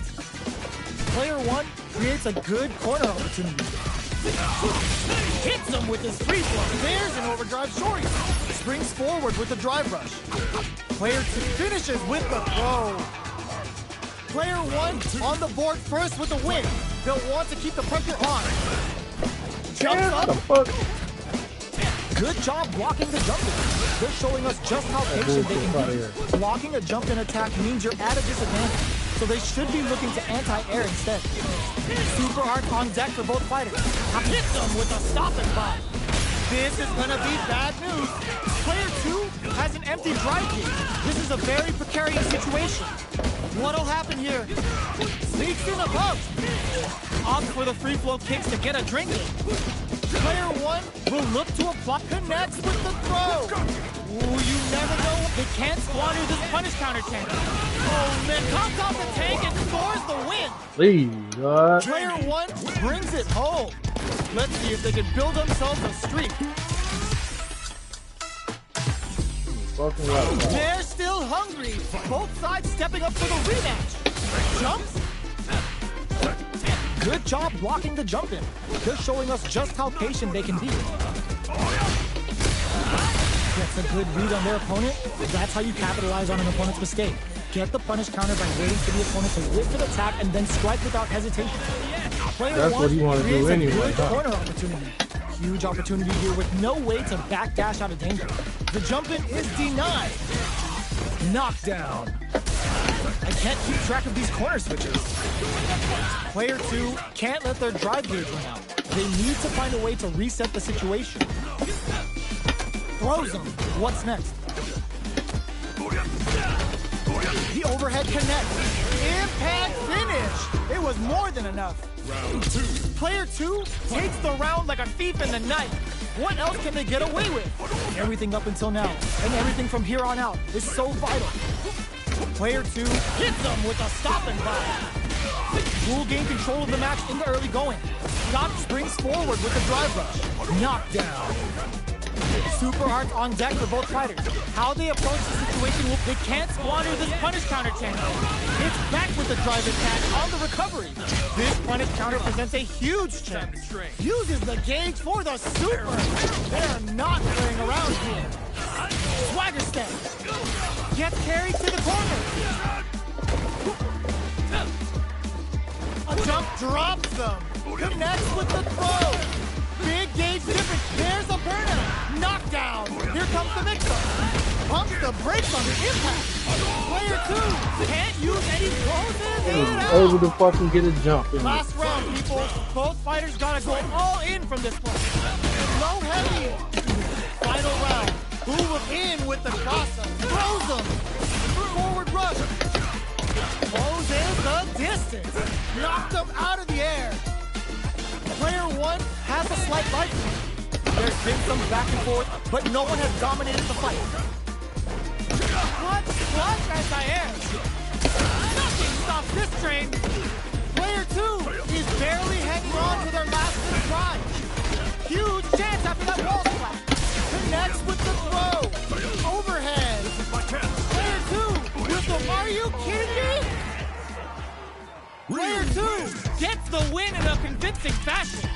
S3: Player one creates a good corner opportunity. Hits him with his free flow. There's an overdrive shorty. Springs forward with the drive rush. Player two finishes with the throw. Player one on the board first with the win. They'll want to keep the pressure on. Jumps up. Good job blocking the jump in. They're showing us just how patient they can be. Blocking a jump in attack means you're at a disadvantage, so they should be looking to anti-air instead. Super art on deck for both fighters. Hits them with a stopping bomb. This is gonna be bad news. Player two has an empty drive gauge. This is a very precarious situation. What'll happen here? Sneaks in above. Opts for the free flow kicks to get a drink in. Player one will look to apply. Connects with the throw. Ooh, you never know. They can't squander this punish counter tank. Oh man, comes off the tank and scores the win.
S1: Please,
S3: Player one brings it home. Let's see if they can build themselves a streak. They're still hungry. Both sides stepping up for the rematch. Jumps. Good job blocking the jump in. They're showing us just how patient they can be. Gets a good read on their opponent. That's how you capitalize on an opponent's mistake. Get the punish counter by waiting for the opponent to whip an attack and then strike without hesitation. Player one
S1: what you want to do anyway.
S3: Good corner opportunity. Huge opportunity here with no way to backdash out of danger. The jump in is denied. Knockdown. I can't keep track of these corner switches. Player two can't let their drive gauge run out. They need to find a way to reset the situation. Throws him. What's next? The overhead connects. Impact finish. It was more than enough.
S2: Round two.
S3: Player two takes the round like a thief in the night. What else can they get away with? Everything up until now, and everything from here on out is so vital. Player two hits them with a stopping bomb. Will gain control of the match in the early going. Scott springs forward with a drive rush. Knockdown. Super arts on deck for both fighters. How they approach the situation, they can't squander this punish counter chance. It's back with the drive attack on the recovery. This punish counter presents a huge chance. Uses the gauge for the super. They're not playing around here. Swagger step. Gets carried to the corner. A jump drops them. Connects with the throw. Big gauge difference. There's a burnout. Knockdown. Here comes the mix-up. Pumps the brakes on the impact. Player two can't use any throws.
S1: Able to fucking get a jump in.
S3: Last round, people. Both fighters gotta go all in from this point. Low heavy. Final round. Who will in with the crosser? Throws them. Forward rush. Closes the distance. Knocked them out of the air. Player one has a slight life. There's been some back and forth, but no one has dominated the fight. Clutch anti-air. Nothing stops this train. Player two is barely hanging on to their last try. Huge chance after that wall slap. Connects with the throw. Overhead. Player two with the, are you kidding me? Player two gets the win in a convincing fashion.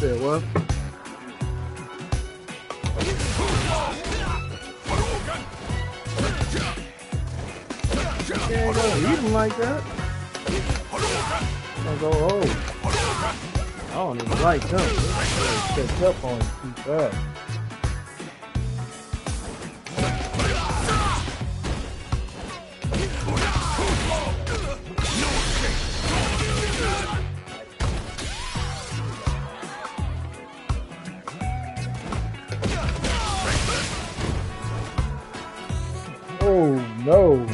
S1: said what? You ain't gonna eat him like that. I'm gonna go old. I don't even like them. They catch up on you too fast. Oh no!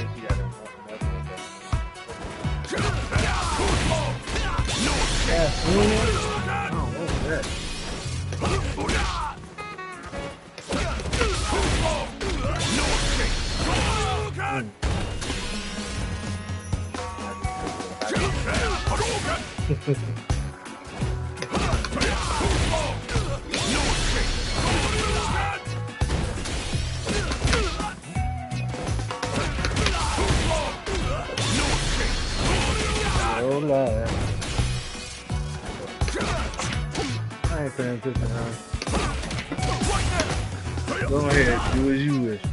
S1: Oh Lord. I ain't paying attention, huh? Go ahead, do as you wish.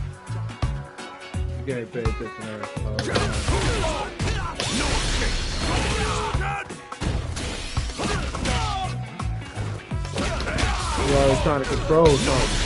S1: You can't pay attention, huh? You're always trying to control something.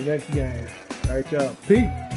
S1: Next game. All right, y'all. Peace.